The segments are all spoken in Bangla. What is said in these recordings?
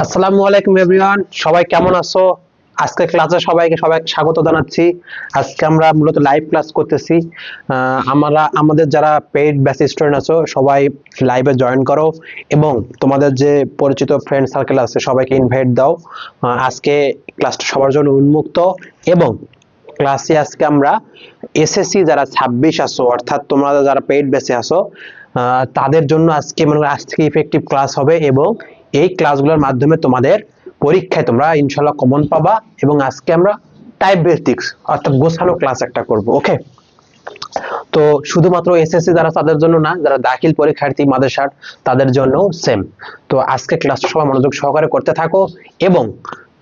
আসসালামু আলাইকুম এভরিওয়ান, সবাই কেমন আছো? আজকে ক্লাসে সবাইকে স্বাগত জানাচ্ছি। আজকে আমরা মূলত লাইভ ক্লাস করতেছি। আমরা আমাদের যারা পেইড ব্যাচ স্টুডেন্ট আছো সবাই লাইভে জয়েন করো এবং তোমাদের যে পরিচিত ফ্রেন্ড সার্কেল আছে সবাইকে ইনভাইট দাও। আজকে ক্লাসটা সবার জন্য উন্মুক্ত এবং ক্লাসে আজকে আমরা এসএসসি যারা 26 আছো অর্থাৎ তোমরা যারা পেইড ব্যাচে আছো তাদের জন্য আজকে আজ থেকে ইফেক্টিভ ক্লাস হবে এবং এই ক্লাসগুলোর মাধ্যমে তোমাদের পরীক্ষায় তোমরা ইনশাআল্লাহ কমন পাবা। এবং আজকে আমরা টাইপ বেসিক্স অর্থাৎ গোছানো ক্লাস একটা করব। ওকে, তো শুধুমাত্র এসএসসি যারা তাদের জন্য না, যারা দাখিল পরীক্ষার্থী মাদ্রাসার তাদের জন্য সেম। তো আজকে ক্লাসটা সবাই মনোযোগ সহকারে করতে থাকো এবং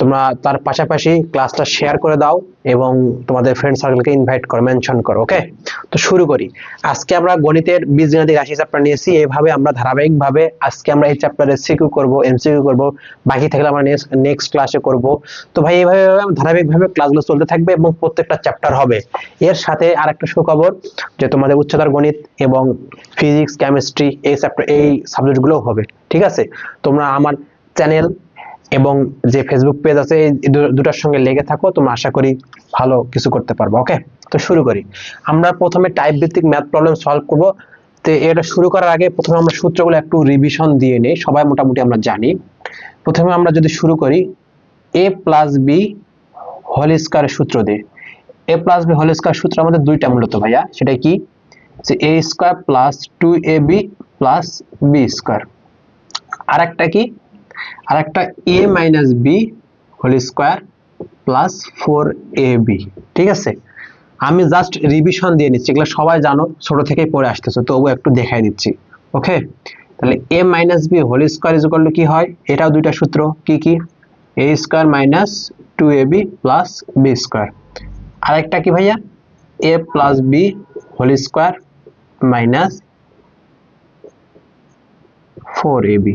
তোমরা তার পাশাপাশি ক্লাসটা শেয়ার করে দাও এবং তোমাদের ফ্রেন্ড সার্কেলকে ইনভাইট করো, মেনশন করো। ওকে, তো শুরু করি। আজকে আমরা গণিতের বীজগণিত রাশি চ্যাপ্টার নিয়েছি। এইভাবে আমরা ধারাবাহিকভাবে আজকে আমরা এই চ্যাপ্টারে সিকিউ করব, এমসিকিউ করব, বাকি থাকলে আমরা নেক্সট ক্লাসে করব। তো ভাই এইভাবে ধারাবাহিকভাবে ক্লাসগুলো চলতে থাকবে এবং প্রত্যেকটা চ্যাপ্টার হবে। এর সাথে আরেকটা সুখবর যে তোমাদের উচ্চতর গণিত এবং ফিজিক্স, কেমিস্ট্রি এই চ্যাপ্টার এই সাবজেক্টগুলো হবে। ঠিক আছে, তোমরা আমার চ্যানেল এবং যে ফেসবুক পেজ আছে এই দুটার সঙ্গে লেগে থাকো, তোমরা আশা করি ভালো কিছু করতে পারবে। ওকে, তো শুরু করি। আমরা প্রথমে টাইপ ভিত্তিক ম্যাথ প্রবলেম সলভ করব। তো এটা শুরু করার আগে প্রথমে আমরা সূত্রগুলো একটু রিভিশন দিয়ে নেই, সবাই মোটামুটি আমরা জানি। প্রথমে আমরা যদি শুরু করি a plus b whole square সূত্র দিয়ে। a plus b whole square সূত্র আমাদের দুইটা মূলত ভাইয়া, সেটা কি যে a square plus 2ab plus b square. আরেকটা কি, আরেকটা a minus b whole square plus 4ab। ঠিক আছে, আমি জাস্ট রিভিশন দিয়ে নিচ্ছি, এগুলো সবাই জানো, ছোট থেকেই পড়ে আসতেছো, তবু একটু দেখাই দিচ্ছি। ওকে, তাহলে a minus b whole square is equal to কি হয়, এটাও দুইটা সূত্র, কি কি a square minus 2ab plus b square. আরেকটা কি ভাইয়া a plus b whole square minus 4ab।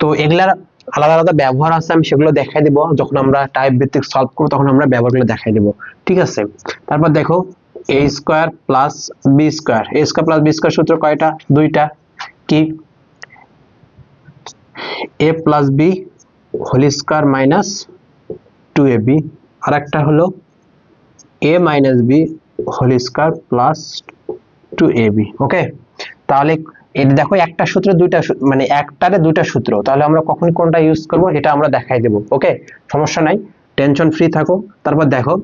তো এগুলার আলাদা আলাদা ব্যবহার আছে, আমি সেগুলো দেখাই দেব যখন আমরা টাইপ ভিত্তিক সলভ করব, তখন আমরা ব্যবহারগুলো দেখাই দেব। ঠিক আছে, তারপর দেখো a square plus b square, a square plus b square সূত্র কয়টা, দুইটা, কি a plus b whole square minus 2ab, আর একটা হলো a minus b whole square plus 2ab। Okay, তাহলে এটা দেখো একটা সূত্র দুইটা, মানে একটারে দুইটা সূত্র, তাহলে আমরা কখন কোনটা ইউজ করব এটা আমরা দেখাই দেব। ওকে, সমস্যা নাই, টেনশন ফ্রি থাকো। তারপর দেখো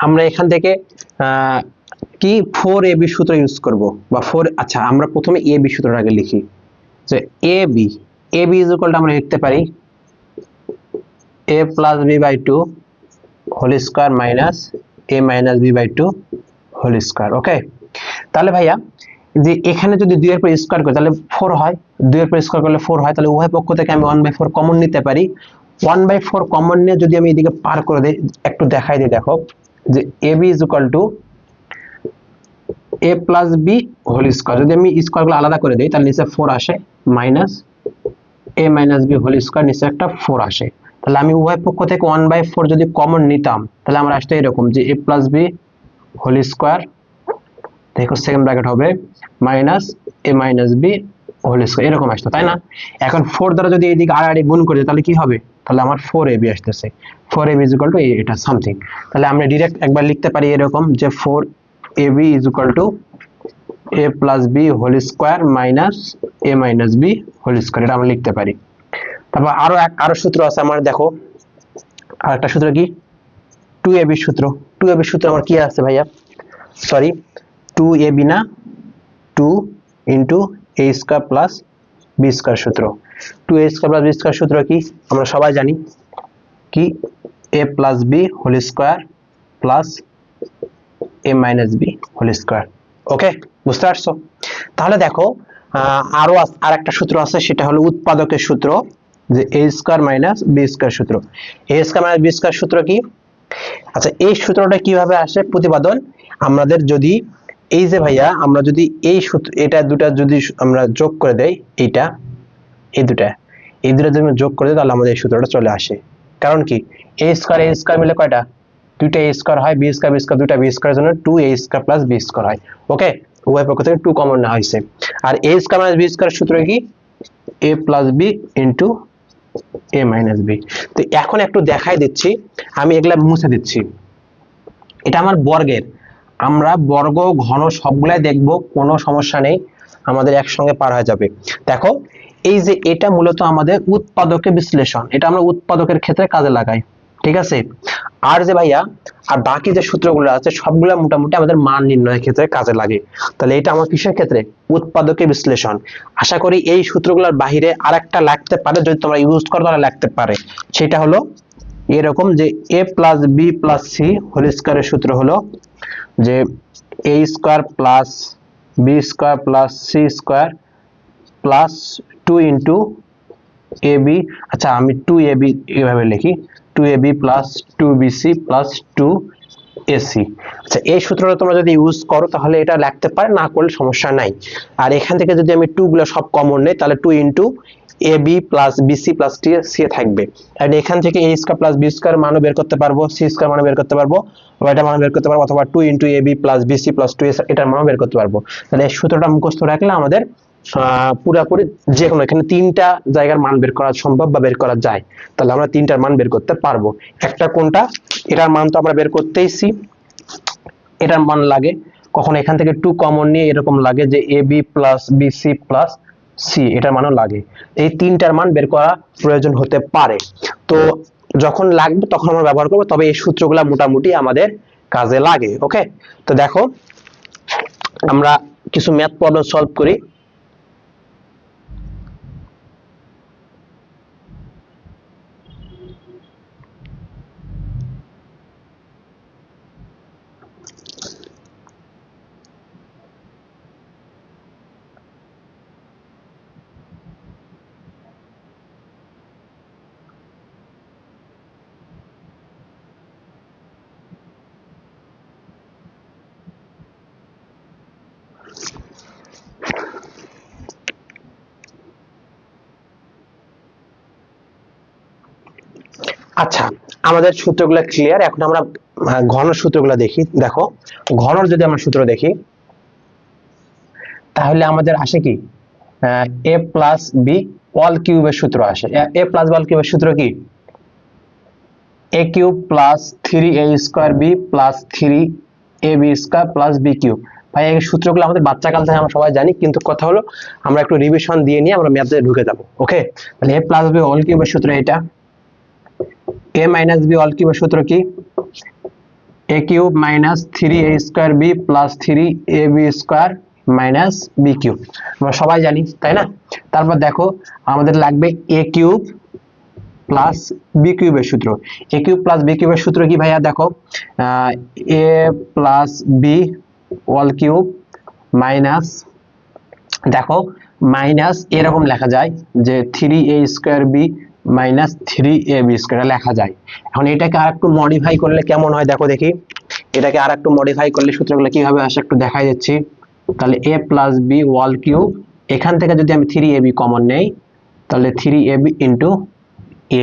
আমরা এখান থেকে কি 4ab সূত্র ইউজ করব বা 4, আচ্ছা আমরা প্রথমে ab সূত্রটা আগে লিখি যে ab ইজ ইকুয়াল টু আমরা লিখতে পারি a plus b by 2 whole square minus a minus b by 2 whole square. Okay, তাহলে ভাইয়া যে এখানে যদি 2 এর পর স্কয়ার করি তাহলে 4 হয়, 2 এর পর স্কয়ার করলে 4 হয়, তাহলে উভয় পক্ষ থেকে আমি 1/4 কমন নিতে পারি। 1/4 কমন নিয়ে যদি আমি এদিকে পার করে দেই, একটু দেখাই দিই, দেখো যে ab is equal to a plus b whole square, যদি আমি স্কয়ারগুলো আলাদা করে দেই তাহলে নিচে 4 আসে, minus a minus b whole square, নিচে একটা 4 আসে। তাহলে আমি উভয় পক্ষ থেকে 1/4 যদি কমন নিতাম তাহলে আমরা আসতে এরকম যে a plus b whole square, দেখো সেকেন্ড ব্র্যাকেট হবে minus a minus b whole square, এরকম আসতো, তাই না? এখন 4 দ্বারা যদি এইদিকে আড়াআড়ি গুণ করি তাহলে কি হবে, তাহলে আমার 4ab আসতেছে, 4ab ইজ ইকুয়াল টু এটা সামথিং। তাহলে আমরা ডাইরেক্ট একবার লিখতে পারি এরকম যে 4ab is equal to a plus b whole square minus a minus b whole square, এটা আমরা লিখতে পারি। তারপর আরো সূত্র আছে আমার, দেখো আরেকটা সূত্র কি 2ab সূত্র। 2ab সূত্র আমার কি আছে ভাইয়া, সরি 2ab না, 2 into a square plus b square সূত্র। 2a square plus b square সূত্র কি আমরা সবাই জানি, কি a plus b whole square plus a minus b whole square. Okay, বুঝতে পারছো? তাহলে দেখো আরো আরেকটা সূত্র আছে, সেটা হলো উৎপাদকের সূত্র, যে a square minus b square সূত্র। a square minus b square সূত্র কি, আচ্ছা এই সূত্রটা কিভাবে আসে, প্রতিপাদন আমাদের যদি এই যে ভাইয়া আমরা যদি এই সূত্র এটা দুটো যদি আমরা যোগ করে দেই, এইটা এই দুটো যদি যোগ করে দেই তাহলে আমাদের এই সূত্রটা চলে আসে। কারণ কি a স্কয়ার মিলে কয়টা, দুইটা a স্কয়ার হয়, b স্কয়ার দুইটা b স্কয়ারের জন্য 2a square plus b square হয়। ওকে, উভয় পক্ষ থেকে 2 কমন নেওয়া হয়েছে। আর a square minus b square সূত্র কি a plus b into a minus b. তো এখন একটু দেখাই দিচ্ছি, আমি এগুলা মুছে দিচ্ছি। এটা আমার বর্গের, আমরা বর্গ ঘন সবগুলাই দেখব, কোনো সমস্যা নেই, আমাদের একসঙ্গে পার হয়ে যাবে। দেখো এই যে এটা মূলত আমাদের উৎপাদকের বিশ্লেষণ, এটা আমরা উৎপাদকের ক্ষেত্রে কাজে লাগাই, ঠিক আছে। আর যে ভাইয়া আর বাকি যে সূত্রগুলো আছে সবগুলা মোটামুটি আমাদের মান নির্ণয়ের ক্ষেত্রে কাজে লাগে। তাহলে এটা আমার কিসের ক্ষেত্রে? উৎপাদকের বিশ্লেষণ। আশা করি এই সূত্রগুলোর বাহিরে আরেকটা লাগতে পারে, যদি তোমরা ইউজ করো তাহলে লাগতে পারে। সেটা হলো এরকম যে a plus b plus c whole স্কয়ারের সূত্র হলো যে a square plus b square plus c square plus 2 into a b. আচ্ছা আমি 2ab এভাবে লিখি, 2ab plus 2bc plus 2ac। আচ্ছা এই সূত্রটা তোমরা যদি ইউজ করো তাহলে এটা লিখতে পারে, না করলে সমস্যা নাই। আর এখান থেকে যদি আমি 2 গুলো সব কমন নেই তাহলে 2 into a b plus bc plus t c থাকবে। আর এখান থেকে a square plus b square মানও বের করতে পারবো, সি স্কয়ার মানও বের করতে পারবো, বা এটা মানও বের করতে পারবো, অথবা 2 into a b plus bc plus 2 এটার মানও বের করতে পারবো। তাহলে এই সূত্রটা মুখস্থ রাখলে আমাদের পুরোপুরি যে কোনো এখানে তিনটা জায়গার মান বের করা সম্ভব বা বের করা যায়। তাহলে আমরা তিনটার মান বের করতে পারবো। একটা কোনটা? এটার মান তো আমরা বের করতেইছি, এটার মান লাগে। কখন এখান থেকে 2 কমন নিয়ে এরকম লাগে যে a b plus bc plus c, এটার মানও লাগে। এই তিনটার মান বের করা প্রয়োজন হতে পারে। তো যখন লাগবে তখন আমরা ব্যবহার করবো, তবে এই সূত্রগুলা মোটামুটি আমাদের কাজে লাগে। ওকে, তো দেখো আমরা কিছু ম্যাথ প্রবলেম সলভ করি। আচ্ছা আমাদের সূত্রগুলো ক্লিয়ার, এখন আমরা ঘন সূত্রগুলো দেখি। দেখো ঘনর যদি আমরা সূত্র দেখি তাহলে আমাদের আসে কি a প্লাস বি অল কিউবের সূত্র আসে। a প্লাস বি অল কিউবের সূত্র কি? a cube plus 3a square b plus 3ab square plus b cube. ভাই এই সূত্রগুলো আমাদের বাচ্চাকাল থেকে আমরা সবাই জানি, কিন্তু কথা হলো আমরা একটু রিভিশন দিয়ে নিয়ে আমরা ম্যাথে ঢুকে যাব। ওকে, তাহলে a প্লাস বি অল কিউবের সূত্র এটা। a মাইনাস বি অল কিউবের সূত্র কি? a cube minus 3a square b plus 3ab square minus b cube, আমরা সবাই জানি তাই না। তারপর দেখো আমাদের লাগবে a কিউব প্লাস বি কিউবের সূত্র। a কিউব প্লাস বি কিউবের সূত্র কি ভাইয়া? দেখো a plus b all cube minus, দেখো মাইনাস এরকম লেখা যায় যে 3a square b minus 3ab square লেখা যায়। এখন এটাকে আরেকটু মডিফাই করলে কেমন হয় দেখো দেখি, এটাকে আরেকটু মডিফাই করলে সূত্রগুলো কিভাবে আসে একটু দেখাই দিচ্ছি। তাহলে a plus b all cube, এখান থেকে যদি আমি 3ab কমন নেই তাহলে 3ab ইন্টু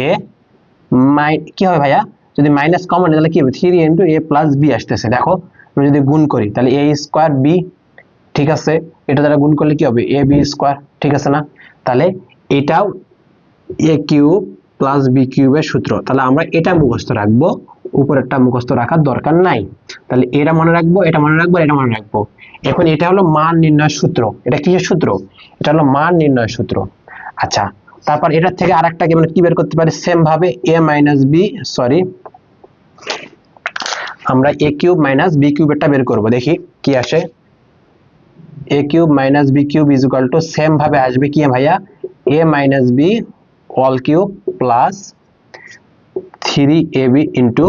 a কি হবে ভাইয়া? যদি মাইনাস কমন নেই তাহলে কি হবে? 3 ইন্টু a প্লাস বি আসতেছে। দেখো আমি যদি গুণ করি তাহলে a স্কয়ার b, ঠিক আছে, এটা দ্বারা গুণ করলে কি হবে? a b স্কয়ার, ঠিক আছে না। তাহলে এটাও a কিউব প্লাস b কিউবের সূত্র। তাহলে আমরা এটা মুখস্থ রাখবো, উপরেরটা মুখস্থ রাখার দরকার নাই। তাহলে এটা মনে রাখবো, এটা মনে রাখবো, এটা মনে রাখবো। এখন এটা হলো মান নির্ণয়ের সূত্র। এটা কিসের সূত্র? এটা হলো মান নির্ণয়ের সূত্র। আচ্ছা তারপর এটার থেকে আরেকটা কি বের করতে পারি? সেম ভাবে a মাইনাস বি, সরি আমরা a কিউব মাইনাস b কিউবেরটা বের করব, দেখি কি আসে। a cube minus b cube is equal to same ভাবে আসবে কি ভাইয়া? a minus b all cube plus 3ab into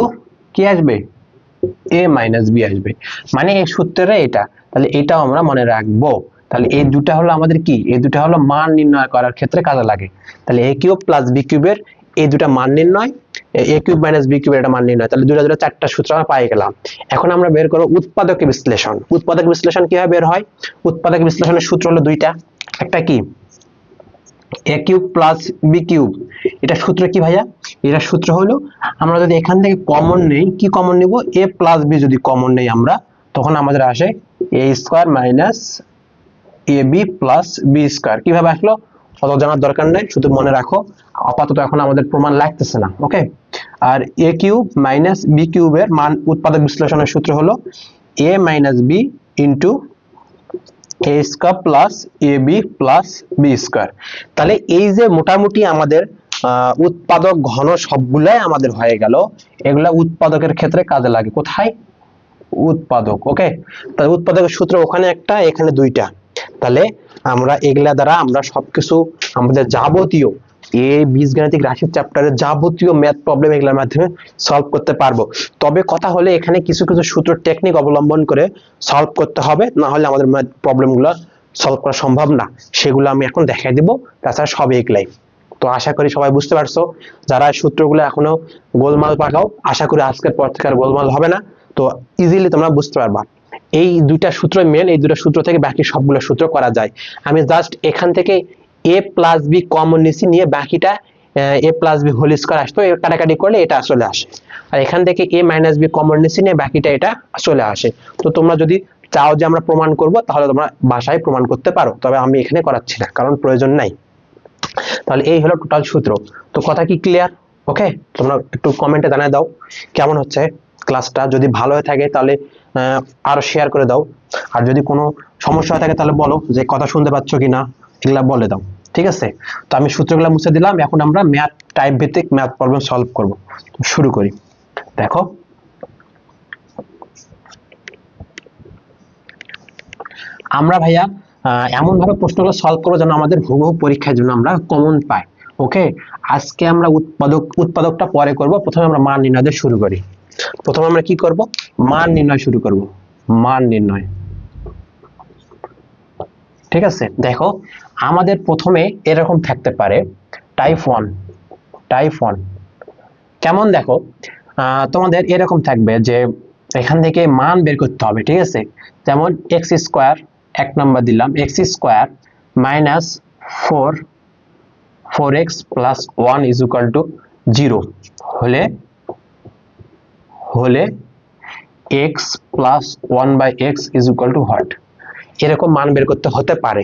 কি আসবে? a মাইনাস b আসবে। মানে এই সূত্রটা এটা, তাহলে এটাও আমরা মনে রাখবো। তাহলে এই দুটা হলো আমাদের কি? এই দুটা হলো মান নির্ণয় করার ক্ষেত্রে কাজে লাগে। তাহলে a কিউব প্লাস b কিউবের এই দুটা মান নির্ণয়, a কিউব মাইনাস b কিউবের এটা মান নির্ণয়। তাহলে দুটা দুটা চারটা সূত্র আমরা পাই গেলাম। এখন আমরা বের করব উৎপাদকের বিশ্লেষণ। উৎপাদক বিশ্লেষণ কিভাবে বের হয়? উৎপাদক বিশ্লেষণের সূত্র হলো দুইটা। একটা কি? a cube plus b cube, এটা সূত্র কি ভাইয়া? এটা সূত্র হলো আমরা যদি এখান থেকে কমন নেই, কি কমন নিব? a প্লাস b যদি কমন নেই আমরা, তখন আমাদের আসে a square minus ab plus b square. কিভাবে আসলো? অত জানার দরকার নাই, শুধু মনে রাখো। আপাতত এখন আমাদের প্রমাণ লাগতেছে না, ওকে। আর a কিউব মাইনাস বি কিউবের মান উৎপাদক বিশ্লেষণের সূত্র হলো a minus b into a square plus a b plus b square. তাহলে এই যে মোটামুটি আমাদের উৎপাদক ঘন সবগুলাই আমাদের হয়ে গেল। এগুলা উৎপাদকের ক্ষেত্রে কাজে লাগে, কোথায়? উৎপাদক, ওকে। তাহলে উৎপাদকের সূত্র ওখানে একটা, এখানে দুইটা। তাহলে আমরা এগুলা দ্বারা আমরা সবকিছু আমাদের যাবতীয় বীজগাণিতিক রাশির চ্যাপ্টারের যাবতীয় ম্যাথ প্রবলেম এগুলোর মাধ্যমে সলভ করতে পারবো। তবে কথা হলে এখানে কিছু কিছু সূত্র টেকনিক অবলম্বন করে সলভ করতে হবে, না হলে আমাদের ম্যাথ প্রবলেমগুলো সলভ করা সম্ভব না। সেগুলো আমি এখন দেখাই দিব, তাছাড়া সব এগুলাই। তো আশা করি সবাই বুঝতে পারছো। যারা সূত্রগুলো এখনো গোলমাল পাকাও, আশা করি আজকের পর থেকে আর গোলমাল হবে না। তো ইজিলি তোমরা বুঝতে পারবা। এই দুইটা সূত্র মেন, এই দুটো সূত্র থেকে বাকি সবগুলো সূত্র করা যায়। আমি জাস্ট এখান থেকে a প্লাস বি কমন নিছি, নিয়ে বাকিটা a plus b whole square আসতো, কাটাকাটি করলে এটা চলে আসে। আর এখান থেকে a মাইনাস বি কমন নিছি, নিয়ে বাকিটা এটা চলে আসে। তো তোমরা যদি চাও যে আমরা প্রমাণ করব, তাহলে তোমরা বাসায় প্রমাণ করতে পারো, তবে আমি এখানে করাচ্ছি না, কারণ প্রয়োজন নাই। তাহলে এই হলো টোটাল সূত্র। তো কথা কি ক্লিয়ার? ওকে, তোমরা একটু কমেন্টে জানায় দাও কেমন হচ্ছে ক্লাসটা। যদি ভালো হয়ে থাকে তাহলে আরো শেয়ার করে দাও, আর যদি কোনো সমস্যা হয়ে থাকে তাহলে বলো যে কথা শুনতে পাচ্ছ কিনা, এগুলা বলে দাও, ঠিক আছে? তো আমি সূত্রগুলো মুছে দিলাম, এখন আমরা ম্যাথ টাইপ ভিত্তিক ম্যাথ প্রবলেম সলভ করব। শুরু করি। দেখো, আমরা ভাইয়া এমন ভাবে প্রশ্নগুলো সলভ করবো যেন আমাদের হুবহু পরীক্ষার জন্য আমরা কমন পাই, ওকে। আজকে আমরা উৎপাদকটা পরে করব, প্রথমে আমরা মান নির্ণয় দিয়ে শুরু করি। প্রথমে আমরা কি করব? মান নির্ণয় শুরু করব, মান নির্ণয়। ঠিক আছে, দেখো আমাদের প্রথমে এরকম থাকতে পারে টাইপ 1 কেমন, দেখো তোমাদের এরকম থাকবে যে এখান থেকে মান বের করতে হবে, ঠিক আছে? যেমন এক্স স্কয়ার, এক নাম্বার দিলাম x square minus 4x plus 1 is equal to 0 হলে x plus 1 by x is equal to what? এরকম মান বের করতে হতে পারে।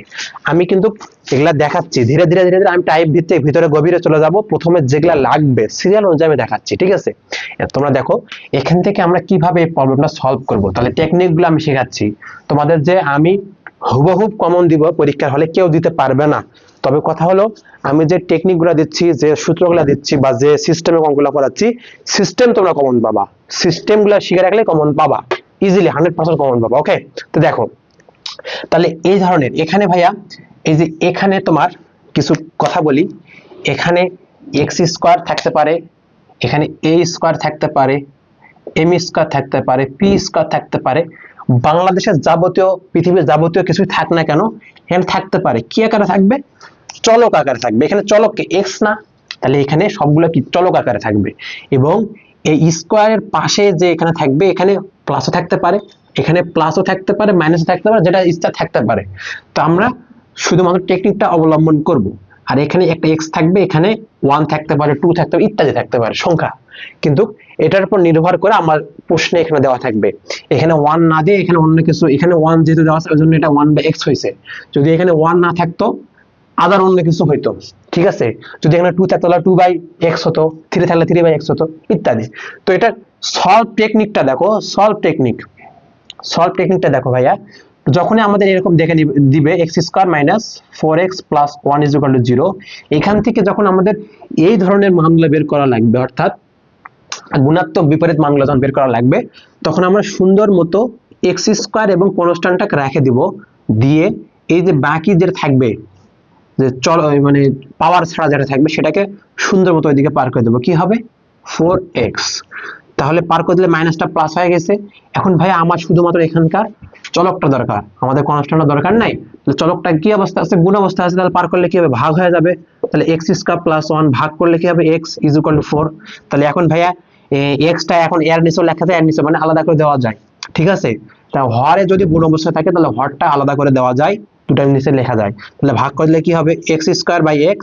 আমি কিন্তু এগুলা দেখাচ্ছি ধীরে ধীরে ধীরে ধীরে, আমি টাইপ ভিত্তিক ভিতরে গভীরে চলে যাব। প্রথমে যেগুলা লাগবে সিরিয়াল অনুযায়ী আমি দেখাচ্ছি, ঠিক আছে? তোমরা দেখো এখান থেকে আমরা কিভাবে এই প্রবলেমটা সলভ করব, তাহলে টেকনিকগুলো আমি শেখাচ্ছি তোমাদের। যে আমি হুবহু কমন দিব পরীক্ষার হলে কেউ দিতে পারবে না, তবে কথা হলো আমি যে টেকনিকগুলো দিচ্ছি, যে সূত্রগুলো দিচ্ছি, বা যে সিস্টেমে অঙ্কগুলো করাচ্ছি, সিস্টেম তোমরা কমন পাবা। সিস্টেমগুলো শিখে রাখলে কমন পাবা, ইজিলি 100% কমন পাবা, ওকে। তো দেখো, তাহলে এই ধরনের এখানে ভাইয়া, এই যে এখানে তোমার কিছু কথা বলি, এখানে এক্স স্কয়ার থাকতে পারে, এখানে এ স্কয়ার থাকতে পারে, এম স্কয়ার থাকতে পারে, পি স্কয়ার থাকতে পারে। বাংলাদেশের যাবতীয়, পৃথিবীর যাবতীয় কিছু থাক না কেন, এখানে থাকতে পারে। কি আকারে থাকবে? চলক আকারে থাকবে। এখানে চলককে এক্স না, তাহলে এখানে সবগুলো কি চলক আকারে থাকবে। এবং এই স্কয়ারের পাশে যে এখানে থাকবে, এখানে প্লাসও থাকতে পারে, এখানে প্লাসও থাকতে পারে, মাইনাসও থাকতে পারে, যেটা ইচ্ছা থাকতে পারে। তো আমরা শুধুমাত্র টেকনিকটা অবলম্বন করব। আর এখানে একটা এক্স থাকবে, এখানে 1 থাকতে পারে, 2 থাকতে পারে, ইত্যাদি থাকতে পারে সংখ্যা। কিন্তু এটার উপর নির্ভর করে আমার প্রশ্নে এখানে দেওয়া থাকবে। এখানে 1 না দিয়ে এখানে অন্য কিছু, এখানে 1 যেহেতু দেওয়া আছে ওই জন্য এটা 1 বাই x হয়েছে। যদি এখানে 1 না থাকতো, আদার অন্য কিছু হইতো, ঠিক আছে? যদি এখানে 2 থাকতো তাহলে 2 বাই x হতো, 3 থাকলে 3 বাই x হতো, ইত্যাদি। তো এটা সলভ টেকনিকটা দেখো, সলভ টেকনিকটা দেখো ভাইয়া। যখনই আমাদের এরকম দেখে দিবে x square minus 4x plus 1 is equal to 0, এখান থেকে যখন আমাদের এই ধরনের মানগুলো বের করা লাগবে, অর্থাৎ গুণাত্মক বিপরীত মানগুলো যখন বের করা লাগবে, তখন আমরা সুন্দর মতো x স্কয়ার এবং কনস্ট্যান্টটাকে রেখে দিব, দিয়ে এই যে বাকি যেটা থাকবে, যে চল মানে পাওয়ার ছাড়া যেটা থাকবে, সেটাকে সুন্দর মতো ওইদিকে পার করে দেবো। কি হবে? 4x। তাহলে পার করে দিলে মাইনাসটা প্লাস হয়ে গেছে। এখন ভাই আমার শুধুমাত্র এখানকার চলকটা দরকার, আমাদের কনস্ট্যান্টটা দরকার নাই। তাহলে চলকটা কি অবস্থা আছে? গুণ অবস্থা আছে। তাহলে পার করলে কি হবে? ভাগ হয়ে যাবে। তাহলে x স্কয়ার প্লাস 1 ভাগ করলে কি হবে? x is equal to 4। তাহলে এখন ভাইয়া x টা এখন এর নিচে লেখা যায়, এর নিচে মানে আলাদা করে দেওয়া যায়, ঠিক আছে? তা হরে যদি গুণ অবস্থায় থাকে তাহলে হরটা আলাদা করে দেওয়া যায়, দুটার নিচে লেখা যায়। তাহলে ভাগ করলে কি হবে? x square by x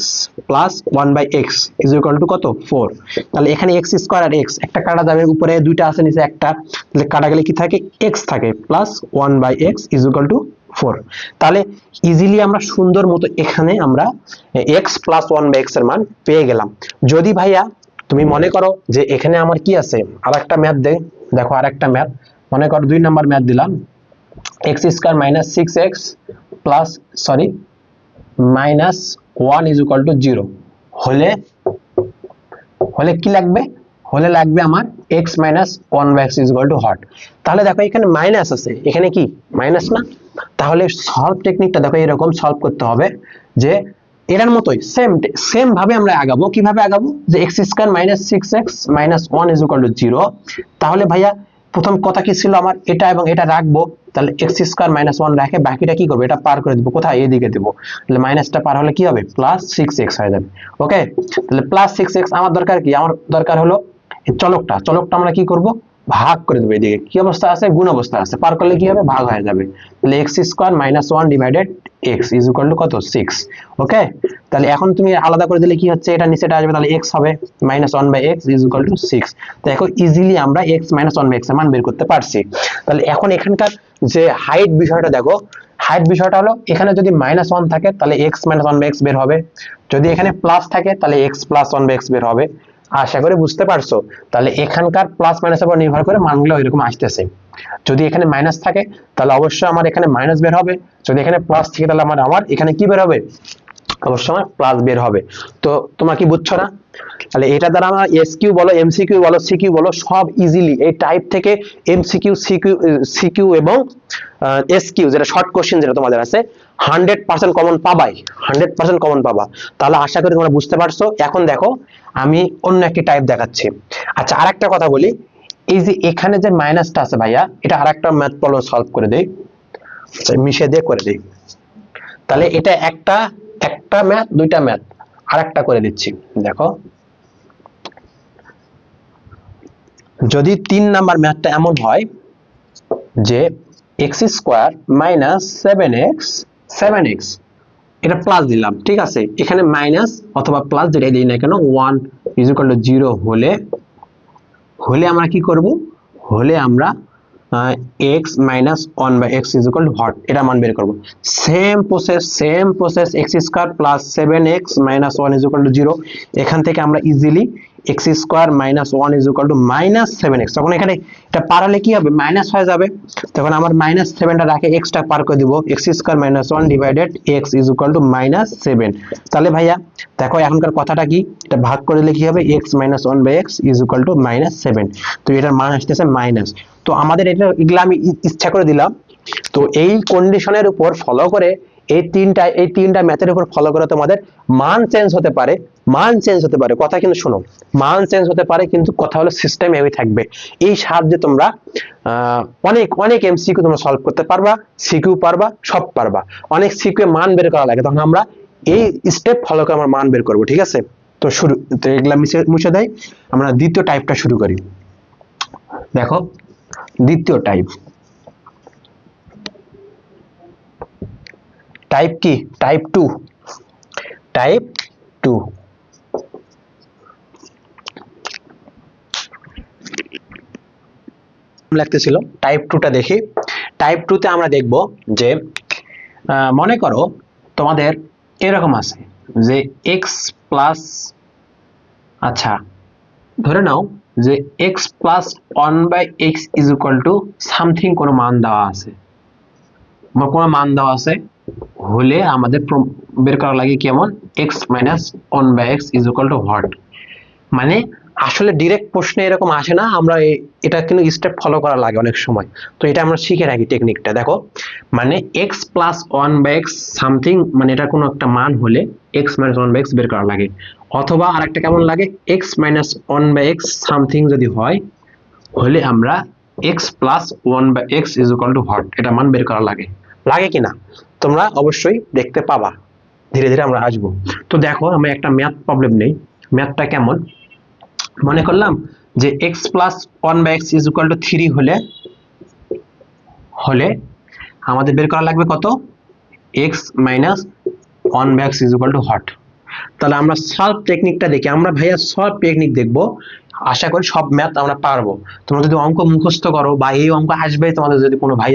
plus 1 by x is equal to কত? 4। তাহলে এখানে x স্কয়ার আর x একটা কাটা যাবে, উপরে দুইটা আছে, নিচে একটা, তাহলে কাটা গেলে কি থাকে? x থাকে plus 1 by x is equal to 4। তাহলে ইজিলি আমরা সুন্দর মতো এখানে আমরা x প্লাস 1/x এর মান পেয়ে গেলাম। যদি ভাইয়া তুমি মনে করো যে এখানে আমার কি আছে, আরেকটা ম্যাথ দেখো আরেকটা ম্যাথ, মনে করো 2 নাম্বার ম্যাথ দিলাম, x square minus 6x plus minus 1 is equal to 0 হলে কি লাগবে, হলে লাগবে আমার x minus 1/x is equal to hot. তাহলে দেখো এখানে মাইনাস আছে, এখানে কি মাইনাস না, তাহলে সলভ টেকনিকটা দেখো এরকম সলভ করতে হবে যে এটার মতোই সেম ভাবে আমরা আগাবো। কিভাবে আগাবো, যে x square minus 6x minus 1 is equal to 0। তাহলে ভাইয়া প্রথম কথা কি ছিল আমার, এটা এবং এটা রাখবো, তাহলে x স্কয়ার মাইনাস 1 রাখে বাকিটা কি করবে, এটা পার করে দিব, কোথায়, এদিকে দেবো, তাহলে মাইনাসটা পার হলে কি হবে, প্লাস 6x হয়ে যাবে। ওকে, তাহলে প্লাস 6x আমার দরকার কি, আমার দরকার হলো চলকটা আমরা কি করব, ভাগ করে দেবো, এদিকে কি অবস্থা আছে, গুণ অবস্থা আছে, পার করলে কি হবে, ভাগ হয়ে যাবে। তাহলে x square minus 1 divided x is equal to কত, 6। ওকে, তাহলে এখন তুমি আলাদা করে দিলে কি হচ্ছে, এটা নিচেটা আসবে, তাহলে x হবে minus 1/x is equal two 6। দেখো ইজিলি আমরা x মাইনাস 1/x এর মান বের করতে পারছি। তাহলে এখন এখানকার যে হাইট বিষয়টা দেখো, হাইট বিষয়টা হলো এখানে যদি মাইনাস 1 থাকে তাহলে x মাইনাস 1/x বের হবে, যদি এখানে প্লাস থাকে তাহলে x প্লাস 1/x বের হবে। আশা করি বুঝতে পারছো। তাহলে এখানকার প্লাস মাইনাসের উপর নির্ভর করে মানগুলো এরকম আসতেছে। যদি এখানে মাইনাস থাকে তাহলে অবশ্যই আমার এখানে মাইনাস বের হবে, যদি এখানে প্লাস থাকে তাহলে আমার এখানে কি বের হবে, অবশ্যই আমার প্লাস বের হবে। তো তোমরা কি বুঝছো না? তাহলে এটা দ্বারা আমরা এসকিউ বলো, এমসিকিউ বলো, সিকিউ বলো, সব ইজিলি এই টাইপ থেকে এমসিকিউ, সিকিউ এবং এসকিউ যেটা শর্ট কোশ্চেন যেটা তোমাদের আছে 100% কমন পাবাই, 100% কমন পাবা। তাহলে আশা করি তোমরা বুঝতে পারছো। এখন দেখো আমি অন্য একটি টাইপ দেখাচ্ছি। আচ্ছা, আরেকটা কথা বলি, এই যে এখানে যে মাইনাসটা আছে ভাইয়া, এটা আরেকটা ম্যাথ প্রবলেম সলভ করে দেই, মিশিয়ে দিয়ে করে দেই। তাহলে এটা একটা ম্যাথ, দুইটা ম্যাথ, আরেকটা করে দিচ্ছি। দেখো যদি 3 নাম্বার ম্যাথটা এমন হয় যে x স্কয়ার মাইনাস 7x এটা প্লাস দিলাম, ঠিক আছে, এখানে মাইনাস অথবা প্লাস যেটাই দিই না কেন 1 ইজ ইকুয়াল টু 0 হলে আমরা কি করব, হলে আমরা x minus 1/x is equal to hot, এটা মান বের করব। Same process x square plus 7x minus 1 is equal to 0, এখান থেকে আমরা easily x square minus 1 is equal two minus 7x, তখন এখানে এটা পার হলে কি হবে, মাইনাস হয়ে যাবে, তখন আমার মাইনাস 7টা রাখে x টা পার করে দিব, x square minus 1 divided x is equal two minus 7। তাহলে ভাইয়া দেখো এখনকার কথাটা কি, এটা ভাগ করে দিলে কি হবে, x minus 1/x is equal two minus 7। তো এটার মান আসতেছে মাইনাস। তো আমাদের এটা এগুলা আমি ইচ্ছা করে দিলাম। তো এই কন্ডিশনের উপর ফলো করে এই তিনটা ম্যাথের উপর ফলো করে তোমাদের মান চেঞ্জ হতে পারে, কথা কিন্তু শোনো, মান চেঞ্জ হতে পারে, কিন্তু কথা হলো সিস্টেম হেভি থাকবে। এই সাহায্যে তোমরা অনেক এমসিকিউ তোমরা সলভ করতে পারবা, সিকিউ পারবা, সব পারবা। অনেক সিকিউ মান বের করা লাগে, তখন আমরা এই স্টেপ ফলো করে আমরা মান বের করব, ঠিক আছে। তো এগুলা মুছে দেয়, আমরা দ্বিতীয় টাইপটা শুরু করি। দেখো দ্বিতীয় টাইপ কি, টাইপ 2 লাগতেছিল। টাইপ 2টা দেখি। টাইপ 2তে আমরা দেখব যে মনে করো তোমাদের এরকম আছে যে x প্লাস, আচ্ছা ধরে নাও যে x plus 1/x is equal to something, কোনো মান দেওয়া আছে, হলে আমাদের বের করা লাগে কেমন, x minus 1/x is equal to hot. মানে আসলে ডাইরেক্ট প্রশ্নে এরকম আসে না, আমরা এটা কিন্তু স্টেপ ফলো করা লাগে অনেক সময়। তো এটা আমরা শিখে রাখি টেকনিকটা। দেখো মানে x প্লাস 1/x সামথিং, মানে এটা কোনো একটা মান হলে x মাইনাস 1/x বের করা লাগে, অথবা আরেকটা কেমন লাগে, x মাইনাস 1/x সামথিং যদি হয়, হলে আমরা x plus 1/x is equal to hot, এটা মান বের করা লাগে কিনা তোমরা অবশ্যই দেখতে পাবা, ধীরে ধীরে আমরা আসবো। তো দেখো আমি একটা ম্যাথ প্রবলেম নেই। ম্যাথটা কেমন, মনে করলাম যে x plus 1/x is equal two 3 হলে আমাদের বের করা লাগবে কত, x minus 1/x is equal to hot. তাহলে আমরা সলভ টেকনিকটা দেখি। আমরা ভাইয়া সলভ টেকনিক দেখবো, আশা করি সব ম্যাথ আমরা পারবো। তোমরা যদি অঙ্ক মুখস্থ করো বা এই অঙ্ক আসবে, তোমাদের যদি কোনো ভাই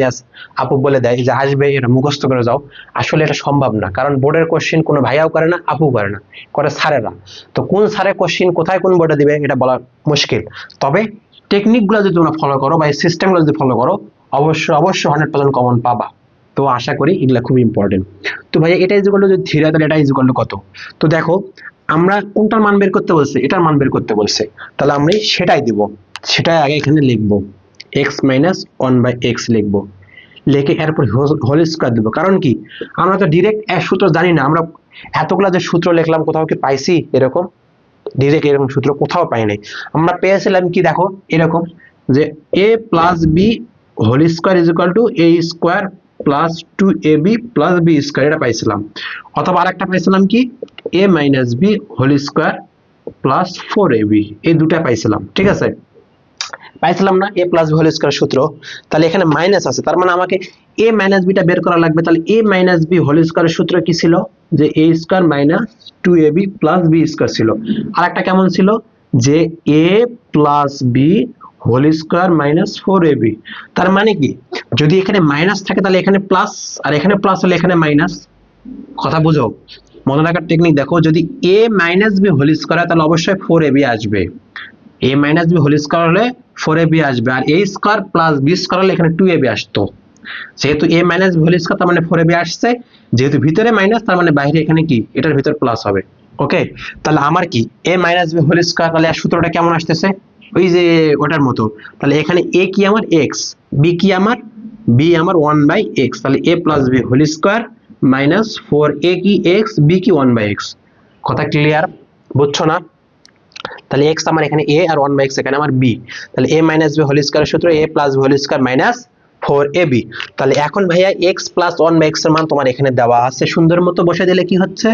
আপু বলে দেয় যে আসবে এটা মুখস্থ করে যাও, আসলে এটা সম্ভব না, কারণ বোর্ডের কোশ্চেন কোনো ভাইয়াও করে না, আপু করে না, করে স্যারেরা। তো কোন স্যারের কোশ্চেন কোথায় কোন বোর্ডে দিবে এটা বলা মুশকিল। তবে টেকনিকগুলো যদি তোমরা ফলো করো বা এই সিস্টেমগুলো যদি ফলো করো, অবশ্যই অবশ্যই 100% কমন পাবা। তো আশা করি এগুলা খুব ইম্পর্টেন্ট। তো ভাই এটা ইকুয়াল টু যদি থ্রি হয় তাহলে এটা ইকুয়াল টু কত? তো দেখো আমরা কোনটার মান বের করতে বলছে, এটার মান বের করতে বলছে, তাহলে আমরা সেটাই দিব, সেটাই আগে এখানে লিখবো, x মাইনাস 1/x লিখবো, লিখে এরপর হোল স্কয়ার দিব। কারণ কি, আমরা তো ডিরেক্ট এক সূত্র জানি না, আমরা এতগুলা যে সূত্র লিখলাম কোথাও কি পাইছি এরকম ডিরেক্ট এরকম সূত্র কোথাও পাই নাই। আমরা পেয়েছিলাম কি দেখো এরকম, যে a plus b whole square is equal to a square plus 2ab plus b square, এটা পাইছিলাম। অথবা আরেকটা পাইছিলাম কি a minus b whole square plus 4ab, এই দুটা পাইছিলাম, ঠিক আছে? পাইছিলাম না a plus b whole square সূত্র? তাহলে এখানে মাইনাস আছে, তার মানে আমাকে a মাইনাস b টা বের করা লাগবে। তাহলে a মাইনাস b হোল স্কয়ারের সূত্র কি ছিল? যে a square minus 2ab plus b square ছিল। আর একটা কেমন ছিল? যে a plus b whole square minus 4ab। তার মানে কি, যদি এখানে মাইনাস থাকে তাহলে এখানে প্লাস, আর এখানে প্লাস হলে এখানে মাইনাস। কথা বুঝো? মনে রাখার টেকনিক দেখো, যদি a minus b whole square হয় তাহলে অবশ্যই 4ab আসবে। a minus b whole square হলে 4ab আসবে, আর a square plus b square হলে এখানে 2ab আসতো। যেহেতু a minus b whole square তার মানে 4ab আসছে, যেহেতু ভিতরে মাইনাস তার মানে বাইরে এখানে কি এটার ভিতর প্লাস হবে। ওকে, তাহলে আমার কি a minus b whole square, তাহলে সূত্রটা কেমন আসতেছে? ওই যে ওটার মতো। তাহলে এখানে a কি আমার x, b কি আমার b আমার 1/x, তাহলে a plus b whole square minus 4a কি x, b কি 1/x। কথা ক্লিয়ার? বুঝছো না? তাহলে x আমার এখানে a আর 1/x এখানে আমার b, তাহলে a মাইনাস b হোল স্কয়ারের সূত্র a plus b whole square minus 4ab। তাহলে এখন ভাইয়া x প্লাস 1/x এর মান তোমার এখানে দেওয়া আছে, সুন্দর মতো বসে দিলে কি হচ্ছে,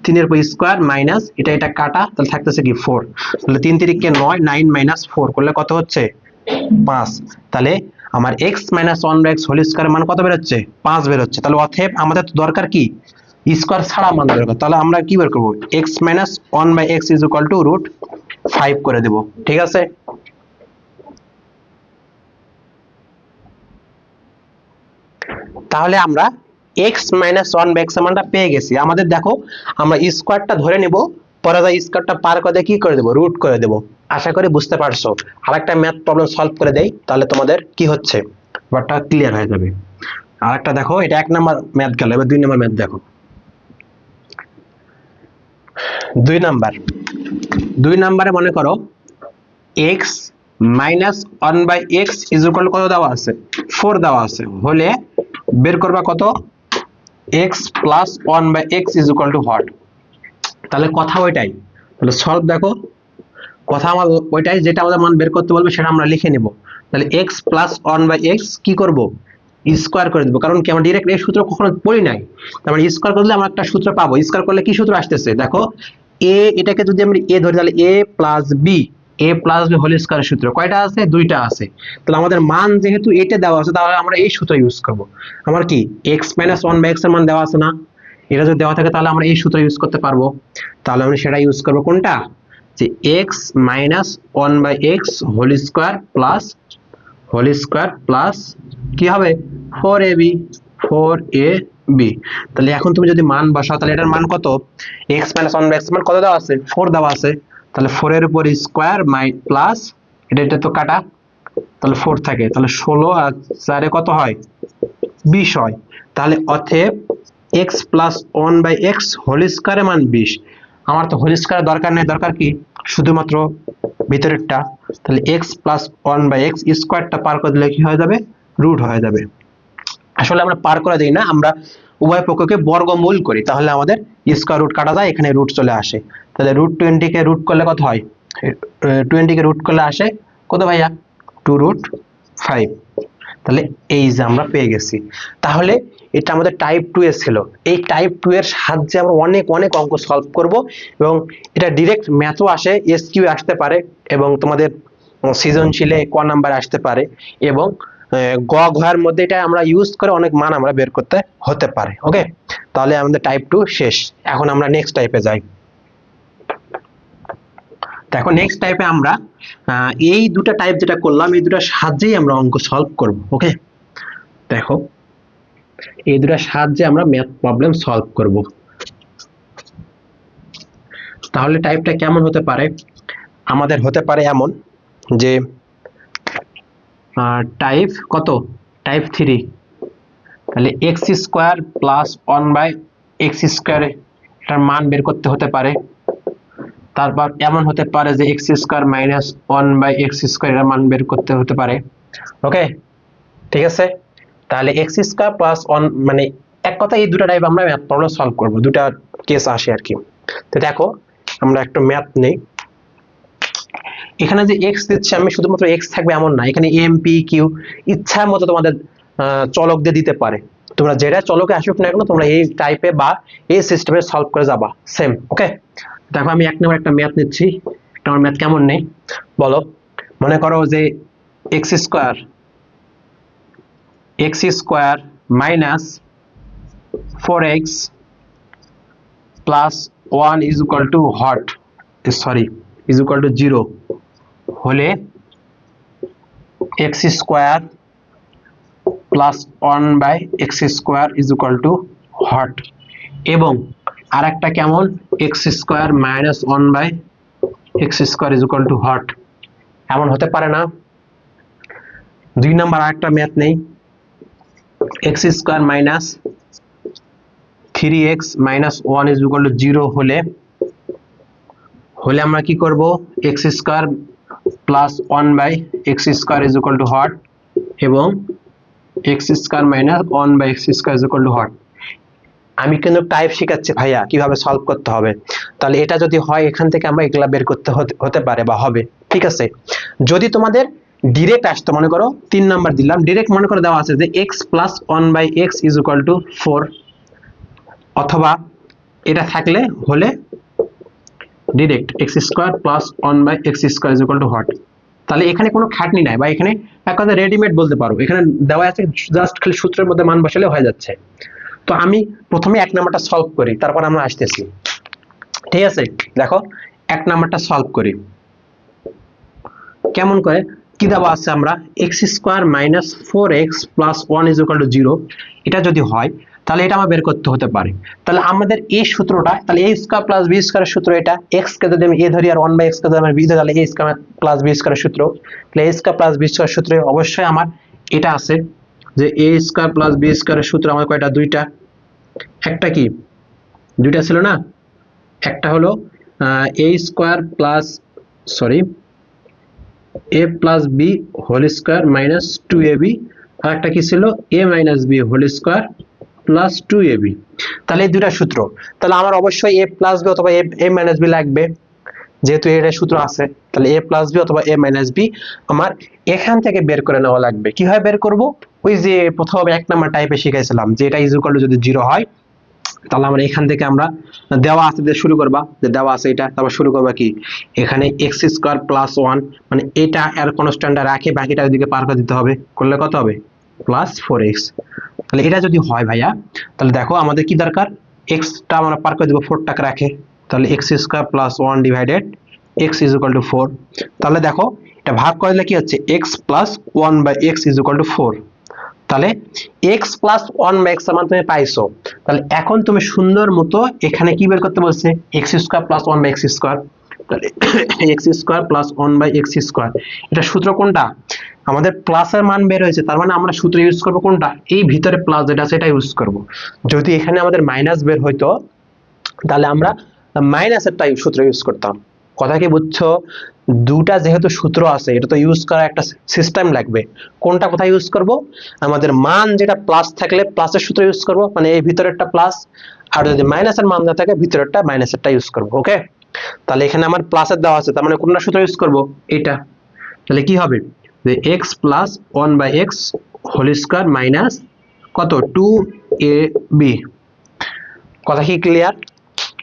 3 এর উপর স্কয়ার মাইনাস এটা কাটা, তাহলে থাকতেছে কি 4। তাহলে 3 3 9, 9 মাইনাস 4 করলে কত হচ্ছে? 5। তাহলে আমার x মাইনাস 1/x হোল স্কয়ারের মান কত বের হচ্ছে? 5 বের হচ্ছে। তাহলে অতএব আমাদের তো দরকার কি স্কয়ার ছাড়া মান বের করা। তাহলে আমরা কি বের করব? x minus 1/x is equal to root 5 করে দেব, ঠিক আছে? তাহলে আমরা x মাইনাস 1/x এর মানটা পেয়ে গেছি। আমাদের দেখো আমরা স্কয়ারটা ধরে নিব, পরে যা স্কয়ারটা পার করে কি করে দেব? রুট করে দেব। আশা করি বুঝতে পারছো। আরেকটা ম্যাথ প্রবলেম সলভ করে দেই, তাহলে তোমাদের কি হচ্ছে ব্যাপারটা ক্লিয়ার হয়ে যাবে। আরেকটা দেখো, এটা 1 নাম্বার ম্যাথ গেল, এবার 2 নাম্বার ম্যাথ দেখো। 2 নাম্বারে মনে করো x minus 1/x is equal কত দেওয়া আছে? 4 দেওয়া আছে, হলে বের করবা কত? x plus 1/x is equal to what? তাহলে কথা ওইটাই, তাহলে সলভ দেখো, কথা আমার ওইটাই, যেটা আমাদের মান বের করতে বলবে সেটা আমরা লিখে নেব। তাহলে x প্লাস 1/x কি করব? স্কয়ার করে দেব, কারণ কি আমরা ডাইরেক্ট এই সূত্র কখনো পড়ি নাই। তার মানে স্কয়ার করলে আমরা একটা সূত্র পাবো। স্কয়ার করলে কি সূত্র আসতেছে দেখো, a এটাকে যদি আমরা a ধরি তাহলে a plus b, a plus b whole স্কয়ারের সূত্র কয়টা আছে? 2টা আছে। তাহলে আমাদের মান যেহেতু এটা দেওয়া আছে, তাহলে আমরা এই সূত্র ইউজ করব। আমার কি x মাইনাস 1/x এর মান দেওয়া আছে না? এটা যদি দেওয়া থাকে তাহলে আমরা এই সূত্র ইউজ করতে পারবো। তাহলে আমরা সেটা ইউজ করব, কোনটা? যে x minus 1/x whole square plus কি হবে? 4ab। তাহলে এখন তুমি যদি মান বসাও তাহলে এটার মান কত? x মাইনাস 1/x মান কত দেওয়া আছে? 4 দেওয়া আছে। তাহলে 4 এর উপর স্কয়ার প্লাস এটা তো কাটা, তাহলে 4 থাকে, তাহলে 16 আর 4 এ কত হয়? 20 হয়। তাহলে অতএব x প্লাস 1/x হোল স্কয়ারের মান 20। আমার তো হোল স্কয়ার দরকার নেই, দরকার কি শুধুমাত্র ভিতরেরটা। তাহলে x প্লাস 1/x স্কয়ারটা পার করে দিলে কি হয়ে যাবে? রুট হয়ে যাবে। আসলে আমরা পার করে দিই না, আমরা উভয় পক্ষকে বর্গমূল করি, তাহলে আমাদের স্কয়ার রুট কাটা যায়, এখানে রুট চলে আসে। তাহলে রুট 20 কে রুট করলে কত হয়? 20 কে রুট করলে আসে কত ভাইয়া? 2√5। তাহলে এই যে আমরা পেয়ে গেছি। তাহলে এটা আমাদের টাইপ 2 এর ছিল। এই টাইপ 2 এর সাহায্যে আমরা অনেক অনেক অঙ্ক সলভ করব, এবং এটা ডাইরেক্ট ম্যাথও আসে, এসকিউ আসতে পারে, এবং তোমাদের সৃজনশীলে ক নাম্বার আসতে পারে, এবং গ ঘর মধ্যে এটা আমরা ইউজ করে অনেক মান আমরা বের করতে হতে পারে। ওকে, তাহলে আমাদের টাইপ 2 শেষ। এখন আমরা নেক্সট টাইপে যাই। দেখো নেক্সট টাইপে আমরা এই দুটো টাইপ যেটা করলাম এই দুটার সাহায্যেই আমরা অঙ্ক সলভ করব। ওকে, দেখো এই দুটার সাহায্যে আমরা ম্যাথ প্রবলেম সলভ করব। তাহলে টাইপটা কেমন হতে পারে? আমাদের হতে পারে এমন যে টাইপ কত, টাইপ 3, তাহলে x square plus 1/x square এটার মান বের করতে হতে পারে। তারপর এমন হতে পারে যে x square minus 1/x square এর মান বের করতে হতে পারে। ওকে, ঠিক আছে। তাহলে এক্স স্কোয়ার প্লাস 1 মানে এক কথা এই দুটো টাইপ আমরা ম্যাথ প্রবলেম সলভ করব, দুটো কেস আসে আর কি। তো দেখো আমরা একটা ম্যাথ নেই। এখানে যে এক্স দিচ্ছে আমি শুধুমাত্র এক্স থাকবে এমন না, এখানে এম পি কিউ ইচ্ছা মতো তোমাদের চলক দিয়ে দিতে পারে। তোমরা যেটা চলকে আসুক না কেন তোমরা এই টাইপে বা এই সিস্টেমে সলভ করে যাবা সেম। ওকে, দেখো আমি এক নম্বর একটা ম্যাথ নিচ্ছি। একটা আমার ম্যাথ কেমন নেই বলো। মনে করো যে x square minus 4x plus 1 is equal two is equal to 0 হলে x square plus 1/x square is equal to what, এবং আর একটা কেমন x square minus 1/x square is equal to hot. এমন হতে পারে না? 2 নাম্বার আর একটা ম্যাথ নেই। X square minus 3x minus 1 is equal to 0 হলে আমরা কি করব, x square plus 1/x square is equal to what এবং x square minus 1/x square is equal to what. আমি কিন্তু টাইপ শেখাচ্ছি ভাইয়া কিভাবে সলভ করতে হবে। তাহলে এটা যদি হয় এখান থেকে আমরা এগুলা বের করতে হতে পারে বা হবে। ঠিক আছে, যদি তোমাদের ডিরেক্ট আসতো, মনে করো 3 নাম্বার দিলাম, ডিরেক্ট মনে করে দেওয়া আছে যে x plus 1/x is equal to 4, অথবা এটা থাকলে হলে direct x square plus 1/x square is equal to hot. তাহলে এখানে কোনো খাটনি নাই, বা এখানে এক কথা রেডিমেড বলতে পারো, এখানে দেওয়া আছে জাস্ট খালি সূত্রের মধ্যে মান বসালে হয়ে যাচ্ছে। তো আমি প্রথমে এক নাম্বারটা সলভ করি, তারপর আমরা আসতেছি। ঠিক আছে, দেখো এক নাম্বারটা সলভ করি কেমন করে। কি দেওয়া আছে, আমরা x square minus 4x plus 1 is equal to 0 এটা যদি হয় তাহলে এটা আমার বের করতে হতে পারে। তাহলে আমাদের এই সূত্রটা, তাহলে a স্কোয়ার প্লাস b স্কোয়ারের সূত্র এটা, x কে যদি আমি a ধরি আর 1/x কে যদি আমি b ধরি তাহলে a স্কোয়ার প্লাস b স্কোয়ারের সূত্র। তাহলে a স্কোয়ার প্লাস b স্কোয়ারের সূত্রে অবশ্যই আমার এটা আছে যে a স্কোয়ার প্লাস b স্কোয়ারের সূত্র আমার কয়টা, দুইটা। একটা কি, দুইটা ছিল না, একটা হলো a square plus a plus b whole square minus 2ab, আর একটা কি ছিল a minus b whole square plus 2ab। তাহলে এই দুইটা সূত্র, তাহলে আমার অবশ্যই a প্লাস b অথবা a মাইনাস b লাগবে, যেহেতু এর সূত্র আছে। তাহলে a প্লাস b অথবা a মাইনাস b আমার এখান থেকে বের করে নেওয়া লাগবে। কিভাবে বের করব, ওই যে প্রথমে এক নাম্বার টাইপে শিখাইছিলাম যে এটা ইজ ইকুয়াল টু যদি 0 হয় তাহলে আমরা এখান থেকে আমরা দেওয়া আছে যে শুরু করবা, যে দেওয়া আছে এটা, তারপর শুরু করবা কি এখানে এক্স স্কোয়ার প্লাস 1 মানে এটা এর কনস্ট্যান্টটা রাখে বাকিটা ওইদিকে পার করে দিতে হবে, করলে কত হবে প্লাস 4x। তাহলে এটা যদি হয় ভাইয়া তাহলে দেখো আমাদের কি দরকার, এক্সটা আমরা পার করে দেবো 4 টাকা রাখে, তাহলে x square plus 1 divided x is equal to 4। তাহলে দেখো এটা ভাগ করে দিলে কি হচ্ছে x plus 1/x is equal to 4। তাহলে x প্লাস 1/x এর মান তুমি পাইছো। তাহলে এখন তুমি সুন্দর মতো এখানে কি বের করতে বলছে, x square plus 1/x square. তাহলে x square plus 1/x square, এটা সূত্র কোনটা, আমাদের প্লাসের মান বের হয়েছে, তার মানে আমরা সূত্র ইউজ করব কোনটা, এই ভিতরে প্লাস যেটা সেটা ইউজ করব। যদি এখানে আমাদের মাইনাস বের হইতো তাহলে আমরা মাইনাসেরটা সূত্র ইউজ করতাম। কথা কি বুঝছো? দুটা যেহেতু সূত্র আছে এটা তো ইউজ করা একটা সিস্টেম লাগবে। কোনটা কোথায় ইউজ করব, আমাদের মান যেটা প্লাস থাকলে প্লাসের সূত্র ইউজ করব, মানে এই ভিতরেরটা প্লাস, আর যদি মাইনাসের মান না থাকে ভিতরেরটা মাইনাসেরটা ইউজ করব। ওকে, তাহলে এখানে আমার প্লাসের দেওয়া আছে, তার মানে কোনটা সূত্র ইউজ করব, এটা। তাহলে কি হবে যে x plus 1/x whole square minus কত 2ab। কথা কি ক্লিয়ার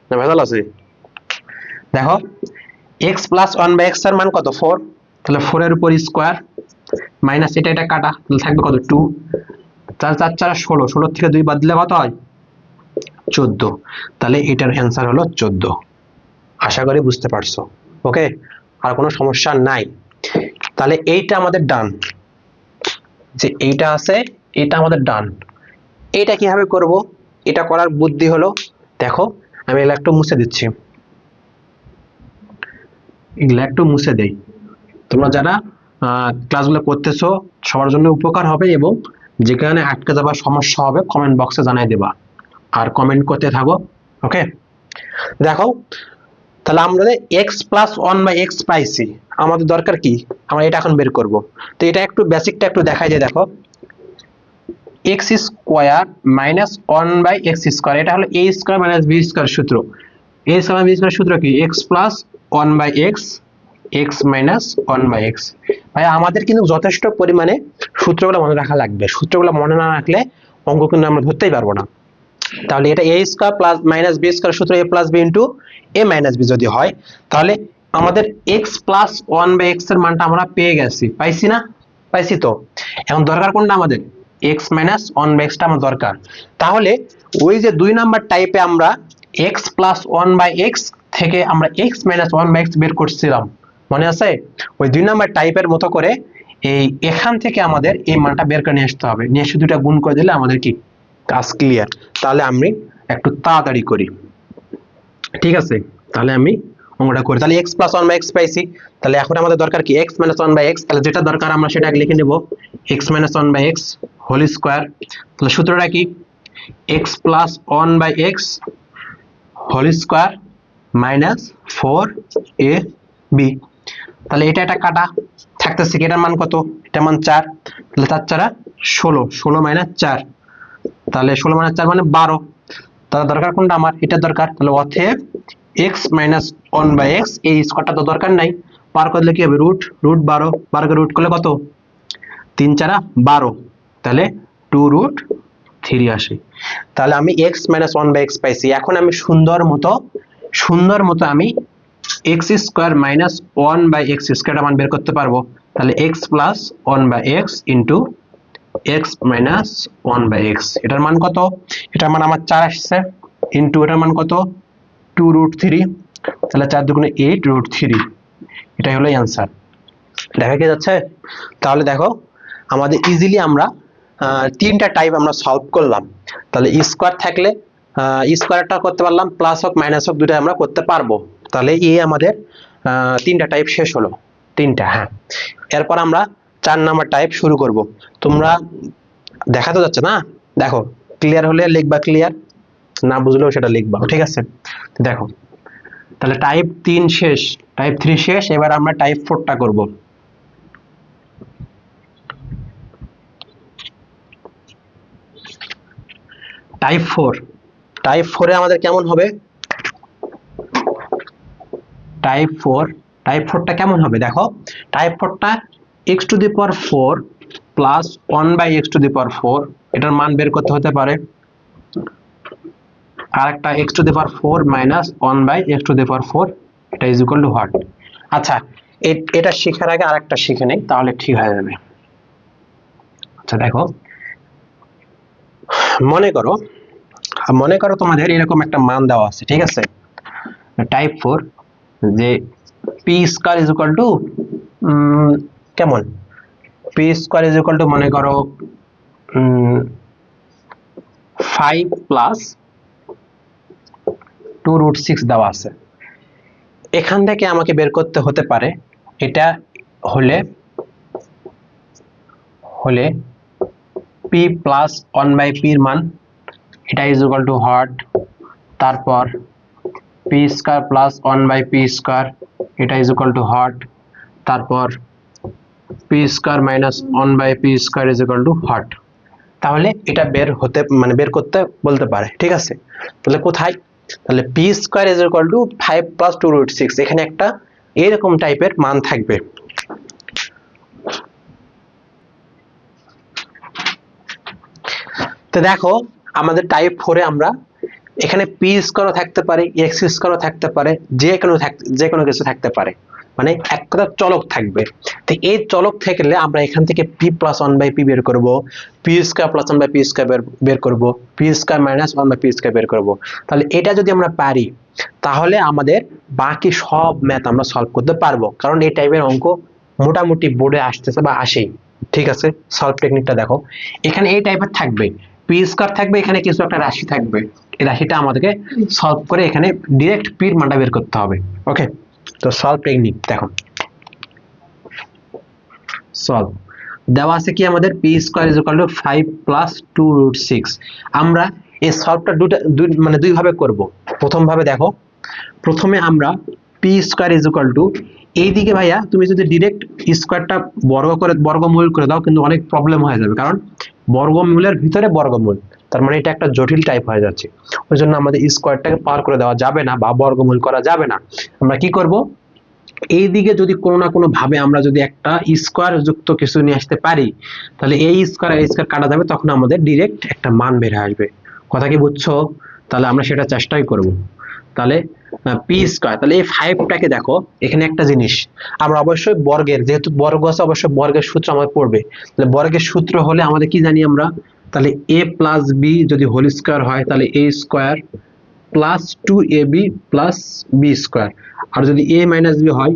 না ভেজাল আছে? দেখো x প্লাস 1/x এর মান কত 4, তাহলে 4 এর উপর স্কয়ার মাইনাস এটা কাটা, তাহলে থাকবে কত 2, 4 4 4 16, 16 থেকে 2 বাদ দিলে কত হয় 14। তাহলে এটার অ্যান্সার হলো 14। আশা করি বুঝতে পারছো। ওকে, আর কোনো সমস্যা নাই। তাহলে এইটা আমাদের ডান, যে এইটা আছে এটা আমাদের ডান। এইটা কিভাবে করব? এটা করার বুদ্ধি হলো, দেখো আমি এগুলা একটু মুছে দিচ্ছি, এগুলা একটু মুছে দেই। তোমরা যারা ক্লাসগুলো করতেছো সবার জন্য উপকার হবে, এবং যেখানে আটকে যাবার সমস্যা হবে কমেন্ট বক্সে জানাই দেবা, আর কমেন্ট করতে থাকো। ওকে, দেখো তাহলে আমরা x plus one by x পাইছি, আমাদের দরকার কি? আমরা এটা এখন বের করব। তো এটা একটু বেসিকটা একটু দেখাই যায়, দেখো x square minus one by x square, এটা হলো a square minus b square সূত্র। এ স্কোয়ার বি স্কোয়ার সূত্র কি? X plus one by x, x minus one by x. ভাই আমাদের কিন্তু যথেষ্ট পরিমাণে সূত্রগুলো মনে রাখা লাগবে, সূত্রগুলো মনে না রাখলে অঙ্ক কিন্তু আমরা ধরতেই পারবো না। তাহলে এটা a square plus minus b square সূত্র a plus b into a minus b যদি হয়, তাহলে আমাদের x plus one by x এর মানটা আমরা পেয়ে গেছি, পাইছি না? পাইছি তো। এখন দরকার কোনটা আমাদের? এক্স মাইনাস ওয়ান বাই এক্সটা আমার দরকার। তাহলে ওই যে 2 নাম্বার টাইপে আমরা x plus one by x থেকে আমরা x minus one by x বের করছিলাম, মনে আছে? ওই 2 নাম্বার টাইপের মতো করে এই এখান থেকে আমাদের এই মানটা বের করে নিয়ে আসতে হবে, নিয়ে এসে দুটা গুণ করে দিলে আমাদের কি কাজ ক্লিয়ার। তাহলে আমি একটু তাড়াতাড়ি করি, ঠিক আছে? তাহলে আমি অঙ্কটা করি। তাহলে x plus one by x পাইছি, তাহলে এখন আমাদের দরকার কি? X minus one by x. তাহলে যেটা দরকার আমরা সেটা আগে লিখে নেব, x minus one by x whole square. তাহলে সূত্রটা কি? X plus one by x whole square minus four a b. তাহলে এটা এটা কাটা থাকতেছে কি? এটার মান কত? এটার মান 4, তাহলে 4 4 16, 16 মাইনাস 4, তাহলে 16 মাইনাস 4 মানে 12। তাহলে দরকার কোনটা আমার? এটা দরকার। তাহলে অতএব x minus one by x, এই স্কোয়ারটা তো দরকার নাই, পার করলে কি হবে? রুট, রুট 12, 12 কে রুট করলে কত? 3 4 12, তাহলে 2 রুট 3 আসে। তাহলে আমি x minus one by x পাইছি। এখন আমি সুন্দর মতো আমি x square minus one by x square মান বের করতে পারবো। তাহলে x plus one by x into x minus one by x, এটার মান কত? এটার মান আমার 4 আসছে, ইন্টু এটার মান কত? 2 রুট 3, তাহলে 4 দুগুণে 8 রুট 3, এটাই হলো অ্যান্সার। দেখা কি যাচ্ছে? তাহলে দেখো আমাদের ইজিলি আমরা তিনটা টাইপ আমরা সলভ করলাম। তাহলে স্কোয়ার থাকলে স্কোয়ারটা করতে পারলাম, প্লাস হোক মাইনাস হোক দুটাই আমরা করতে পারবো। তাহলে এই আমাদের তিনটা টাইপ শেষ হলো, তিনটা। হ্যাঁ, এরপর আমরা 4 নাম্বার টাইপ শুরু করব। তোমরা দেখা তো যাচ্ছে না? দেখো ক্লিয়ার হলে লিখবা ক্লিয়ার, না বুঝলেও সেটা লিখবা, ঠিক আছে? দেখো তাহলে টাইপ 3 শেষ, টাইপ 3 শেষ, এবার আমরা টাইপ 4টা করব। টাইপ 4 এ আমাদের কেমন হবে? টাইপ 4টা কেমন হবে? দেখো টাইপ 4টা x to the power 4 plus 1 by x to the power 4, এটার মান বের করতে হতে পারে। আর একটা x to the power 4 minus 1 by x to the power 4, এটা ইজ ইকুয়াল টু হোয়াট? আচ্ছা, এটা শেখার আগে আরেকটা শিখে নেই, তাহলে ঠিক হয়ে যাবে। আচ্ছা দেখো, মনে করো তোমাদের এরকম একটা মান দেওয়া আছে, ঠিক আছে? টাইপ 4 যে p square is equal to কেমন? P square is equal to মনে করো 5 প্লাস 2 রুট 6 দেওয়া আছে। এখান থেকে আমাকে বের করতে হতে পারে এটা হলে পি প্লাস 1 বাই পি এর মান, এটা ইজ ইকুয়াল টু হোয়াট? তারপর p square plus 1 by p square, এটা ইজ ইকুয়াল টু হোয়াট? তারপর p square minus 1 by p square is equal to what? তাহলে এটা বের করতে বলতে পারে, ঠিক আছে? তাহলে কোথায়? তাহলে p square is equal to 5 plus 2 root 6, এখানে একটা এরকম টাইপের মান থাকবে। তো দেখো আমাদের টাইপ 4 এ আমরা এখানে পি স্কয়ারও থাকতে পারে, এক্স স্কয়ারও থাকতে পারে, যে কোনো কিছু থাকতে পারে। মানে এক কথা চলক থাকবে। তো এই চলক থাকলে আমরা এখান থেকে p plus one by p বের করবো, p square plus one by p square বের করবো, p square minus one by p square বের করবো। তাহলে এটা যদি আমরা পারি তাহলে আমাদের বাকি সব ম্যাথ আমরা সলভ করতে পারবো, কারণ এই টাইপের অঙ্ক মোটামুটি বোর্ডে আসতেছে বা আসেই। ঠিক আছে, সলভ টেকনিকটা দেখো, এখানে এই টাইপের থাকবে, পি স্কোয়ার থাকবে, এখানে কিছু একটা রাশি থাকবে, এই রাশিটা আমাদেরকে সলভ করে এখানে ডিরেক্ট পির মানটা বের করতে হবে। ওকে, তো সলভ টেকনিক দেখো, সলভ দেওয়া আছে কি আমাদের P square is equal to 5 plus 2√6। আমরা এই সলভটা মানে দুই ভাবে করব। প্রথম ভাবে দেখো, প্রথমে আমরা P square is equal two, এইদিকে ভাইয়া তুমি যদি ডিরেক্ট স্কোয়ারটা বর্গমূল করে দাও কিন্তু অনেক প্রবলেম হয়ে যাবে, কারণ বর্গমূলের ভিতরে বর্গমূল, তার মানে এটা একটা জটিল টাইপ হয়ে যাচ্ছে। ওই জন্য আমাদের স্কোয়ারটাকে পার করে দেওয়া যাবে না বা বর্গমূল করা যাবে না। আমরা কি করব, এই দিকে যদি কোনো না কোনো ভাবে আমরা যদি একটা স্কোয়ার যুক্ত কিছু নিয়ে আসতে পারি, তাহলে এই স্কোয়ার আর স্কোয়ার কাটা যাবে, তখন আমাদের ডিরেক্ট একটা মান বের হয়ে আসবে। কথা কি বুঝছো? তাহলে আমরা সেটা চেষ্টাই করব। তাহলে পি স্কোয়ার, তাহলে এই 5টাকে দেখো, এখানে একটা জিনিস আমরা অবশ্যই বর্গের, যেহেতু বর্গ আছে অবশ্যই বর্গের সূত্র আমাদের পড়বে। তাহলে বর্গের সূত্র হলে আমাদের কি জানি আমরা, তাহলে a প্লাস বি যদি হোল স্কোয়ার হয় তাহলে a square plus 2ab plus b square, আর যদি a মাইনাস বি হয়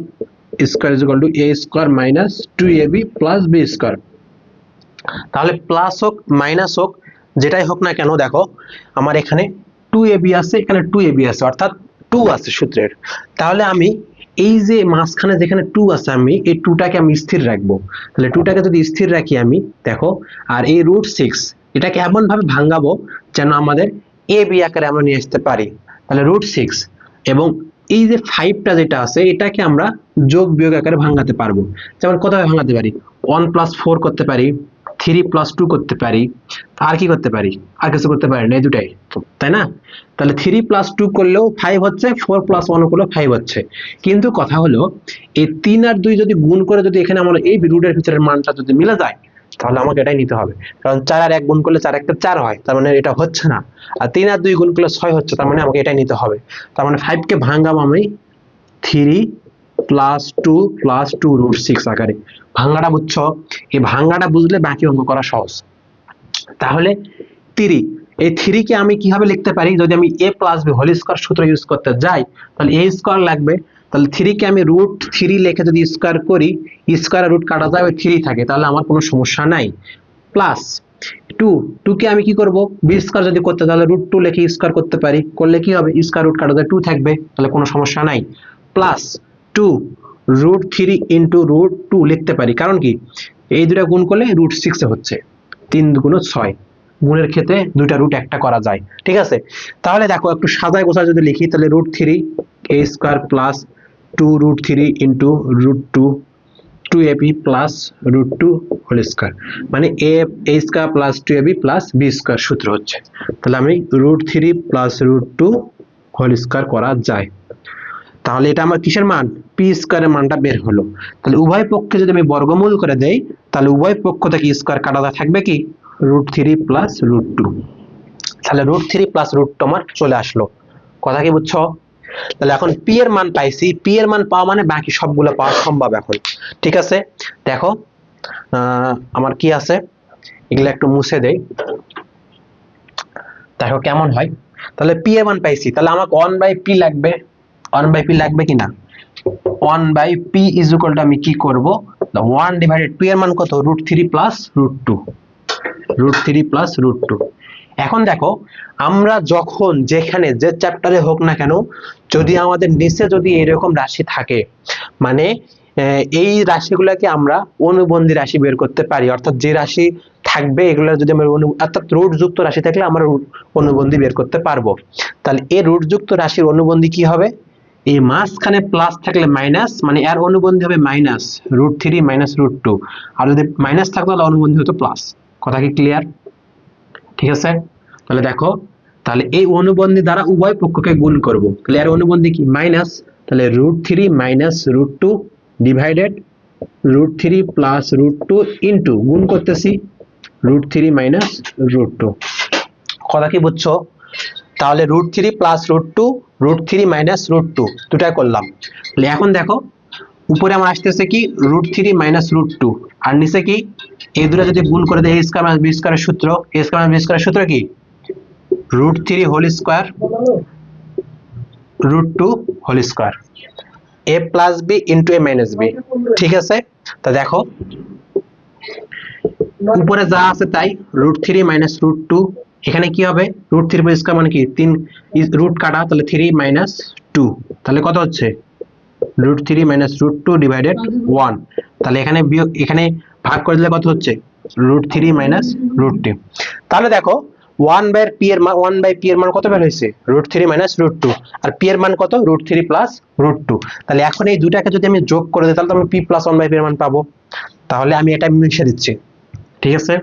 square is equal to a square minus 2ab plus b square. তাহলে প্লাস হোক মাইনাস হোক যেটাই হোক না কেন, দেখো আমার এখানে 2ab আছে, এখানে 2ab আছে, অর্থাৎ 2 আছে সূত্রের। তাহলে আমি এই যে মাঝখানে যেখানে 2 আছে, আমি এই 2টাকে আমি স্থির রাখবো। তাহলে 2টাকে যদি স্থির রাখি আমি, দেখো, আর এই √6 এটাকে এমন ভাবে ভাঙাবো যেন আমাদের ab আকারে আমরা নিয়ে আসতে পারি। তাহলে √6 এবং এই যে 5টা যেটা আছে এটাকে আমরা যোগ বিয়োগ আকারে ভাঙাতে পারবো। যেমন কোথায় ভাঙাতে পারি, 1 প্লাস 4 করতে পারি, 3 প্লাস 2 করতে পারি, আর কি করতে পারি, আর কিছু করতে পারি না, এই দুটাই, তাই না? তাহলে 3 প্লাস 2 করলেও 5 হচ্ছে, 4 প্লাস 1 করলেও 5 হচ্ছে। কিন্তু কথা হলো এই 3 আর 2 যদি গুণ করে যদি এখানে আমরা এই রুটের ভিতরের মানটা যদি মিলে যায়, তাহলে আমাকে এটাই নিতে হবে, কারণ 4 আর 1 গুণ করলে 4 একটা 4 হয়, তার মানে এটা হচ্ছে না। আর 3 আর 2 গুণ করলে 6 হচ্ছে, তার মানে আমাকে এটাই নিতে হবে। তার মানে 5 কে ভাঙাবো আমি 3 প্লাস 2 প্লাস 2√6 আকারে। ভাঙাটা বুঝছো? এই ভাঙাটা বুঝলে বাকি অঙ্ক করা সহজ। তাহলে 3, এই 3 কে আমি কিভাবে লিখতে পারি, যদি আমি a plus b whole square সূত্র ইউজ করতে যাই তাহলে a স্কয়ার লাগবে। তাহলে 3 কে আমি √3 লিখে যদি স্কয়ার করি, স্কয়ার রুট কাটা যায়, ওই 3 থাকে, তাহলে আমার কোনো সমস্যা নাই। প্লাস 2 কে আমি কি করব, বি স্কয়ার যদি করতে তাহলে √2 লিখে স্কয়ার করতে পারি, করলে কি হবে, স্কয়ার রুট কাটা যায় 2 থাকবে, তাহলে কোনো সমস্যা নাই। প্লাস 2 √3 ইনটু √2 লিখতে পারি, কারণ কি এই দুটো গুণ করলে √6 এ হচ্ছে, 3 দুগুণ 6, গুণের ক্ষেত্রে দুইটা রুট একটা করা যায়। ঠিক আছে, তাহলে দেখো একটু সাজায় গোছায় যদি লিখি, তাহলে √3 a square plus 2√3 into √2 2ab plus √2 whole square, মানে a square plus 2ab plus b square সূত্র হচ্ছে। তাহলে আমি √3 প্লাস √2 হোল স্কয়ার করা যায়। তাহলে এটা আমার কিসের মান, পি স্কয়ারের মানটা বের হলো। তাহলে উভয় পক্ষে যদি আমি বর্গমূল করে দেই, তাহলে উভয় পক্ষ থেকে স্কয়ার কাটা থাকবে কি, √3 প্লাস √2। তাহলে √3 প্লাস √2 আমার চলে আসলো। কথা কি বুঝছো? তাহলে এখন পি এর মান পাইছি, পি এর মান পাওয়া মানে বাকি সবগুলো পাওয়া সম্ভব এখন। ঠিক আছে, দেখো আমার কি আছে, এগুলো একটু মুছে দেই, দেখো কেমন হয়। তাহলে পি এর মান পাইছি, তাহলে আমাকে 1/p লাগবে, 1/p লাগবে কিনা, 1/p ইজ ইকুয়াল টু আমি কি করব, 1 ডিভাইডেড p এর মান কত, √3 প্লাস √2, √3 প্লাস √2। এখন দেখো আমরা যখন যেখানে যে চ্যাপ্টারে হোক না কেন, যদি আমাদের নিচে যদি এরকম রাশি থাকে, মানে এই রাশিগুলোকে আমরা অনুবন্ধী রাশি বের করতে পারি, অর্থাৎ যে রাশি থাকবে এগুলো যদি আমরা অর্থাৎ রুট যুক্ত রাশি থাকলে আমরা অনুবন্ধী বের করতে পারবো। তাহলে এই রুট যুক্ত রাশির অনুবন্ধী কি হবে, এই মাঝখানে প্লাস থাকলে মাইনাস, মানে এর অনুবন্ধী হবে মাইনাস √3 মাইনাস √2, আর যদি মাইনাস থাকতো তাহলে অনুবন্ধী হতো প্লাস। কথা কি ক্লিয়ার? ঠিক আছে, তাহলে দেখো, তাহলে এই অনুবন্ধী দ্বারা উভয় পক্ষকে গুণ করব, তাহলে এর অনুবন্ধী কি মাইনাস, তাহলে √3 মাইনাস √2 ডিভাইডেড √3 প্লাস √2 ইনটু গুণ করতেছি √3 মাইনাস √2। কথা কি বুঝছো? তাহলে √3 প্লাস √2, √3 মাইনাস √2 দুটাই করলাম। তাহলে এখন দেখো উপরে আমার আসতেছে কি √3 মাইনাস √2, আর নিচে কি এই দুটো যদি গুণ করে দেয় a স্কয়ার মাইনাস b স্কয়ারের সূত্র, a স্কয়ার মাইনাস b স্কয়ারের সূত্র কি √3 whole square √2 whole square, a plus b into a minus b। ঠিক আছে, তা দেখো উপরে যা আছে তাই √3 মাইনাস √2, এখানে কি হবে √3 হোল স্কয়ার মানে কি 3 রুট কাটা, তাহলে 3 মাইনাস 2, তাহলে কত হচ্ছে √3 মাইনাস √2 ডিভাইডেড 1, তাহলে এখানে বিয়োগ এখানে ভাগ করে দিলে কত হচ্ছে √3 মাইনাস √2। তাহলে দেখো 1/p এর মান কত বের হয়েছে √3 মাইনাস √2, আর p এর মান কত √3 প্লাস √2। তাহলে এখন এই দুটাকে যদি আমি যোগ করে দিই তাহলে তো আমি p প্লাস 1/p এর মান পাবো। তাহলে আমি এটা মিশিয়ে দিচ্ছি, ঠিক আছে।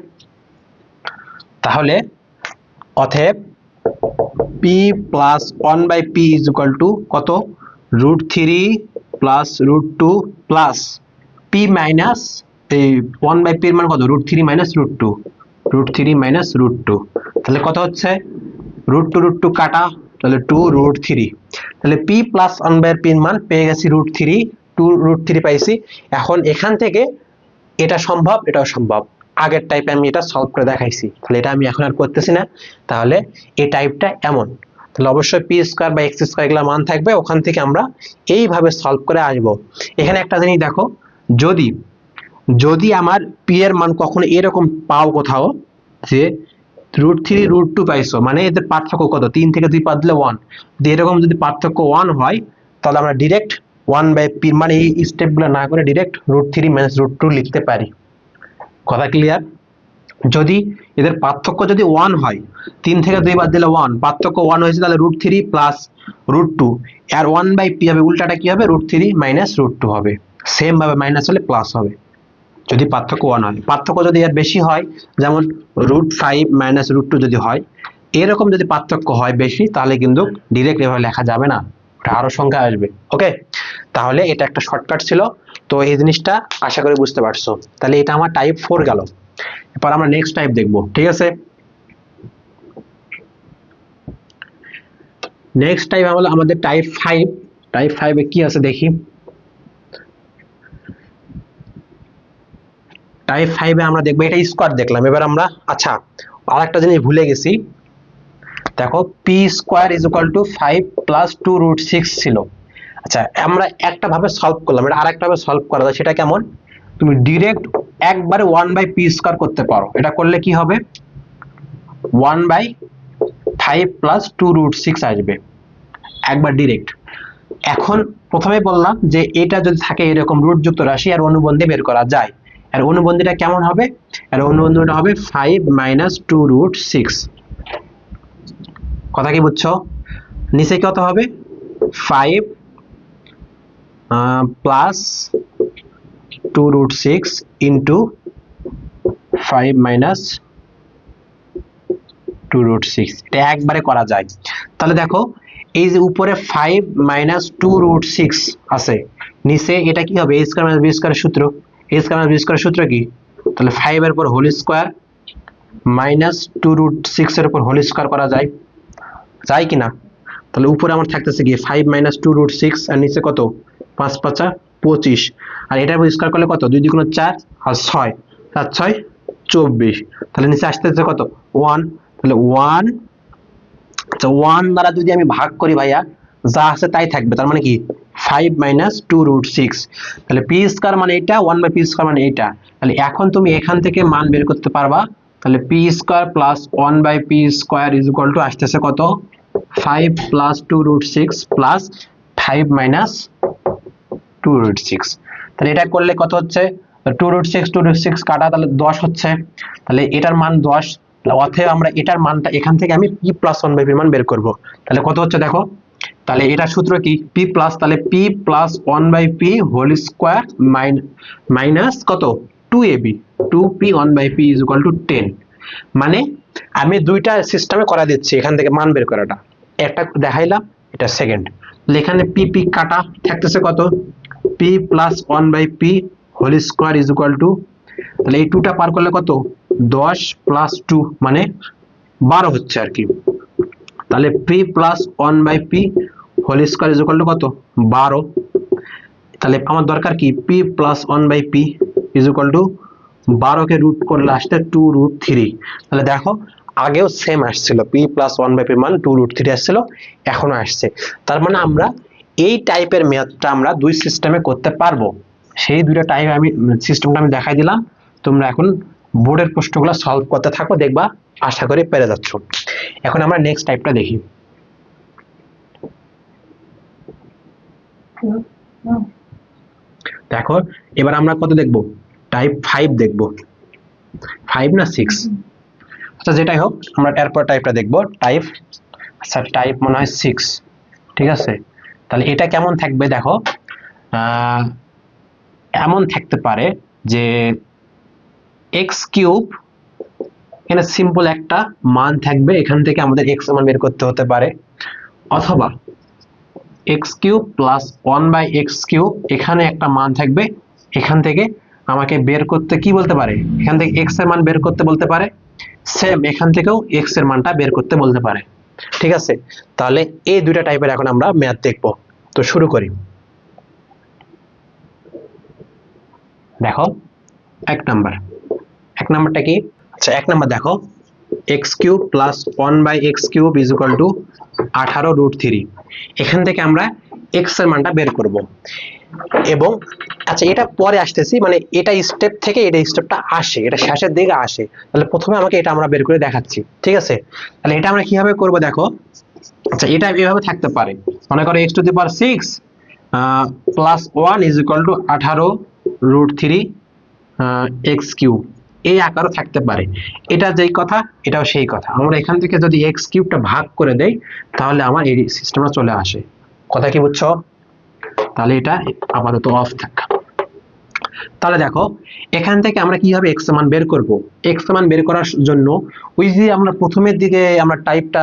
তাহলে অতএব p plus 1/p is equal to কত √3 প্লাস √2 প্লাস p মাইনাস এই 1/p এর মান কত √3 মাইনাস √2, √3 মাইনাস √2, তাহলে কত হচ্ছে √2 কাটা, তাহলে 2√3, তাহলে p প্লাস 1/p এর মান পেয়ে গেছি √3, 2√3 পাইছি। এখন এখান থেকে এটা সম্ভব, এটাও সম্ভব, আগের টাইপে আমি এটা সলভ করে দেখাইছি, তাহলে এটা আমি এখন আর করতেছি না। তাহলে এই টাইপটা এমন, তাহলে অবশ্যই পি স্কয়ার বা এক্স স্কয়ার এগুলা মান থাকবে, ওখান থেকে আমরা এইভাবে সলভ করে আসবো। এখানে একটা জিনিস দেখো, যদি যদি আমার পি এর মান কখনো এরকম পাও কোথাও যে √3 √2 পাইছো, মানে এদের পার্থক্য কত 3 থেকে 2 বাদ দিলে 1, যদি এরকম যদি পার্থক্য 1 হয় তাহলে আমরা ডিরেক্ট 1/p মানে এই স্টেপগুলো না করে ডিরেক্ট √3 মাইনাস √2 লিখতে পারি। কথা ক্লিয়ার? যদি এদের পার্থক্য যদি 1 হয়, 3 থেকে 2 বাদ দিলে 1, পার্থক্য 1 হয়েছে, তাহলে √3 প্লাস √2 আর 1/p হবে, উল্টাটা কি হবে √3 মাইনাস √2 হবে, সেম ভাবে মাইনাস হলে প্লাস হবে যদি পার্থক্য 1 হয়। পার্থক্য যদি এর বেশি হয়, যেমন √5 মাইনাস √2 যদি হয়, এরকম যদি পার্থক্য হয় বেশি, তাহলে কিন্তু ডিরেক্ট এভাবে লেখা যাবে না, এটা আরো সংখ্যা আসবে। ওকে, তাহলে এটা একটা শর্টকাট ছিল, তো এই জিনিসটা আশা করি বুঝতে পারছো। তাহলে এটা আমার টাইপ 4 গেল। এরপর আমরা নেক্সট টাইপ দেখবো, ঠিক আছে। নেক্সট টাইপ হলো আমাদের টাইপ 5। টাইপ 5 এ কি আছে দেখি। টাইপ 5 এ আমরা দেখবো, এটা স্কোয়ার দেখলাম, এবার আমরা আচ্ছা আরেকটা জিনিস ভুলে গেছি। দেখো P square is equal to 5 plus 2√6 ছিল। আচ্ছা আমরা একটা ভাবে সলভ করলাম, এটা আরেকটা ভাবে সলভ করা যায়, সেটা কেমন, তুমি ডিরেক্ট একবারে 1/p স্কয়ার করতে পারো। এটা করলে কি হবে 1/5 প্লাস 2√6 আসবে একবার ডিরেক্ট। এখন প্রথমে বললাম যে এটা যদি থাকে এরকম রুট যুক্ত রাশি আর অনুবন্ধী বের করা যায়, আর অনুবন্ধীটা কেমন হবে, আর অনুবন্ধীটা হবে 5 মাইনাস 2√6। কথা কি বুঝছো? নিচে কত হবে 5 প্লাস 2√6 ইন্টু 5 মাইনাস 2√6, এটা একবারে করা যায়। তাহলে দেখো এই যে উপরে 5 মাইনাস 2√6 আছে, নিচে এটা কি হবে a স্কয়ার মাইনাস b স্কয়ারের সূত্র, a স্কয়ার মাইনাস b স্কয়ারের সূত্র কি, তাহলে 5 এর উপর হোল স্কয়ার মাইনাস 2√6 এর উপর হোল স্কয়ার করা যায়, যায় কিনা? তাহলে উপরে আমার থাকতেছে কি 5 মাইনাস 2√6 আর নিচে কত 5 5 25, আর এটার উপর স্কয়ার করলে কত 2 2 4 আর 6 7 6 24, তাহলে নিচে আসতেছে কত 1, তাহলে 1, আচ্ছা 1 দ্বারা যদি আমি ভাগ করি ভাইয়া যা আছে তাই থাকবে, তার মানে কি 5 মাইনাস 2√6, তাহলে পি স্কয়ার মানে এটা, 1/p স্কয়ার মানে এটা। তাহলে এখন তুমি এখান থেকে মান বের করতে পারবা, তাহলে p square plus 1/p square is equal two আসতেছে কত 5 প্লাস 2√6 প্লাস 5 মাইনাস 2√6। তাহলে এটা করলে কত হচ্ছে 2√6 কাটা, তাহলে 10 হচ্ছে, তাহলে এটার মান 10, অতএব আমরা এটার মানটা এখান থেকে আমি p প্লাস 1/p মান বের করব। তাহলে কত হচ্ছে দেখো, তাহলে এটার সূত্র কি p প্লাস, তাহলে p plus 1/p whole square minus কত 2ab, 2p 1/p is equal two 10। মানে আমি দুইটা সিস্টেমে করা দিচ্ছি, এখান থেকে মান বের করাটা, একটা দেখাইলাম, এটা সেকেন্ড। তাহলে এখানে p p কাটা থাকতেছে কত p plus 1/p whole square is equal to, তাহলে এই 2টা পার করলে কত 10 প্লাস 2 মানে 12 হচ্ছে আর কি। তাহলে p plus 1/p whole square is equal to কত 12। তাহলে আমার দরকার কি p plus one by p is equal to 12কে রুট করলে আসতে 2√3। তাহলে দেখো আগেও সেম আসছিল, p plus one by p মান 2√3 আসছিল, এখনো আসছে। তার মানে আমরা এই টাইপের ম্যাথটা আমরা দুই সিস্টেমে করতে পারবো। সেই দুইটা টাইপ আমি সিস্টেমটা আমি দেখাই দিলাম, তোমরা এখন বোর্ডের প্রশ্নগুলো সলভ করতে থাকো, দেখবা আশা করি পেরে যাচ্ছ। এখন আমরা নেক্সট টাইপটা দেখি। দেখো এবার আমরা কত দেখব, টাইপ 5 দেখব, 5 না 6, আচ্ছা যেটাই হোক আমরা এরপর টাইপটা দেখব টাইপ, আচ্ছা টাইপ মনে হয় 6, ঠিক আছে। তাহলে এটা কেমন থাকবে দেখো, এমন থাকতে পারে যে এক্স কিউব, এখানে সিম্পল একটা মান থাকবে, এখান থেকে আমাদের এক্স মান বের করতে হতে পারে, অথবা x cube plus 1/x cube, এখানে একটা মান থাকবে, এখান থেকে আমাকে বের করতে কি বলতে পারে, এখান থেকে এক্স এর মান বের করতে বলতে পারে, সেম এখান থেকেও এক্স এর মানটা বের করতে বলতে পারে, ঠিক আছে। তাহলে এই দুইটা টাইপের এখন আমরা ম্যাথ দেখব। তো শুরু করি। দেখো এক নাম্বারটা কি, আচ্ছা এক নাম্বার দেখো x cube plus 1/x cube is equal two 18√3, এখান থেকে আমরা এক্স এর মানটা বের করব। এবং আচ্ছা এটা পরে আসতেছি, মানে এটা স্টেপ থেকে এটা স্টেপটা আসে, এটা শেষের দিকে আসে। তাহলে প্রথমে আমাকে এটা আমরা বের করে দেখাচ্ছি, ঠিক আছে। তাহলে এটা আমরা কিভাবে করব দেখো, আচ্ছা এটা এভাবে থাকতে পারে, মনে করো x⁶ plus 1 is equal two 18√3 x cube, এই আকারও থাকতে পারে। এটা যেই কথা এটাও সেই কথা, আমরা এখান থেকে যদি এক্স কিউবটা ভাগ করে দেই তাহলে আমার এই সিস্টেমটা চলে আসে। কথা কি বুঝছো? তাহলে এটা আপাতত অফ থাক। তাহলে দেখো এখান থেকে আমরা কিভাবে এক্স মান বের করব, এক্স মান বের করার জন্য ওই যে আমরা প্রথমের দিকে আমরা টাইপটা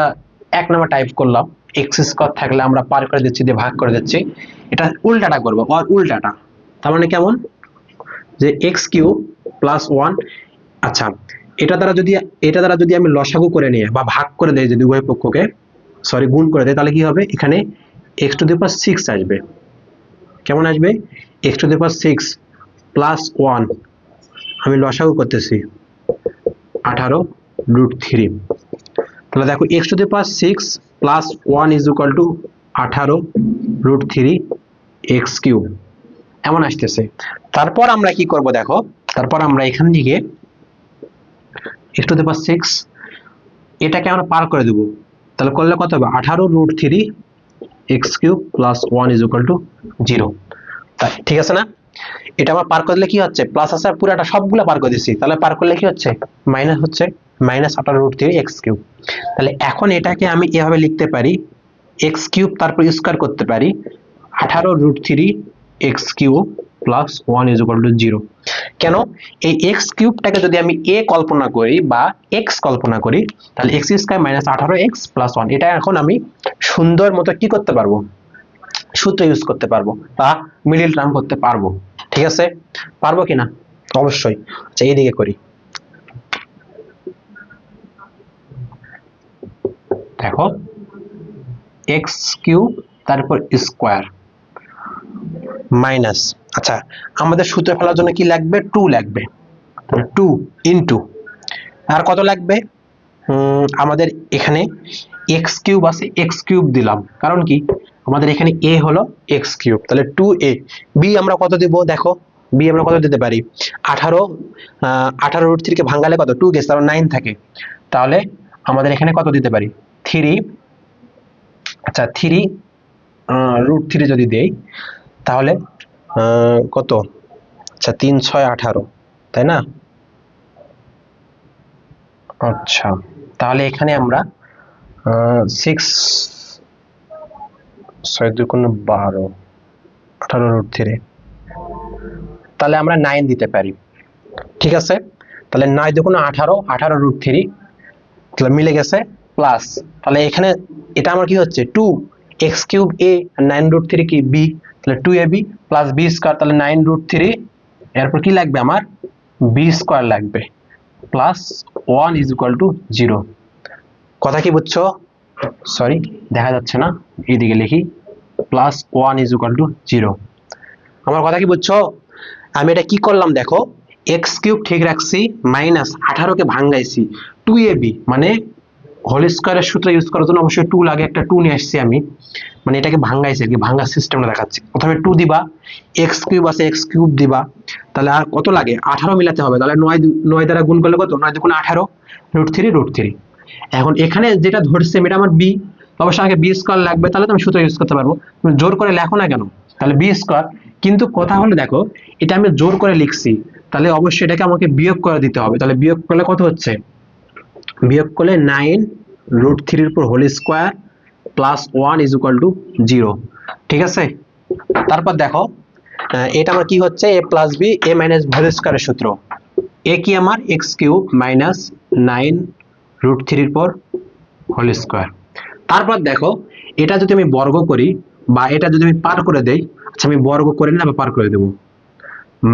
এক নাম্বার টাইপ করলাম, এক্স স্কয়ার থাকলে আমরা পার করে দিচ্ছি দিয়ে ভাগ করে দিচ্ছি, এটা উল্টাটা করব, আর উল্টাটা তার মানে কেমন, যে এক্স কিউব প্লাস 1, আচ্ছা এটা দ্বারা যদি আমি লসাগু করে নিয়ে বা ভাগ করে দেই, যদি উভয় পক্ষকে সরি গুণ করে দেয়, তাহলে কি হবে, এখানে x⁶ আসবে। কেমন আসবে, x⁶ প্লাস 1, আমি লসাগু করতেছি 18√3। তাহলে দেখো x⁶ plus 1 is equal two 18√3 x cube, এমন আসতেছে। তারপর আমরা কি করব দেখো, তারপর আমরা এখান থেকে x⁶ এটাকে আমরা পার করে দেব, তাহলে করলে কত হবে 18√3 x cube plus 1 is equal to 0, তাই ঠিক আছে না। এটা আমরা পার করলে কি হচ্ছে, প্লাস আছে পুরোটা সবগুলো পার করে দিচ্ছি, তাহলে পার করলে কি হচ্ছে মাইনাস হচ্ছে, মাইনাস 18√3 এক্স কিউব। তাহলে এখন এটাকে আমি এভাবে লিখতে পারি, এক্স কিউব তারপর স্কয়ার করতে পারি 18√3 x cube plus 1 is equal to 0। কেন, এই এক্স কিউবটাকে যদি আমি এ কল্পনা করি বা এক্স কল্পনা করি, তাহলে x square minus 18x plus 1, এটা এখন আমি সুন্দর মতো কি করতে পারবো, সূত্র ইউজ করতে পারবো বা মিডল টার্ম করতে পারবো, ঠিক আছে। পারবো কিনা, অবশ্যই। আচ্ছা এইদিকে করি, দেখো এক্স কিউব তারপর স্কয়ার মাইনাস, আচ্ছা আমাদের সূত্র ফেলার জন্য কি লাগবে, 2 লাগবে, 2 ইনটু আর কত লাগবে, আমাদের এখানে এক্স কিউব আছে, এক্স কিউব দিলাম, কারণ কি আমাদের এখানে এ হলো এক্স কিউব, তাহলে 2a, বি আমরা কত দিব দেখো, বি আমরা কত দিতে পারি, 18√3 কে ভাঙালে কত, 2 গেছে, তাহলে 9 থাকে, তাহলে আমাদের এখানে কত দিতে পারি 3, আচ্ছা 3√3 যদি দেই তাহলে কত, আচ্ছা 3 6 18, তাই না। আচ্ছা তাহলে এখানে আমরা 6 6 2 12 18√3, তাহলে আমরা 9 দিতে পারি, ঠিক আছে। তাহলে 9 2 18, 18√3, তাহলে মিলে গেছে, প্লাস তাহলে এখানে এটা আমার কি হচ্ছে 2 এক্স কিউব এ, 9√3 কি বি, তাহলে 2ab প্লাস বি স্কয়ার, তাহলে 9√3, এরপর কি লাগবে আমার বি স্কয়ার লাগবে, প্লাস 1 ইজ ইকুয়াল টু 0। কথা কি বুঝছো, সরি দেখা যাচ্ছে না, এইদিকে লিখি, প্লাস 1 ইজ ইকুয়াল টু 0। আমার কথা কি বুঝছো? আমি এটা কি করলাম দেখো, এক্স কিউব ঠিক রাখছি, মাইনাস 18কে ভাঙাইছি, 2ab মানে হোল স্কয়ারের সূত্র ইউজ করার জন্য অবশ্যই 2 লাগে, একটা 2 নিয়ে আসছি আমি, মানে এটাকে ভাঙাইছি আর কি, ভাঙার সিস্টেমটা দেখাচ্ছি। প্রথমে 2 দিবা, এক্স কিউব আছে এক্স কিউব দিবা, তাহলে আর কত লাগে 18 মিলাতে হবে, তাহলে 9 দ্বারা গুণ করলে কত, 9 দুগুণ 18, √3 এখন এখানে যেটা ধরছে এটা আমার বি, অবশ্যই আমাকে বি স্কয়ার লাগবে, তাহলে তো আমি সূত্র ইউজ করতে পারবো। তুমি জোর করে লেখো না কেন, তাহলে বি স্কয়ার, কিন্তু কথা হলো দেখো এটা আমি জোর করে লিখছি, তাহলে অবশ্যই এটাকে আমাকে বিয়োগ করে দিতে হবে, তাহলে বিয়োগ করলে কত হচ্ছে, বিয়োগ করলে 9 √3 উপর whole square plus 1 is equal to 0। ঠিক আছে, তারপর দেখো এটা আমার কি হচ্ছে, a plus b a minus whole স্কয়ারের সূত্র, a কি আমার এক্স কিউব মাইনাস 9 √3 উপর হোল স্কয়ার। তারপর দেখো এটা যদি আমি বর্গ করি বা এটা যদি আমি পার করে দেই, আচ্ছা আমি বর্গ করে নিলাম, পার করে দেব,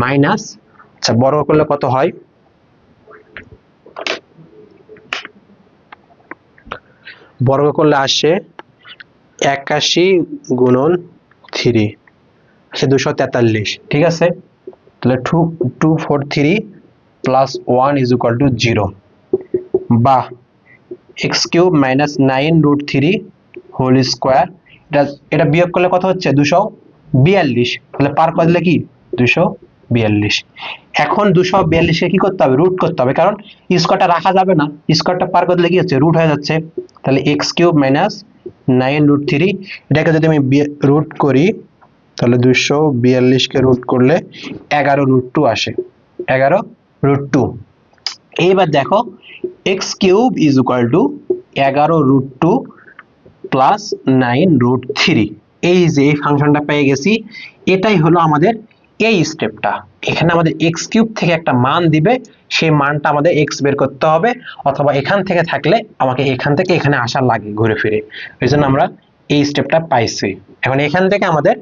মাইনাস, আচ্ছা বর্গ করলে কত হয়, বর্গ করলে আসে 81 গুণন 3 আসে 243। ঠিক আছে, তাহলে 243 প্লাস 1 ইজ ইকুয়াল টু 0, বা x cube minus 9 √3 whole square, এটা বিয়োগ করলে কত হচ্ছে 242, তাহলে পার করে দিলে কি 242। এখন 242 কে কি করতে হবে, রুট করতে হবে, কারণ স্কোয়ারটা রাখা যাবে না, স্কোয়ারটা পার করে দিলে কি হচ্ছে রুট হয়ে যাচ্ছে, তাহলে এক্স কিউব মাইনাস 9 √3, এটাকে যদি আমি রুট করি তাহলে 242 কে রুট করলে 11 √2 আসে, 11 √2। এইবার দেখো x cube is equal two 11 √2 plus 9 √3, এই যে এই ফাংশনটা পেয়ে গেছি, এটাই হলো আমাদের এই স্টেপটা। এখানে আমাদের এক্স কিউব থেকে একটা মান দিবে, সেই মানটা আমাদের এক্স বের করতে হবে, অথবা এখান থেকে থাকলে আমাকে এখান থেকে এখানে আসা লাগে ঘুরে ফিরে, এই জন্য আমরা এই স্টেপটা পাইছি। এখন এখান থেকে আমাদের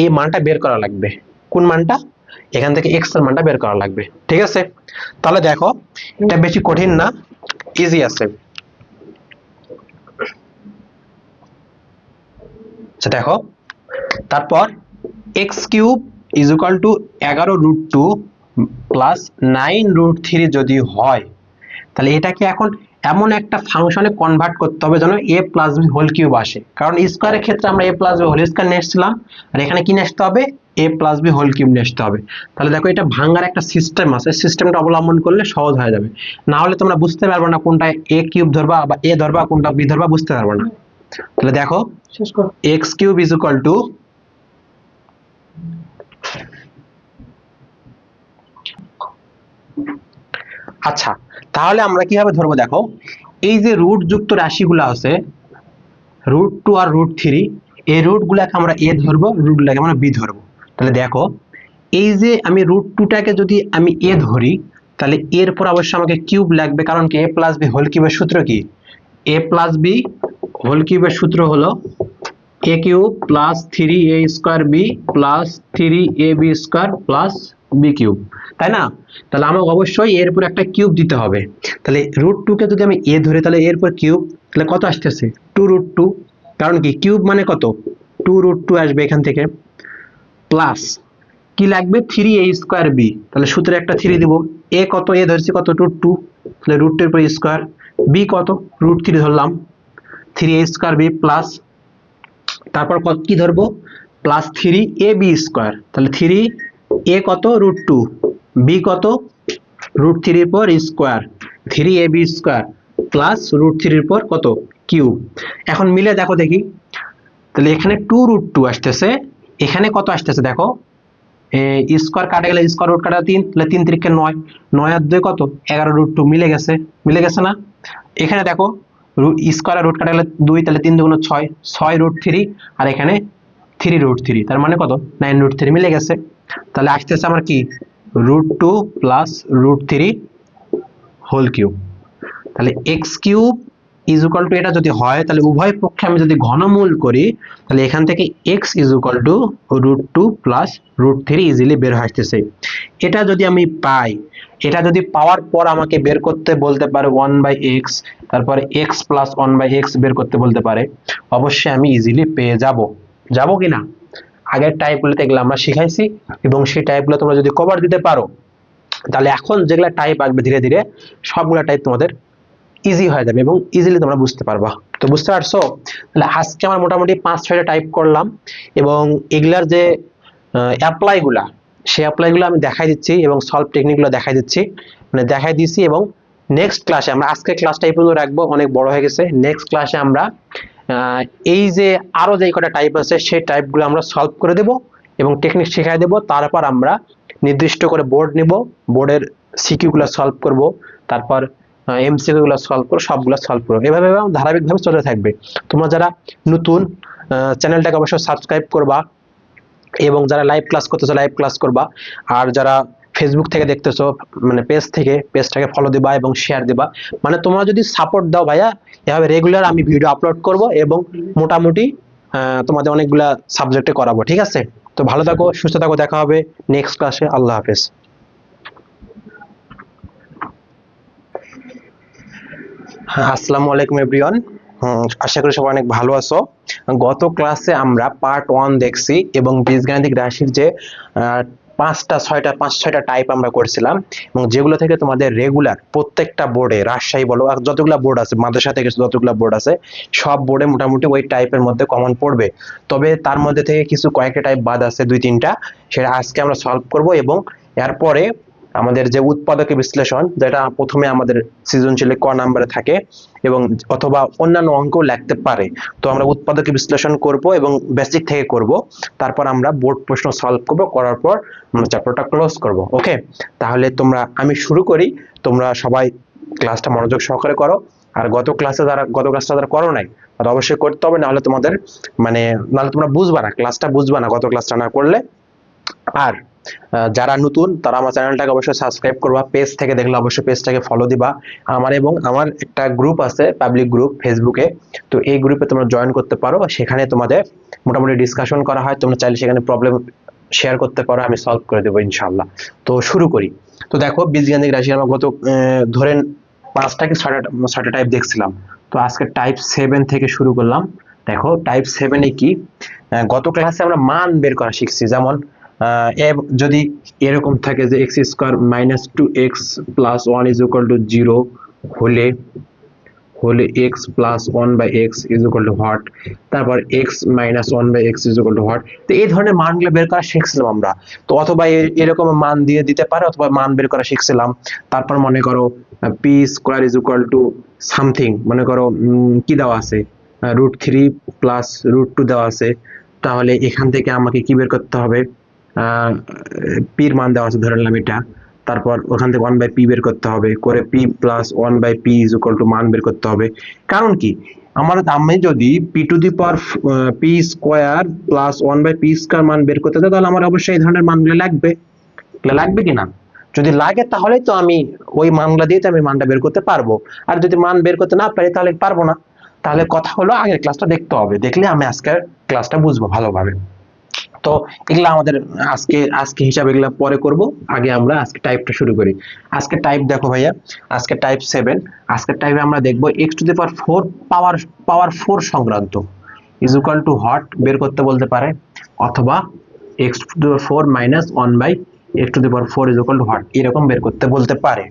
এই মানটা বের করা লাগবে, কোন মানটা, এখান থেকে এক্স এর মানটা বের করা লাগবে। ঠিক আছে, তাহলে দেখো এটা বেশি কঠিন না, ইজি আছে। আচ্ছা দেখো, তারপর x cube is equal two 11 √2 plus 9 √3 যদি হয়, তাহলে এটাকে এখন এমন একটা ফাংশনে কনভার্ট করতে হবে যেন a plus b whole cube আসে, কারণ স্কোয়ারের ক্ষেত্রে আমরা a plus b whole square নিয়ে এসেছিলাম, আর এখানে কি নিয়ে আসতে হবে, a plus b whole cube নিয়ে আসতে হবে। তাহলে দেখো এটা ভাঙার একটা সিস্টেম আছে, সিস্টেমটা অবলম্বন করলে সহজ হয়ে যাবে, না হলে তোমরা বুঝতে পারবে না কোনটা a কিউব ধরবা বা a ধরবা, কোনটা b ধরবা, বুঝতে পারবে না। তাহলে দেখো x cube is equal two, আচ্ছা তাহলে আমরা কিভাবে ধরবো, দেখো এই যে রুট যুক্ত রাশিগুলো আছে √2 আর √3, এই রুট গুলাকে আমরা a ধরবো, রুট গুলাকে আমরা b ধরবো। তাহলে দেখো এই যে আমি √2টাকে যদি আমি a ধরি, তাহলে এর পর অবশ্যই আমাকে কিউব লাগবে, কারণ কি a প্লাস বি হোল কিউবের সূত্র কি, a প্লাস বি হোল কিউবের সূত্র হলো a cube plus 3a square b plus 3ab square plus b cube, তাই না? তাহলে আমাকে অবশ্যই এর উপর একটা কিউব দিতে হবে, তাহলে √2 কে যদি আমি a ধরি, তাহলে এর উপর কিউব, তাহলে কত আসতেছে 2 √2, কারণ কি কিউব মানে কত 2 √2 আসবে এখান থেকে, প্লাস কি লাগবে 3a স্কয়ার b, তাহলে সূত্রে একটা 3 দিব, a কত, a ধরছি কত √2, তাহলে √2 এর উপর স্কয়ার, b কত √3 ধরলাম, 3a স্কয়ার b প্লাস, তারপর কি ধরবো প্লাস 3ab স্কয়ার, তাহলে 3a কত √2, b কত √3 এর উপর স্কয়ার, 3ab স্কয়ার প্লাস √3 এর উপর কত কিউব। এখন মিলে দেখো দেখি, তাহলে এখানে 2 √2 আসতেছে, এখানে কত আসতেছে দেখো, স্কয়ার কাটা গেলে স্কয়ার রুট কাটা 3, তাহলে 3 3 9, 9 আর 2 কত 11 √2, মিলে গেছে না? এখানে দেখো স্কয়ার রুট কাটা গেলে 2, তাহলে 3 2 6, 6 √3, আর এখানে 3 √3, তার মানে কত 9 √3, মিলে গেছে। তাহলে আসতেছে আমার কি √2 প্লাস √3 হোল কিউব। তাহলে x cube is equal to, এটা যদি হয় তাহলে উভয় পক্ষে আমি যদি ঘনমূল করি, তাহলে এখান থেকে x is equal two √2 plus √3 easily বের হয়ে আসতেছে। এটা যদি আমি পাই, এটা যদি পাওয়ার পর আমাকে বের করতে বলতে পারে 1/x, তারপরে x প্লাস 1/x বের করতে বলতে পারে, অবশ্যই আমি ইজিলি পেয়ে যাব কিনা? আগের টাইপগুলোতে এগুলো আমরা শিখাইছি, এবং সেই টাইপগুলো তোমরা যদি কভার দিতে পারো, তাহলে এখন যেগুলা টাইপ আসবে ধীরে ধীরে সবগুলা টাইপ তোমাদের ইজি হয়ে যাবে এবং ইজিলি তোমরা বুঝতে পারবা। তো বুঝতে পারছো? তাহলে আজকে আমরা মোটামুটি 5-6টা টাইপ করলাম, এবং এগুলার যে অ্যাপ্লাই গুলা, সেই অ্যাপ্লাই গুলো আমি দেখাই দিচ্ছি এবং সলভ টেকনিক গুলো দেখাই দিচ্ছি, মানে দেখাই দিচ্ছি। এবং নেক্সট ক্লাসে আমরা, আজকে ক্লাসটা এই পর্যন্ত রাখবো, অনেক বড় হয়ে গেছে। নেক্সট ক্লাসে আমরা এই যে আরো যে কটা টাইপ আছে সেই টাইপগুলো আমরা সলভ করে দেব এবং টেকনিক শিখাই দেব। তারপর আমরা নির্দিষ্ট করে বোর্ড নিব, বোর্ডের সিকিউ গুলো সলভ করব, তারপর এমসিকিউ গুলো সলভ করব, সবগুলো সলভ করব। এভাবে ধারাবাহিকভাবে চলে থাকবে। তোমরা যারা নতুন, চ্যানেলটাকে অবশ্যই সাবস্ক্রাইব করবা, এবং যারা লাইভ ক্লাস করতেছো লাইভ ক্লাস করবা, আর যারা ফেসবুক থেকে দেখতেছো মানে পেজ থেকে, পেজটাকে ফলো দিবা এবং শেয়ার দিবা। মানে তোমরা যদি সাপোর্ট দাও ভাইয়া, এভাবে রেগুলার আমি ভিডিও আপলোড করব এবং মোটামুটি তোমাদের অনেকগুলা সাবজেক্টে করাবো, ঠিক আছে? তো ভালো থাকো, সুস্থ থাকো, দেখা হবে নেক্সট ক্লাসে। আল্লাহ হাফেজ। আসসালামু আলাইকুম এভরিওয়ান। আশা করি সবাই অনেক ভালো আছো। গত ক্লাসে আমরা পার্ট 1 দেখছি এবং বীজগাণিতিক রাশির যে 5-6টা টাইপ আমরা করছিলাম, এবং যেগুলো থেকে তোমাদের রেগুলার প্রত্যেকটা বোর্ডে, রাজশাহী বলো আর যতগুলো বোর্ড আছে, মাদ্রাসা থেকে যতগুলো বোর্ড আছে সব বোর্ডে মোটামুটি ওই টাইপের মধ্যে কমন পড়বে। তবে তার মধ্যে থেকে কিছু কয়েকটা টাইপ বাদ আছে, 2-3টা, সেটা আজকে আমরা সলভ করব। এবং এরপরে আমাদের যে উৎপাদকে বিশ্লেষণ, যেটা প্রথমে আমাদের সৃজনশীলে ক নাম্বারে থাকে এবং অথবা অন্যান্য অঙ্কও লিখতে পারে, তো আমরা উৎপাদকে বিশ্লেষণ করব এবং বেসিক থেকে করব। তারপর আমরা বোর্ড প্রশ্ন সলভ করব, করার পর আমরা চ্যাপ্টারটা ক্লোজ করব। ওকে, তাহলে আমি শুরু করি। তোমরা সবাই ক্লাসটা মনোযোগ সহকারে করো। আর গত ক্লাসটা যারা করো নাই, তারা অবশ্যই করতে হবে, নাহলে তোমাদের নাহলে তোমরা বুঝবা না, ক্লাসটা বুঝবা না গত ক্লাসটা না করলে। আর যারা নতুন তারা আমার চ্যানেলটাকে অবশ্যই সাবস্ক্রাইব করবা, পেজ থেকে দেখলে অবশ্যই পেজটাকে ফলো দিবা। আমার একটা গ্রুপ আছে, পাবলিক গ্রুপ ফেসবুকে, তো এই গ্রুপে তোমরা জয়েন করতে পারো। সেখানে তোমাদের মোটামুটি ডিসকাশন করা হয়, তোমরা চাইলে সেখানে প্রবলেম শেয়ার করতে পারো, আমি সলভ করে দেবো ইনশাআল্লাহ। তো শুরু করি। তো দেখো, বীজগাণিতিক রাশি আমরা গত ধরেন 5টা কি 6টা টাইপ দেখছিলাম, তো আজকে টাইপ 7 থেকে শুরু করলাম। দেখো টাইপ 7 কি, গত ক্লাসে আমরা মান বের করা শিখছি। যেমন যদি এরকম থাকে যে x² - 2x + 1 = 0 হলে x + 1/x = what, তারপর x - 1/x = what। তো এই ধরনের মানগুলো বের করা শিখছিলাম আমরা। তো অথবা এরকম মান দিয়ে দিতে পারে, অথবা মান বের করা শিখছিলাম। তারপর মনে করো p² = সামথিং, মনে করো কি দেওয়া আছে, √3 + √2 দেওয়া আছে, তাহলে এখান থেকে আমাকে কি বের করতে হবে, পির মান দেওয়া আছে ধরে নিলাম এটা, তারপর ওখান থেকে 1/p বের করতে হবে, করে p + 1/p = মান বের করতে হবে। কারণ কি, আমি যদি p² + 1/p² মান বের করতে চাই, তাহলে আমার অবশ্যই এই ধরনের মানগুলো লাগবে কিনা? যদি লাগে তাহলে তো আমি ওই মানগুলো দিয়ে আমি মানটা বের করতে পারবো, আর যদি মান বের করতে না পারি তাহলে পারবো না। তাহলে কথা হলো আগের ক্লাসটা দেখতে হবে, দেখলে আমি আজকের ক্লাসটা বুঝবো ভালোভাবে। তো এগুলা আমাদের আজকে হিসাবে এগুলা পরে করব, আগে আমরা আজকে টাইপটা শুরু করি। আজকে টাইপ দেখো ভাইয়া, আজকে টাইপ 7। আজকে টাইপে আমরা দেখব x⁴ পাওয়ার 4 সংক্রান্ত = what বের করতে বলতে পারে, অথবা x⁴ - 1/x⁴ = what এরকম বের করতে বলতে পারে।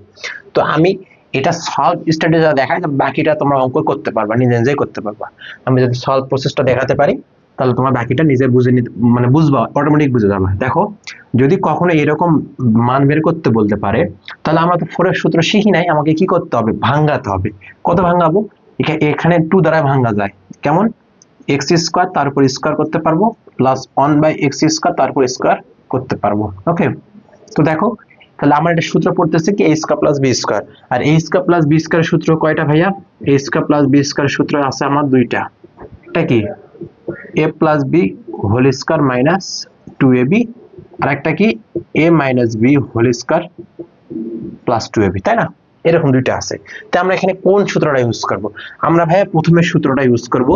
তো আমি এটা সলভ স্ট্র্যাটেজি দেখাই, বাকিটা তোমরা অঙ্ক করতে পারবা, নিজেই করতে পারবা। আমি যদি সলভ প্রসেসটা দেখাতে পারি, তাহলে তোমার বাকিটা নিজে বুঝে নিতে, বুঝবা, অটোমেটিক বুঝে যাবে। দেখো, যদি কখনো এরকম মান বের করতে বলতে পারে, তাহলে আমরা তো 4 এর সূত্র শিখি নাই, আমাকে কি করতে হবে, ভাঙাতে হবে। কত ভাঙাবো, এখানে 2 দ্বারা ভাঙা যায়, কেমন, x² তার উপর স্কয়ার করতে পারবো, প্লাস 1/x² তার উপর স্কয়ার করতে পারবো। ওকে, তো দেখো, তাহলে আমার এটা সূত্র পড়তেছে কি a² + b², আর a² + b² এর সূত্র কয়টা ভাইয়া, a² + b² এর সূত্র আছে আমার দুইটা। এটা কি, a + b² - 2ab, আর একটা কি a - b² + 2ab, তাই না? এরকম দুইটা আছে। তাই আমরা এখানে কোন সূত্রটা ইউজ করব? আমরা ভাইয়া প্রথমে সূত্রটা ইউজ করব।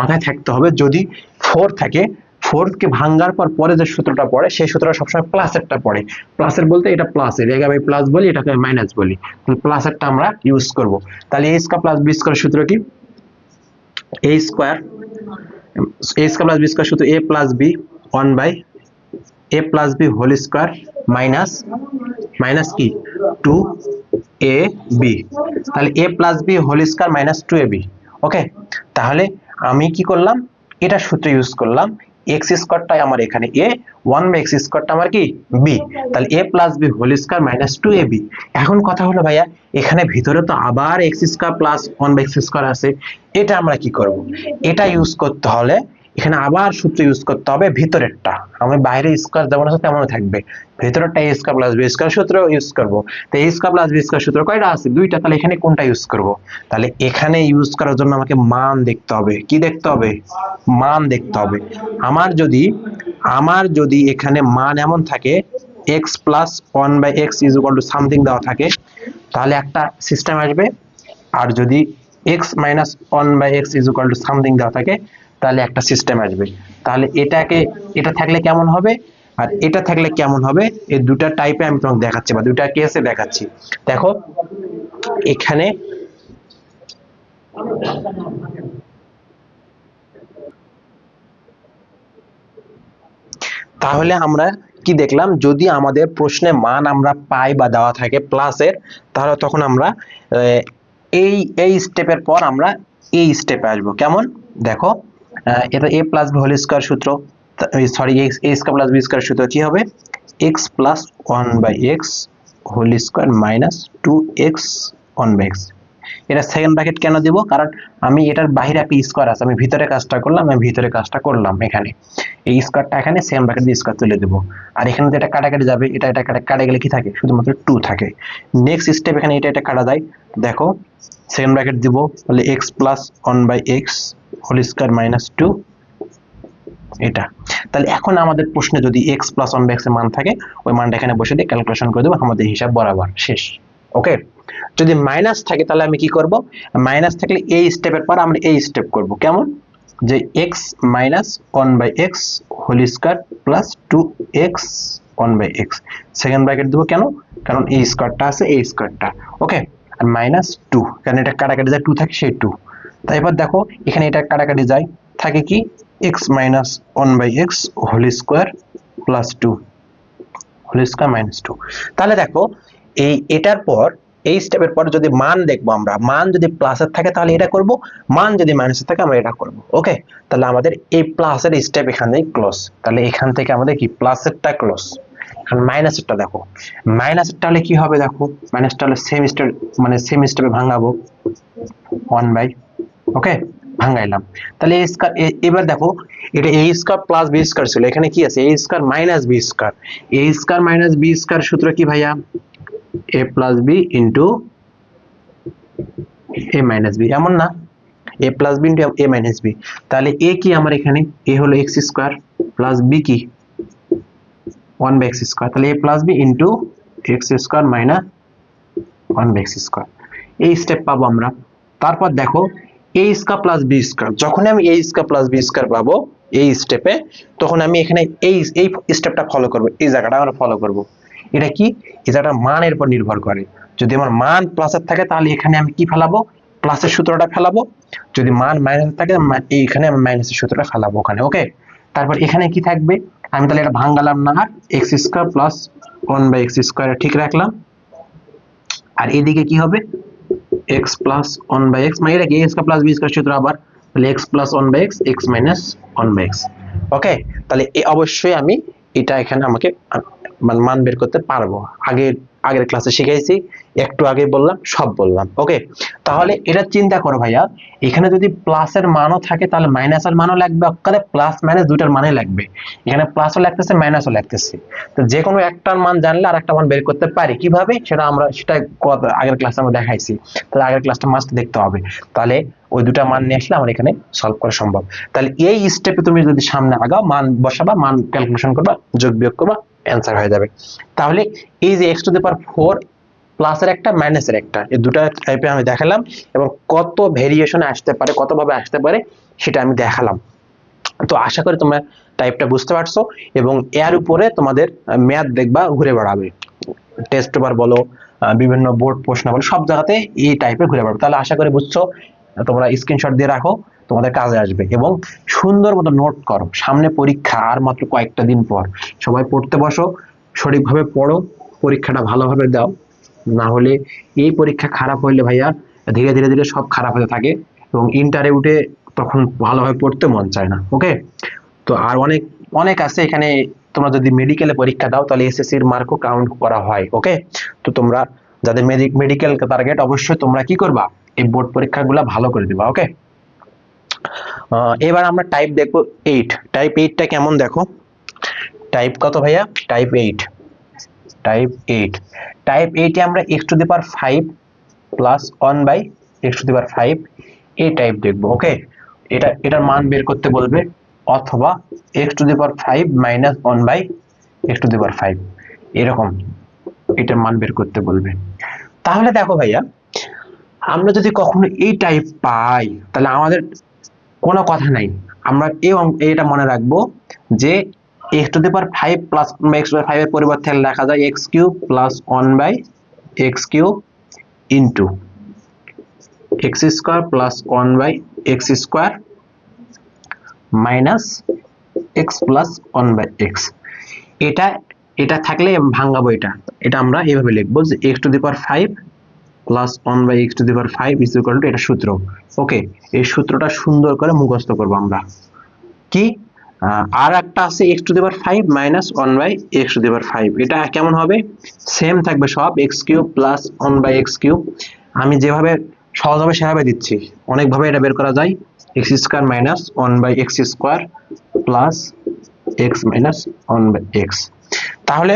মাথায় থাকতে হবে, যদি 4 থাকে, 4 কে ভাঙার পর পরে যে সূত্রটা পড়ে সেই সূত্রটা সবসময় প্লাসেরটা পড়ে। প্লাসের বলতে এটা প্লাসের, এটাকে আমি প্লাস বলি, এটাকে মাইনাস বলি, তাহলে প্লাসেরটা আমরা ইউজ করব। তাহলে a² + b² সূত্র কি, a² + b² সূত্র a + b 1/a plus b whole square minus minus কি 2ab, তাহলে a plus b whole square minus 2ab। Okay, তাহলে আমি কি করলাম, এটা সূত্র ইউজ করলাম, এক্স স্কোয়ারটাই আমার এখানে a, 1/x স্কোয়ারটা আমার কি b, তাহলে a plus b whole square minus 2ab। এখন কথা হলো ভাইয়া, এখানে ভিতরে তো আবার x square plus 1/x square আছে, এটা আমরা কি করব, এটা ইউজ করতে হলে এখানে আবার সূত্র ইউজ করতে হবে ভিতরেরটা, আমি বাইরে স্কোয়ার যেমন আছে তেমন থাকবে, ভিতরেরটা a square plus b square সূত্র ইউজ করব। তো a square plus b square সূত্র কয়টা আছে, দুইটা, তাহলে এখানে কোনটা ইউজ করব, তাহলে এখানে ইউজ করার জন্য আমাকে মান দেখতে হবে, কি দেখতে হবে, মান দেখতে হবে। আমার যদি এখানে মান এমন থাকে x plus 1/x is equal to something দেওয়া থাকে, তাহলে একটা সিস্টেম আসবে, আর যদি x minus 1/x is equal to something দেওয়া থাকে তাহলে একটা সিস্টেম আসবে। তাহলে এটা থাকলে কেমন হবে আর এটা থাকলে কেমন হবে, এই দুটা টাইপে আমি তোমাকে দেখাচ্ছি বা দুটা কেসে দেখাচ্ছি। দেখো এখানে তাহলে আমরা কি দেখলাম, যদি আমাদের প্রশ্নে মান আমরা পাই বা দেওয়া থাকে প্লাসের, তাহলে তখন আমরা এই স্টেপের পর আমরা এই স্টেপে আসবো। কেমন, দেখো এটা a plus b whole square সূত্র, sorry a square plus b square সূত্র কি হবে, x plus 1/x whole square minus 2x 1/x। এটা সেকেন্ড ব্র্যাকেট কেন দেব, কারণ আমি এটার বাইরে একটা স্কয়ার আছে, আমি ভিতরে কাজটা করলাম, এখানে এই স্কয়ারটা এখানে সেকেন্ড ব্র্যাকেট দিয়ে স্কয়ার তুলে দেব, আর এখানে তো এটা কাটাকাটি যাবে, এটা কাটা গেলে কি থাকে, শুধুমাত্র 2 থাকে। নেক্সট স্টেপ, এখানে এটা কাটা যায়, দেখো সেকেন্ড ব্র্যাকেট দিব, তাহলে x plus 1/x whole square minus 2 এটা। তাহলে এখন আমাদের প্রশ্নে যদি x প্লাস 1/x এর মান থাকে, ওই মানটা এখানে বসে দিয়ে ক্যালকুলেশন করে দেব, আমাদের হিসাব বরাবর শেষ। ওকে, যদি মাইনাস থাকে তাহলে আমি কি করব, মাইনাস থাকলে এই স্টেপের পর আমরা এই স্টেপ করব। কেমন, যে x minus 1/x whole square plus 2x 1/x second bracket দেব, কেন, কারণ এই স্কয়ারটা আছে, এই স্কয়ারটা। ওকে, আর মাইনাস 2, কারণ এটা কাটাকাটি যায় 2 থাকে, সেই 2। তাই এবার দেখো এখানে এটা কাটাকাটি যায়, থাকে কি x minus 1/x whole square plus 2 whole square minus 2। তাহলে দেখো এটার পর এই স্টেপের পর যদি মান দেখবো আমরা, মান যদি প্লাসের থাকে তাহলে এটা করব, মান যদি মাইনাসের থাকে আমরা এটা করব। ওকে, তাহলে আমাদের এই প্লাসের স্টেপ এখানেই ক্লোজ, তাহলে এখান থেকে আমাদের কি প্লাসেরটা ক্লোজ। এখন মাইনাসেরটা দেখো, মাইনাসেরটা হলে কি হবে, দেখো মাইনাসটা হলে সেম স্টেপে ভাঙাবো 1/, ওকে ভাঙাইলাম। তাহলে এবার দেখো এটা a square plus b square ছিল, এখানে কি আছে, a square minus b square, a square minus b square সূত্র কি ভাইয়া, a plus b into a minus b, এমন না, a plus b into a minus b। তাহলে a কি আমার এখানে, a হলো x স্কয়ার প্লাস b কি 1/x স্কয়ার, তাহলে a plus b into x square minus 1/x square, এই স্টেপ পাবো আমরা। তারপর দেখো a square plus b square, যখন আমি a square plus b square পাবো এই স্টেপে, তখন আমি এখানে এই স্টেপটা ফলো করব, এই জায়গাটা আমরা ফলো করব। এটা কি, এই জায়গাটা মানের উপর নির্ভর করে, যদি আমার মান প্লাসের থাকে তাহলে এখানে আমি কি ফেলাবো, প্লাসের সূত্রটা ফেলাবো, যদি মান মাইনাসের থাকে এইখানে আমি মাইনাসের সূত্রটা ফেলাবো ওখানে। ওকে, তারপর এখানে কি থাকবে, আমি তাহলে এটা ভাঙালাম না, আর x square plus 1/x square ঠিক রাখলাম, আর এদিকে কি হবে x প্লাস 1/x, মানে এটা কি a square plus b square সূত্র, আবার তাহলে x plus 1/x x minus 1/x। ওকে, তাহলে অবশ্যই আমি এটা এখানে আমাকে মান বের করতে পারবো, আগের ক্লাসে শিখাইছি, একটু আগে বললাম, সব বললাম। ওকে, তাহলে এটা চিন্তা করো ভাইয়া, এখানে যদি প্লাসের মানও থাকে তাহলে মাইনাসের মানও লাগবে, অক্কালে প্লাস মাইনাস দুটার মানই লাগবে, এখানে প্লাসও লাগতেছে মাইনাসও লাগতেছে। তো যে কোনো একটার মান জানলে আর একটা মান বের করতে পারি, কিভাবে সেটা আগের ক্লাসে আমরা দেখাইছি, তাহলে আগের ক্লাসটা মাস্ট দেখতে হবে, তাহলে ওই দুটা মান নিয়ে আসলে আমার এখানে সলভ করা সম্ভব। তাহলে এই স্টেপে তুমি যদি সামনে আগাও, মান বসাবা, মান ক্যালকুলেশন করবা, যোগ বিয়োগ করবা, অ্যান্সার হয়ে যাবে। তাহলে এই যে x টু দি পাওয়ার 4 প্লাসের একটা মাইনাসের একটা, এই দুটা টাইপে আমি দেখালাম, এবং কত ভেরিয়েশনে আসতে পারে, কত ভাবে আসতে পারে সেটা আমি দেখালাম। তো আশা করি তোমরা টাইপটা বুঝতে পারছো, এবং এর উপরে তোমাদের ম্যাথ দেখবা ঘুরে বেড়াবে, টেস্ট পেপার বলো, বিভিন্ন বোর্ড প্রশ্ন বলো, সব জায়গাতে এই টাইপের ঘুরে বেড়াবে। তাহলে আশা করি বুঝছো তোমরা স্ক্রিনশট দিয়ে রাখো, তোমাদের কাজে আসবে। এবং সুন্দর মতো নোট করো, সামনে পরীক্ষা আর মাত্র কয়েকটা দিন পর। সবাই পড়তে বসো, সঠিকভাবে পড়ো, পরীক্ষাটা ভালোভাবে দাও। না হলে এই পরীক্ষা খারাপ হইলে ভাইয়া ধীরে ধীরে ধীরে সব খারাপ হতে থাকে, এবং ইন্টারে উঠে তখন ভালোভাবে পড়তে মন চায় না। ওকে, তো আর অনেক অনেক আছে এখানে। তোমরা যদি মেডিকেলে পরীক্ষা দাও তাহলে এসএসসি এর মার্কও কাউন্ট করা হয়। ওকে, তো তোমরা যাদের মেডিকেল টার্গেট, অবশ্যই তোমরা কি করবা, এই বোর্ড পরীক্ষাগুলো ভালো করে দিবা। ওকে, এবার আমরা টাইপ দেখবো 8। টাইপ 8টা কেমন দেখো। টাইপ কত ভাইয়া? টাইপ 8। টাইপ 8, টাইপ 8 এ আমরা x to the power 5 plus 1 by x to the power 5 এই টাইপ দেখবো। ওকে, এটার মান বের করতে বলবে, অথবা x to the power 5 minus 1 by x to the power 5 এরকম এটার মান বের করতে বলবে। তাহলে দেখো ভাইয়া, আমরা যদি কখনো এই টাইপ পাই তাহলে আমাদের কোনো কথা নাই, আমরা এটা মনে রাখবো যে x to the power 5 plus x by 5 এর পরিবর্তে লেখা যায় x cube plus 1 by x cube into x square plus 1 by x square minus x plus 1 by x। এটা এটা থাকলে ভাঙাবো, এটা আমরা এইভাবে লিখবো যে x to the power 5 plus 1 by x to the power 5 is equal to, এটা সূত্র। ওকে, এই সূত্রটা সুন্দর করে মুখস্থ করব আমরা। কি আর একটা আছে x to the power 5 minus 1 by x to the power 5, এটা কেমন হবে? সেম থাকবে সব, x cube plus 1 by x cube. আমি যেভাবে সহজ হবে সেভাবে দিচ্ছি, অনেকভাবে এটা বের করা যায়। x square minus 1 by x square plus x minus 1 by x। তাহলে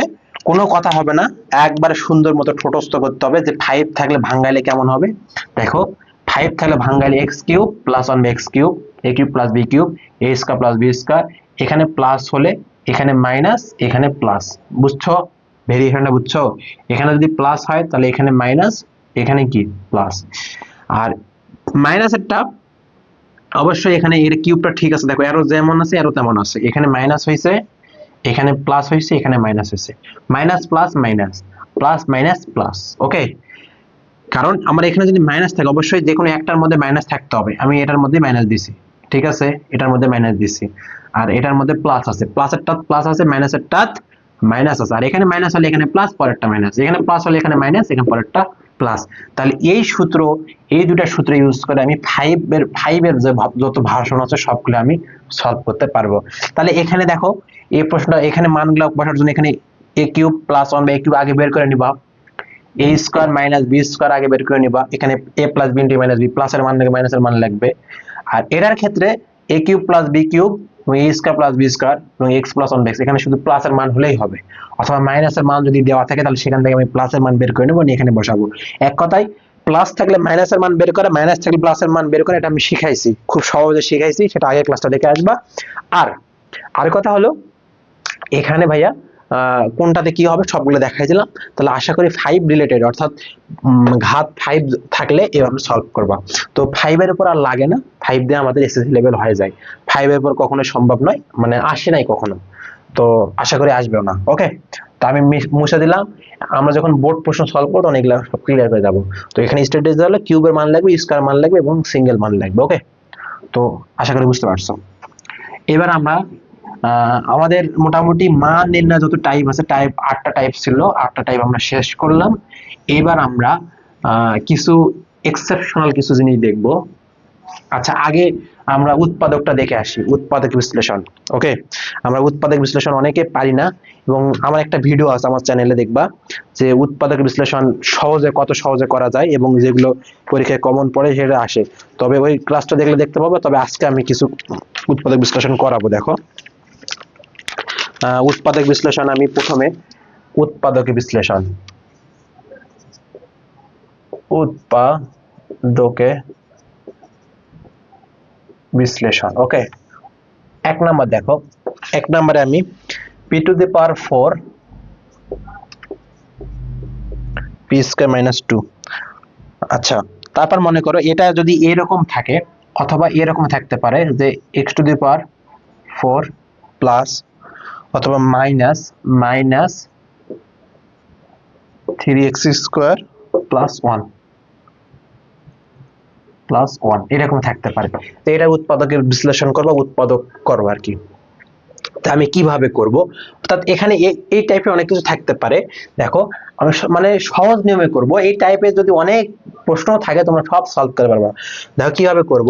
কোনো কথা হবে না, একবারে সুন্দর মতো ঠোঁটস্থ করতে হবে যে 5 থাকলে ভাঙাইলে কেমন হবে। দেখো, 5 থাকলে ভাঙাইলে x cube plus 1 by x cube, a cube plus b cube, a square plus b square, এখানে প্লাস হলে এখানে মাইনাস, এখানে প্লাস। বুঝছো ভেরিয়েশনটা? বুঝছো? এখানে যদি প্লাস হয় তাহলে এখানে মাইনাস, এখানে কি প্লাস। আর মাইনাসেরটা অবশ্যই এখানে এর কিউবটা ঠিক আছে, দেখো অ্যারো যেমন আছে অ্যারো তেমন আছে, এখানে মাইনাস হয়েছে, এখানে প্লাস হয়েছে, এখানে মাইনাস হয়েছে, minus plus minus, plus minus plus. Okay, কারণ আমার এখানে যদি মাইনাস থাকে অবশ্যই যে কোনো একটার মধ্যে মাইনাস থাকতে হবে। আমি এটার মধ্যে মাইনাস দিছি, ঠিক আছে, এটার মধ্যে মাইনাস দিছি, আর এটার মধ্যে প্লাস আছে, প্লাসেরটা প্লাস আছে, মাইনাসেরটা মাইনাস আছে, আর এখানে মাইনাস হলে এখানে প্লাস, পরেরটা মাইনাস, এখানে প্লাস হলে এখানে মাইনাস, এখানে পরেরটা প্লাস। তাহলে এই সূত্র, এই দুটা সূত্র ইউজ করে আমি 5 এর যে যত ভার্সন আছে সবগুলো আমি সলভ করতে পারবো। তাহলে এখানে দেখো, এই প্রশ্নটা এখানে মানগুলো বসার জন্য এখানে a cube plus 1 by a cube আগে বের করে নিবা, a square minus b square আগে বের করে নিবা, এখানে a plus b into minus b, প্লাসের মান থেকে মাইনাসের মান লাগবে। আর এটার ক্ষেত্রে a cube plus b cube এবং a square plus b square এবং x প্লাস 1 বাই x, এখানে শুধু প্লাসের মান হলেই হবে, অথবা মাইনাসের মান যদি দেওয়া থাকে তাহলে সেখান থেকে আমি প্লাসের মান বের করে নেব, এখানে বসাবো। এক কথায় প্লাস থাকলে মাইনাসের মান বের করে, মাইনাস থাকলে প্লাসের মান বের করে, এটা আমি শিখাইছি, খুব সহজে শিখাইছি, সেটা আগের ক্লাসটা দেখে আসবা। আর কথা হলো এখানে ভাইয়া কোনটাতে কি হবে সবগুলো দেখাই দিলাম। তাহলে আশা করি 5 রিলেটেড, অর্থাৎ ঘাত 5 থাকলে এভাবে সলভ করবা। তো 5 এর উপর আর লাগে না, 5 দিয়ে আমাদের এসএসসি লেভেল হয়ে যায়। 5 এর উপর কখনো সম্ভব নয়, মানে আসে নাই কখনো, তো আশা করি আসবেও না। ওকে, তো আমি মুছে দিলাম। আমরা যখন বোর্ড প্রশ্ন সলভ করবো তখন এগুলো সব ক্লিয়ার করে যাবো। তো এখানে স্ট্যাটিস্টিক্স হলো কিউবের মান লাগবে, স্কয়ার মান লাগবে এবং সিঙ্গেল মান লাগবে। ওকে, তো আশা করি বুঝতে পারছো। এবার আমরা আমাদের মোটামুটি মান নির্ণয় যত টাইপ আছে, টাইপ 8টা টাইপ ছিল, 8টা টাইপ আমরা শেষ করলাম। এবার আমরা কিছু এক্সেপশনাল কিছু জিনিস দেখব। আচ্ছা, আগে আমরা উৎপাদকটা দেখে আসি, উৎপাদক বিশ্লেষণ। ওকে, আমরা উৎপাদক বিশ্লেষণ অনেকে পারি না, এবং আমার একটা ভিডিও আছে আমার চ্যানেলে, দেখবা যে উৎপাদক বিশ্লেষণ কত সহজে করা যায় এবং যেগুলো পরীক্ষায় কমন পড়ে সেটা আসে। তবে ওই ক্লাসটা দেখলে দেখতে পাবো। তবে আজকে আমি কিছু উৎপাদক বিশ্লেষণ করাবো। দেখো, উৎপাদক বিশ্লেষণ, আমি প্রথমে উৎপাদক বিশ্লেষণ, উৎপাদকে বিশ্লেষণ। ওকে, এক নাম্বার দেখো, এক নাম্বারে আমি p two the power 4 p square minus 2। আচ্ছা, তারপর মনে করো এটা যদি এরকম থাকে অথবা এরকম থাকতে পারে যে x to the power 4 plus অথবা minus 3x square plus 1। Plus 1 এরকম থাকতে পারে। তো এটা উৎপাদকের বিশ্লেষণ করবো, উৎপাদক করবো আর কি। তা আমি কিভাবে করব, অর্থাৎ এখানে এই টাইপের অনেক কিছু থাকতে পারে। দেখো আমি মানে সহজ নিয়মে করব, এই টাইপের যদি অনেক প্রশ্ন থাকে তোমরা সব সলভ করতে পারবে। দেখো কিভাবে করব,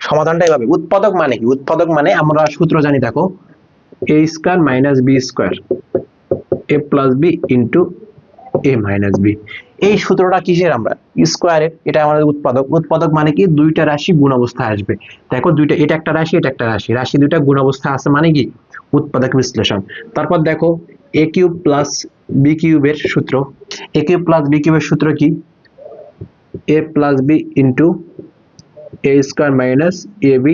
সমাধানটা এভাবে। উৎপাদক মানে কি? উৎপাদক মানে আমরা সূত্র জানি, দেখো a square minus b square a plus b into a minus b। এই সূত্রটা কিসের? আমরা স্কয়ারের। এটা আমাদের উৎপাদক। উৎপাদক মানে কি? দুইটা রাশি গুণ অবস্থায় আসবে। দেখো দুইটা, এটা একটা রাশি, এটা একটা রাশি, রাশি দুইটা গুণ অবস্থায় আছে মানে কি? উৎপাদক বিশ্লেষণ। তারপর দেখো a কিউব প্লাস b কিউবের সূত্র। a কিউব প্লাস b কিউবের সূত্র কি? a plus b into a square minus ab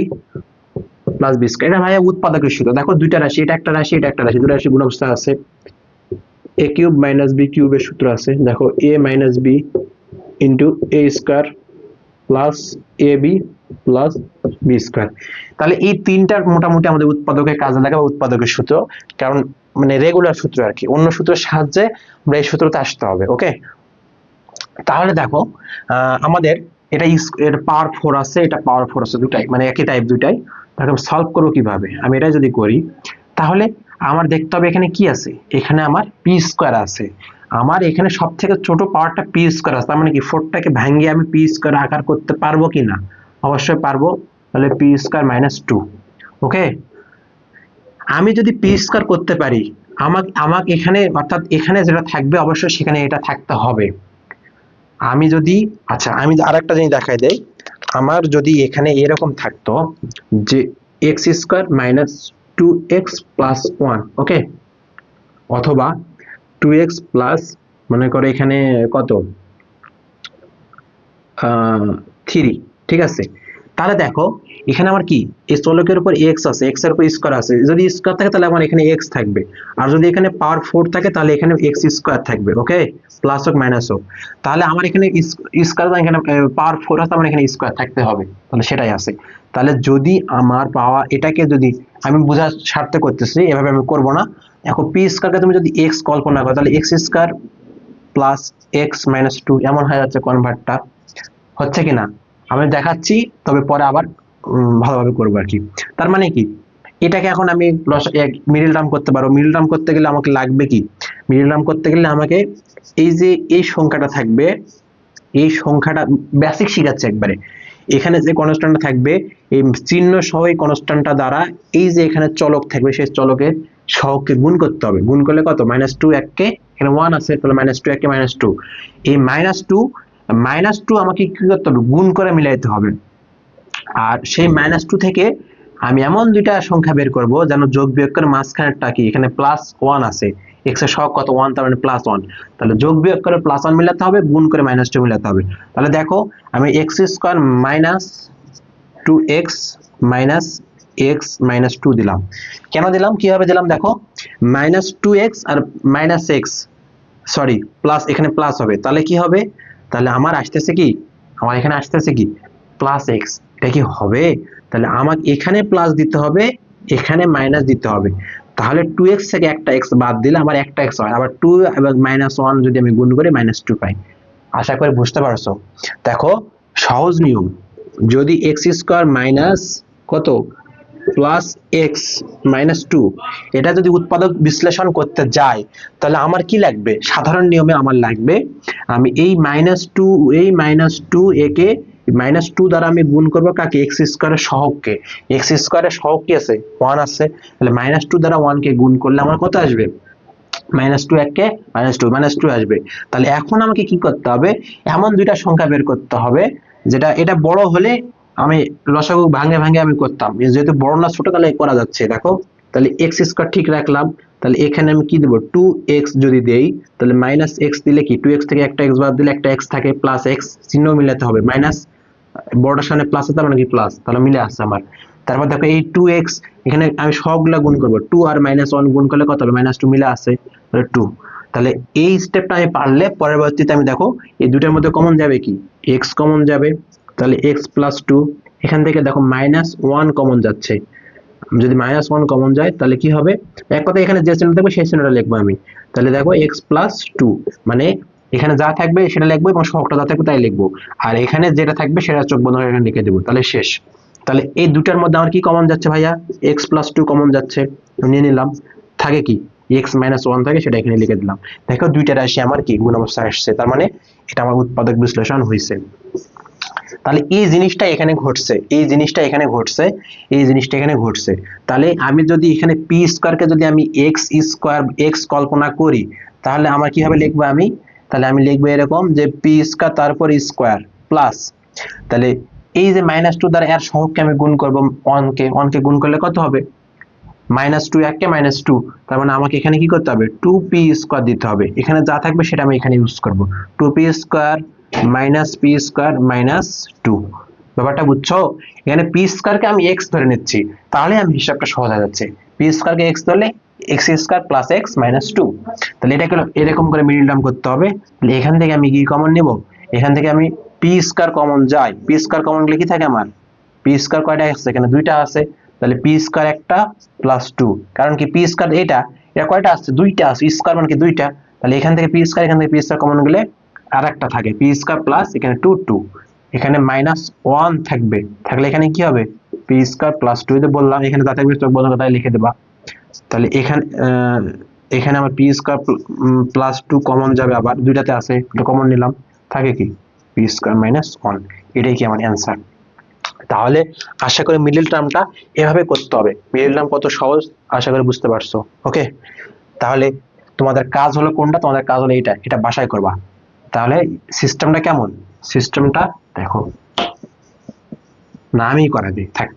plus b square. এটা ভাইয়া উৎপাদকের সূত্র। দেখো দুইটা রাশি, এটা একটা রাশি, এটা একটা রাশি, দুটো রাশি গুণ অবস্থায় আছে। a কিউব মাইনাস b কিউবের সূত্র আছে, দেখো a minus b into a square plus ab plus b square. তাহলে এই তিনটার মোটামুটি আমাদের উৎপাদকের কাজে লাগাবে, উৎপাদকের সূত্র। কারণ মানে রেগুলার সূত্র আর কি, অন্য সূত্রের সাহায্যে আমরা এই সূত্রতে আসতে হবে। ওকে, তাহলে দেখো আমাদের এটা এর পাওয়ার 4 আছে, এটা পাওয়ার 4 আছে, দুটাই মানে একই টাইপ দুটাই। তাহলে সলভ করবো কিভাবে? আমি এটা যদি করি তাহলে আমার দেখতে হবে এখানে কি আছে, এখানে আমার পি স্কয়ার আছে। আমার এখানে সব থেকে ছোট পাওয়ারটা পি স্কয়ার আছে, তার মানে কি 4টাকে ভাঙিয়ে আমি পি স্কয়ার আকার করতে পারবো কিনা? অবশ্যই পারবো। তাহলে পি স্কয়ার মাইনাস 2। ওকে, আমি যদি পি স্কয়ার করতে পারি, আমাকে এখানে অর্থাৎ এখানে যেটা থাকবে অবশ্যই সেখানে এটা থাকতে হবে। আমি যদি, আচ্ছা আমি আরেকটা জিনিস দেখাই দেই, আমার যদি এখানে এরকম থাকতো যে x square minus 2x plus 1, ওকে, অথবা 2x প্লাস মনে করো এখানে কত 3, ঠিক আছে। তাহলে দেখো এখানে আমার কি এই চলকের উপর x আছে, x এর উপর স্কয়ার আছে, যদি স্কয়ার থাকে তাহলে আমার এখানে x থাকবে, আর যদি এখানে পাওয়ার 4 থাকে তাহলে এখানে x স্কয়ার থাকবে। ওকে, প্লাস হোক মাইনাস হোক, তাহলে আমার এখানে স্কয়ার, এখানে পাওয়ার 4 আছে, আমার এখানে স্কয়ার থাকতে হবে, তাহলে সেটাই আছে। তাহলে যদি আমার পাওয়া, এটাকে যদি আমি বোঝার স্বার্থে করতেছি, এভাবে আমি করব না। দেখো পি স্কয়ারকে তুমি যদি x কল্পনা করো তাহলে x square plus x minus 2 এমন হয়ে যাচ্ছে, কনভার্টটা হচ্ছে কিনা আমি দেখাচ্ছি, তবে পরে আবার ভালোভাবে করবো আর কি। তার মানে কি, এটাকে এখন আমি মিডল টার্ম করতে পারবো। মিডল টার্ম করতে গেলে আমাকে লাগবে কি? মিডল টার্ম করতে গেলে আমাকে এই যে এই সংখ্যাটা থাকবে, এই সংখ্যাটা বেসিক শিখাচ্ছে একবারে। এখানে যে কনস্ট্যান্টটা থাকবে এই চিহ্ন সহ এই কনস্ট্যান্টটা দ্বারা এই যে এখানে চলক থাকবে সেই চলকের সহগকে গুণ করতে হবে। গুণ করলে কত? মাইনাস 2 এককে, এখানে 1 আছে তাহলে মাইনাস 2 এককে মাইনাস 2। এই মাইনাস 2 আমাকে কি করতে হবে? গুণ করে মিলাইতে হবে। আর সেই মাইনাস 2 থেকে আমি এমন দুইটা সংখ্যা বের করব যেন যোগ বিয়োগের মাঝখানেরটা কি, এখানে প্লাস 1 আছে, x এর সহগ কত 1, তার মানে প্লাস 1। তাহলে যোগ বিয়োগ করে প্লাস 1 মিলাতে হবে, গুণ করে মাইনাস 2 মিলাতে হবে। তাহলে দেখো আমি x square minus 2x minus x minus 2 দিলাম। কেন দিলাম, কিভাবে দিলাম? দেখো মাইনাস 2x আর মাইনাস x, সরি প্লাস, এখানে প্লাস হবে, তাহলে কি হবে? তাহলে আমার আসতেছে কি, আমার এখানে আসতেছে কি প্লাস এক্স। এটা কি হবে? তাহলে আমাকে এখানে প্লাস দিতে হবে, এখানে মাইনাস দিতে হবে। তাহলে 2x থেকে একটা x বাদ দিলে আমার একটা x হয়, আবার 2 এবং মাইনাস 1 যদি আমি গুণ করি মাইনাস 2 পাই। আশা করি বুঝতে পারছো। দেখো সহজ নিয়ম, যদি x স্কয়ার মাইনাস কত প্লাস এক্স মাইনাস 2 এটা যদি উৎপাদক বিশ্লেষণ করতে যাই তাহলে আমার কি লাগবে? সাধারণ নিয়মে আমার লাগবে আমি এই মাইনাস 2 একে মাইনাস 2 দ্বারা আমি গুণ করব কাকে? এক্স স্কয়ারের সহগকে। এক্স স্কয়ারের সহগ কি আছে? 1 আছে, তাহলে মাইনাস 2 দ্বারা 1 কে গুণ করলে আমার কত আসবে? মাইনাস 2 এককে মাইনাস 2 আসবে। তাহলে এখন আমাকে কি করতে হবে? এমন দুইটা সংখ্যা বের করতে হবে যেটা, এটা বড় হলে আমি লসাগু ভাঙে ভাঙে আমি করতাম, যেহেতু বড় না ছোট তাহলে করা যাচ্ছে। দেখো তাহলে এক্স স্কয়ার ঠিক রাখলাম, তাহলে এখানে আমি কি দেব? 2x যদি দেই তাহলে মাইনাস এক্স দিলে কি 2x থেকে একটা x বাদ দিলে একটা x থাকে, প্লাস x চিহ্ন মিলাতে হবে, মাইনাস বড়টার সামনে প্লাস আছে মানে কি প্লাস, তাহলে মিলে আসছে আমার। তারপর দেখো এই 2x এখানে আমি সবগুলা গুণ করব, 2 আর মাইনাস 1 গুণ করলে কত হবে? মাইনাস 2 মিলে আসে, তাহলে 2। তাহলে এই স্টেপটা আমি পারলে পরবর্তীতে আমি দেখো এই দুটার মধ্যে কমন যাবে কি? x কমন যাবে, তাহলে x প্লাস 2, এখান থেকে দেখো মাইনাস 1 কমন যাচ্ছে, যদি মাইনাস 1 কমন যায় তাহলে কি হবে? এক কথা এখানে যে চিহ্ন থাকবে সেই চিহ্নটা লিখবো আমি। তাহলে দেখো x প্লাস 2 মানে এখানে যা থাকবে সেটা লিখবো এবং সহগটা যা থাকবে তাই লিখবো, আর এখানে যেটা থাকবে সেটা চোখ বন্ধ করে এখানে লিখে দেবো, তাহলে শেষ। তাহলে এই দুটার মধ্যে আমার কি কমন যাচ্ছে ভাইয়া, x প্লাস টু কমন যাচ্ছে, নিয়ে নিলাম। থাকে কি x মাইনাস ওয়ান থাকে, সেটা এখানে লিখে দিলাম। দেখো দুইটা রাশি আমার কি গুণ অবস্থায় আসছে, তার মানে এটা আমার উৎপাদক বিশ্লেষণ হয়েছে। তাহলে এই জিনিসটা এখানে ঘটছে, এই জিনিসটা এখানে ঘটছে, এই জিনিসটা এখানে ঘটছে। তাহলে আমি যদি এখানে পি স্কোয়ারকে যদি আমি এক্স স্কোয়ার এক্স কল্পনা করি, তাহলে আমার কিভাবে লিখবো আমি, তাহলে আমি লিখবো এরকম যে পি স্কোয়ার তারপর স্কোয়ার প্লাস, তাহলে এই যে মাইনাস টু দ্বারা এর সহগকে আমি গুণ করবো, ওয়ানকে গুণ করলে কত হবে, মাইনাস টু এককে মাইনাস টু, তার মানে আমাকে এখানে কি করতে হবে, টু পি স্কোয়ার দিতে হবে, এখানে যা থাকবে সেটা আমি এখানে ইউজ করবো, two p square minus p square minus two. ব্যাপারটা বুঝছো, এখানে পি স্কোয়ারকে আমি এক্স ধরে নিচ্ছি, তাহলে আমি হিসাবটা সহজ হয়ে যাচ্ছে, পি স্কোয়ারকে এক্স ধরলে x square plus x minus two, তাহলে এটাকে এরকম করে মিডিল টার্ম করতে হবে। তাহলে এখান থেকে আমি কি কমন নিব, এখান থেকে আমি পি স্কোয়ার কমন যাই, পি স্কোয়ার কমন গেলে কি থাকে আমার, পি স্কোয়ার কয়টা আছে, এখানে দুইটা আছে, তাহলে পি স্কোয়ার একটা প্লাস টু, কারণ কি পি স্কোয়ার এটা কয়টা আছে, দুইটা আছে, স্কোয়ার মানে কি দুইটা, তাহলে এখান থেকে পি স্কোয়ার, এখান থেকে পি স্কোয়ার কমন গেলে আর একটা থাকে পি স্কোয়ার প্লাস এখানে টু টু, এখানে মাইনাস ওয়ান থাকবে, থাকলে এখানে কি হবে, পি স্কোয়ার প্লাস টু, যে বললাম এখানে যা থাকবে চোখ বন্ধ করে তাই লিখে দেবা। তাহলে এখানে এখানে আমার p square plus two common যাবে, আবার দুইটাতে আছে, এটা কমন নিলাম, থাকে কি পি স্কোয়ার মাইনাস ওয়ান, এটাই কি আমার অ্যান্সার। তাহলে আশা করি মিডল টার্মটা এভাবে করতে হবে, মিডল টার্ম কত সহজ আশা করি বুঝতে পারছো। ওকে, তাহলে তোমাদের কাজ হলো কোনটা, তোমাদের কাজ হলো এটা, এটা বাসায় করবা। তাহলে সিস্টেমটা কেমন, সিস্টেমটা দেখো, না আমি করা দিই, থাক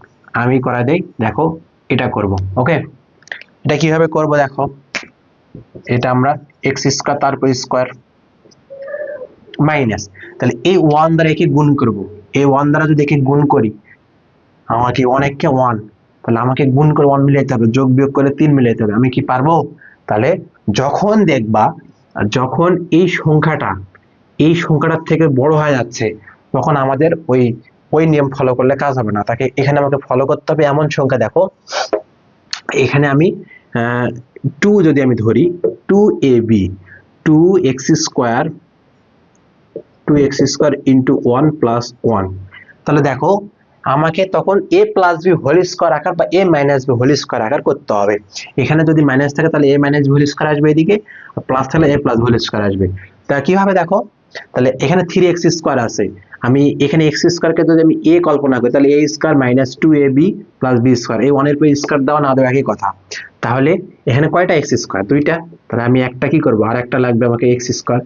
আমি করা দেই, দেখো এটা করব। ওকে, এটা কিভাবে করব দেখো, এটা আমরা এক্স স্কোয়ার তারপর স্কোয়ার মাইনাস, তাহলে এই ওয়ান দ্বারা একে গুণ করব, এই ওয়ান দ্বারা যদি একে গুণ করি, আমাকে অনেককে ওয়ান, তাহলে আমাকে গুণ করে ওয়ান মিলাইতে হবে, যোগ বিয়োগ করে তিন মিলাইতে হবে, আমি কি পারবো, তাহলে যখন দেখবা যখন এই সংখ্যাটার থেকে বড় হয়ে যাচ্ছে, তখন আমাদের ওই নিয়ম ফলো করলে কাজ হবে না, তাকে এখানে আমাকে ফলো করতে হবে এমন সংখ্যা। দেখো এখানে আমি টু যদি আমি ধরি, two a b, two x square, two x square into one plus one, তাহলে দেখো আমাকে তখন a plus b whole square আকার বা a minus b whole square আকার করতে হবে। এখানে যদি মাইনাস থাকে তাহলে a minus b whole square আসবে এদিকে, প্লাস থাকলে এ প্লাস হোল স্কোয়ার আসবে। তা কিভাবে দেখো, তাহলে এখানে থ্রি এক্স স্কোয়ার আছে, আমি এখানে এক্স স্কোয়ারকে যদি আমি এ কল্পনা করি, তাহলে a square minus two a b plus b square, এই ওয়ানের পর স্কোয়ার দেওয়া না দেওয়া একই কথা। তাহলে এখানে কয়টা এক্স স্কোয়ার, দুইটা, তাহলে আমি একটা কি করবো, আর একটা লাগবে আমাকে x square,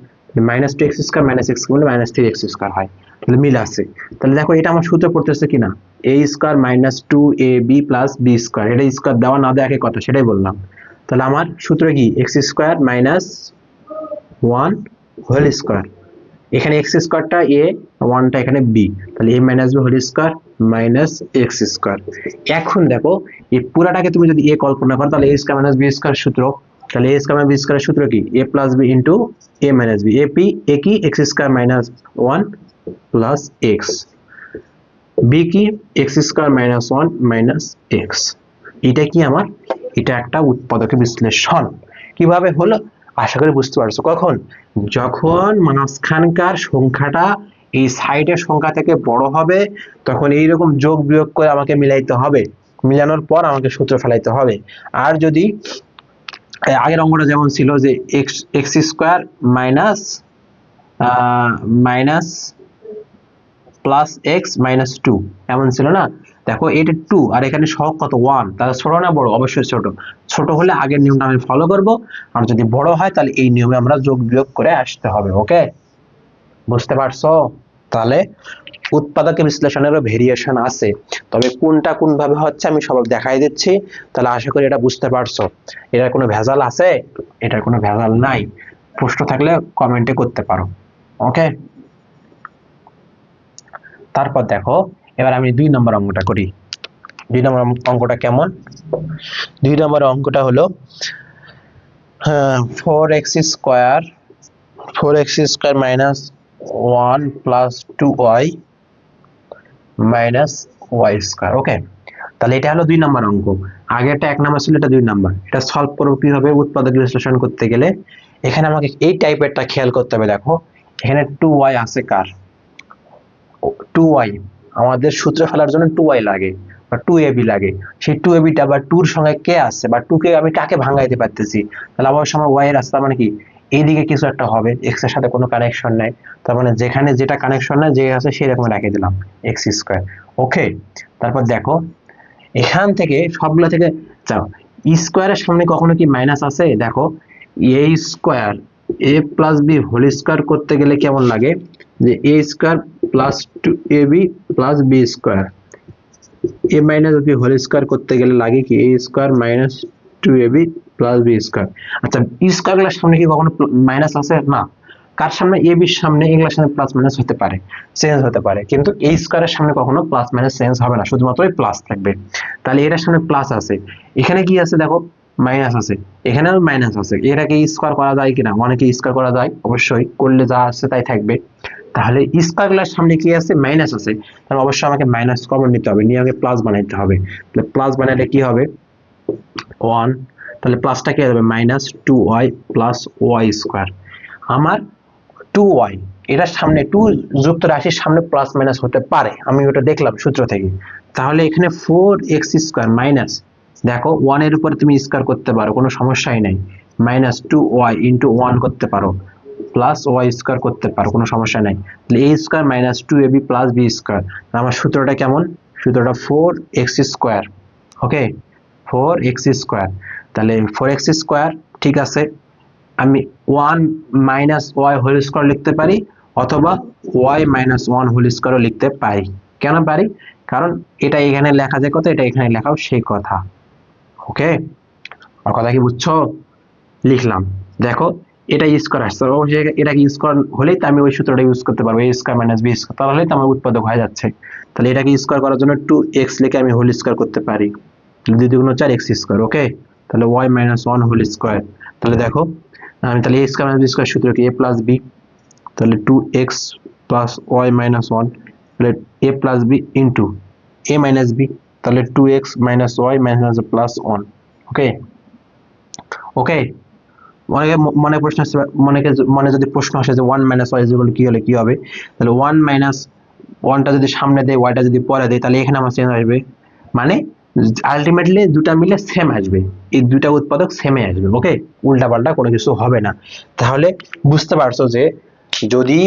minus two x square minus x করলে মাইনাস থ্রি এক্স স্কোয়ার হয়, তাহলে মিল আছে। তাহলে দেখো এটা আমার সূত্র পড়তেছে কিনা, এ square minus two a b plus b square, এটা স্কোয়ার দেওয়া না দেওয়া একই কথা, সেটাই বললাম। তাহলে আমার সূত্র কি, x square minus one whole square, এখানে এক্স স্কোয়ারটা এ, ওয়ানটা এখানে বি, তাহলে a minus b whole square minus x square. এখন দেখো এই পুরাটাকে তুমি যদি এ কল্পনা করো, তাহলে a square minus b square সূত্র, তাহলে a square minus b square সূত্র কি, a plus b into a minus b, a কি x square minus one plus x, b কি x square minus one minus x. এটা কি আমার, এটা একটা উৎপাদক বিশ্লেষণ। কিভাবে হলো আশা করি বুঝতে পারছো, কখন, যখন মাঝখানকার সংখ্যাটা এই সাইডের সংখ্যা থেকে বড় হবে, তখন এইরকম যোগ বিয়োগ করে আমাকে মিলাইতে হবে, মিলানোর পর আমাকে সূত্র ফেলাইতে হবে। আর যদি আগের অঙ্কটা যেমন ছিল যে x x square minus minus plus x minus two এমন ছিল না, দেখো এটা টু আর এখানে সহগ কত ওয়ান, তাহলে ছোট না বড়, অবশ্যই ছোট, ছোট হলে আগের নিয়মটা আমি ফলো করব, আর যদি বড় হয় তাহলে এই নিয়মে আমরা যোগ বিয়োগ করে আসতে হবে। ওকে, বুঝতে পারছো। তাহলে উৎপাদক বিশ্লেষণেরও ভেরিয়েশন আছে, তবে কোনটা কোন ভাবে হচ্ছে আমি সব দেখাই দিচ্ছি, তাহলে আশা করি এটা বুঝতে পারছো। এটার কোনো ভেজাল আছে, এটার কোনো ভেজাল নাই, প্রশ্ন থাকলে কমেন্টে করতে পারো। ওকে, তারপর দেখো এবার আমি 2 নম্বর অঙ্কটা করি। 2 নম্বর অঙ্কটা কেমন, 2 নম্বর অঙ্কটা হলো 4x square minus 1 plus 2y minus y square. Okay, তাহলে এটা হলো 2 নাম্বার অঙ্ক। আগেরটা 1 নাম্বার ছিল, এটা 2 নাম্বার। এটা সলভ করব কিভাবে? উৎপাদক বিশ্লেষণ করতে গেলে এখানে আমাকে এই টাইপেরটা খেয়াল করতে হবে। দেখো এখানে 2y আছে কার? 2y আমাদের সূত্র ফেলার জন্য 2y লাগে বা 2ab লাগে। সেই 2ab টা বা 2 এর সঙ্গে কে আছে বা 2 কে আমি কাকে ভাঙাইতে পারতেছি? তাহলে অবশ্যই আমার y এর আছে, তার মানে কি এইদিকে কিছু একটা হবে, x এর সাথে কোনো কানেকশন নাই। তার মানে যেখানে যেটা কানেকশন নাই, যে আছে সেরকম রেখে দিলাম x স্কয়ার। ওকে, তারপর দেখো এখান থেকে সবগুলা থেকে যাও, স্কয়ারের সামনে কখনো কি মাইনাস আছে? দেখো a square a plus b whole square করতে গেলে কেমন লাগে? যে a square plus 2ab plus b square, a minus b whole square করতে গেলে লাগে কি a square minus 2ab plus b square. আচ্ছা স্কয়ার গুলোর সামনে কি কখনো মাইনাস আছে? না। কার সামনে? ab এর সামনে এগুলোর সামনে প্লাস মাইনাস হতে পারে, চেঞ্জ হতে পারে, কিন্তু a স্কয়ারের সামনে কখনো প্লাস মাইনাস চেঞ্জ হবে না, শুধুমাত্র প্লাস থাকবে। তাহলে এটার সামনে প্লাস আছে, এখানে কি আছে দেখো মাইনাস আছে, এখানেও মাইনাস আছে। এটাকে স্কয়ার করা যায় কিনা? অনেকে স্কয়ার করা যায়, অবশ্যই করলে যা আছে তাই থাকবে। তাহলে স্কয়ার গুলোর সামনে কি আছে? মাইনাস আছে, তাহলে অবশ্যই আমাকে মাইনাস কমন নিতে হবে, নিয়ে আমাকে প্লাস বানাইতে হবে। তাহলে প্লাস বানালে কি হবে? 1, তাহলে প্লাসটা কি হবে? Minus 2y plus y square. আমার 2y, এটার সামনে 2 যুক্ত রাশির সামনে প্লাস মাইনাস হতে পারে, আমি ওটা দেখলাম সূত্র থেকে। তাহলে এখানে 4x স্কয়ার মাইনাস, দেখো 1 এর উপরে তুমি স্কয়ার করতে পারো, কোনো সমস্যাই নাই, মাইনাস 2y ইনটু 1 করতে পারো, প্লাস y স্কয়ার করতে পারো, কোনো সমস্যা নাই। তাহলে a square minus 2ab plus b square. আমার সূত্রটা কেমন? সূত্রটা 4x স্কয়ার। ওকে, 4x স্কয়ার। তাহলে 4x স্কয়ার, ঠিক আছে, আমি 1 মাইনাস ওয়াই হোল স্কয়ার লিখতে পারি, অথবা y মাইনাস 1 হোল স্কয়ারও লিখতে পারি। কেন পারি? কারণ এটা এখানে লেখা যায় কত, এটা এখানে লেখাও সেই কথা। ওকে, আর কথা কি বুঝছো? লিখলাম, দেখো এটা স্কয়ার আসছে, অবশ্যই এটা কি স্কয়ার হলেই তো আমি ওই সূত্রটা ইউজ করতে পারবো, a square minus b square, তাহলে তো আমার উৎপাদক হয়ে যাচ্ছে। তাহলে এটাকে স্কয়ার করার জন্য 2x লিখে আমি হোল স্কয়ার করতে পারি, 2 দুগুণ 4x স্কয়ার। ওকে, তাহলে y মাইনাস 1 হোল স্কয়ার। তাহলে দেখো আমি তাহলে a square minus b square সূত্র কি a প্লাস b, তাহলে 2x প্লাস y মাইনাস 1, তাহলে a plus b into a minus b, তাহলে 2x minus y minus plus 1। ওকে, ওকে, অনেকে মনে প্রশ্ন আসছে, মনে যদি প্রশ্ন আসে যে 1 মাইনাস y ইকুয়াল কি হলে কি হবে? তাহলে 1 মাইনাস 1টা যদি সামনে দেয়, yটা যদি পরে দেয়, তাহলে এখানে আমার চেঞ্জ আসবে, মানে আলটিমেটলি দুটা মিলে সেম আসবে, এই দুটা উৎপাদক সেমে আসবে। ওকে, উল্টা পাল্টা কোনো কিছু হবে না। তাহলে বুঝতে পারছো যে যদি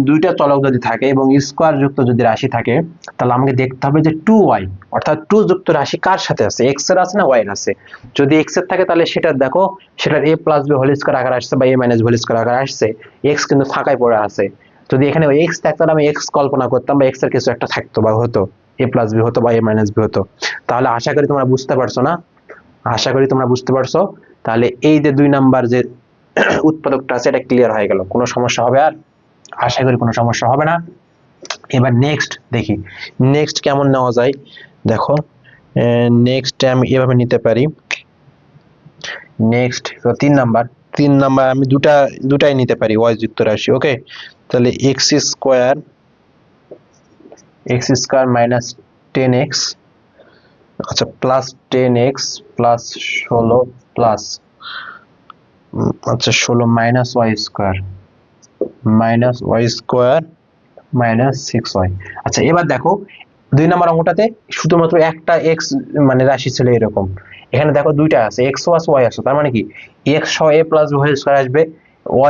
দুইটা চলক যদি থাকে এবং স্কয়ার যুক্ত যদি রাশি থাকে, তাহলে আমাকে দেখতে হবে যে 2y অর্থাৎ 2 যুক্ত রাশি কার সাথে আছে, x এর আছে না y এর আছে। যদি x এর থাকে তাহলে সেটা দেখো, সেটার a plus b whole square আকার আসছে বা a মাইনাস হোল স্কয়ার আকার আসছে, x কিন্তু ফাঁকায় পড়ে আছে। যদি এখানে x থাকতো তাহলে আমি x কল্পনা করতাম বা x এর কিছু একটা থাকতো বা হতো, a প্লাস b হতো বা a মাইনাস b হতো। তাহলে আশা করি তোমরা বুঝতে পারছো না? আশা করি তোমরা বুঝতে পারছো। তাহলে এই যে 2 নাম্বার যে উৎপাদকটা আছে এটা ক্লিয়ার হয়ে গেল, কোনো সমস্যা হবে? আর আশা করি কোনো সমস্যা হবে না। এবার নেক্সট দেখি, নেক্সট কেমন নেওয়া যায়। দেখো নেক্সট আমি এভাবে নিতে পারি। নেক্সট 3 নাম্বার আমি দুটাই নিতে পারি y যুক্ত রাশি। ওকে, তাহলে x স্কয়ার মাইনাস 10x, আচ্ছা প্লাস 10x প্লাস 16 প্লাস আচ্ছা 16 minus y square minus 6y। আচ্ছা এবার দেখো 2 নম্বর অঙ্কটাতে শুধুমাত্র একটা x মানে রাশি ছিল এরকম, এখানে দেখো দুইটা আছে, x ও আছে y আছে, তার মানে কি x সহ a plus b whole square আসবে,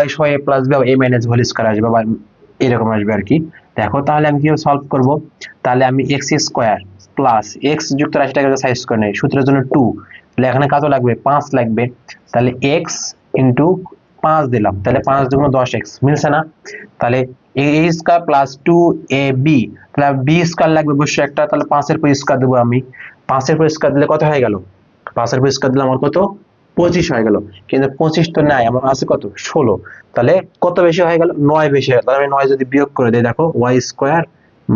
y সহ a plus b a minus whole square আসবে, বা এরকম আসবে আর কি। দেখো তাহলে আমি কিভাবে সলভ করব? তাহলে আমি x স্কয়ার প্লাস x যুক্ত রাশিটাকে সাইজ করে নেই, সূত্রের জন্য 2, তাহলে এখানে কত লাগবে? 5 লাগবে। তাহলে x ইনটু 5 দিলাম, তাহলে 5 দুগুণ 10x, মিলছে না? তাহলে a স্কয়ার প্লাস 2ab, তাহলে b স্কয়ার লাগবে অবশ্যই একটা, তাহলে 5 এর পর স্কয়ার দেবো আমি, 5 এর পর স্কয়ার দিলে কত হয়ে গেল? 5 এর পর স্কয়ার দিলে আমার কত? 25 হয়ে গেল। কিন্তু 25 তো নাই, আমার আছে কত? 16। তাহলে কত বেশি হয়ে গেল? 9 বেশি হয়ে গেল। তাহলে আমি 9 যদি বিয়োগ করে দেই, দেখো y square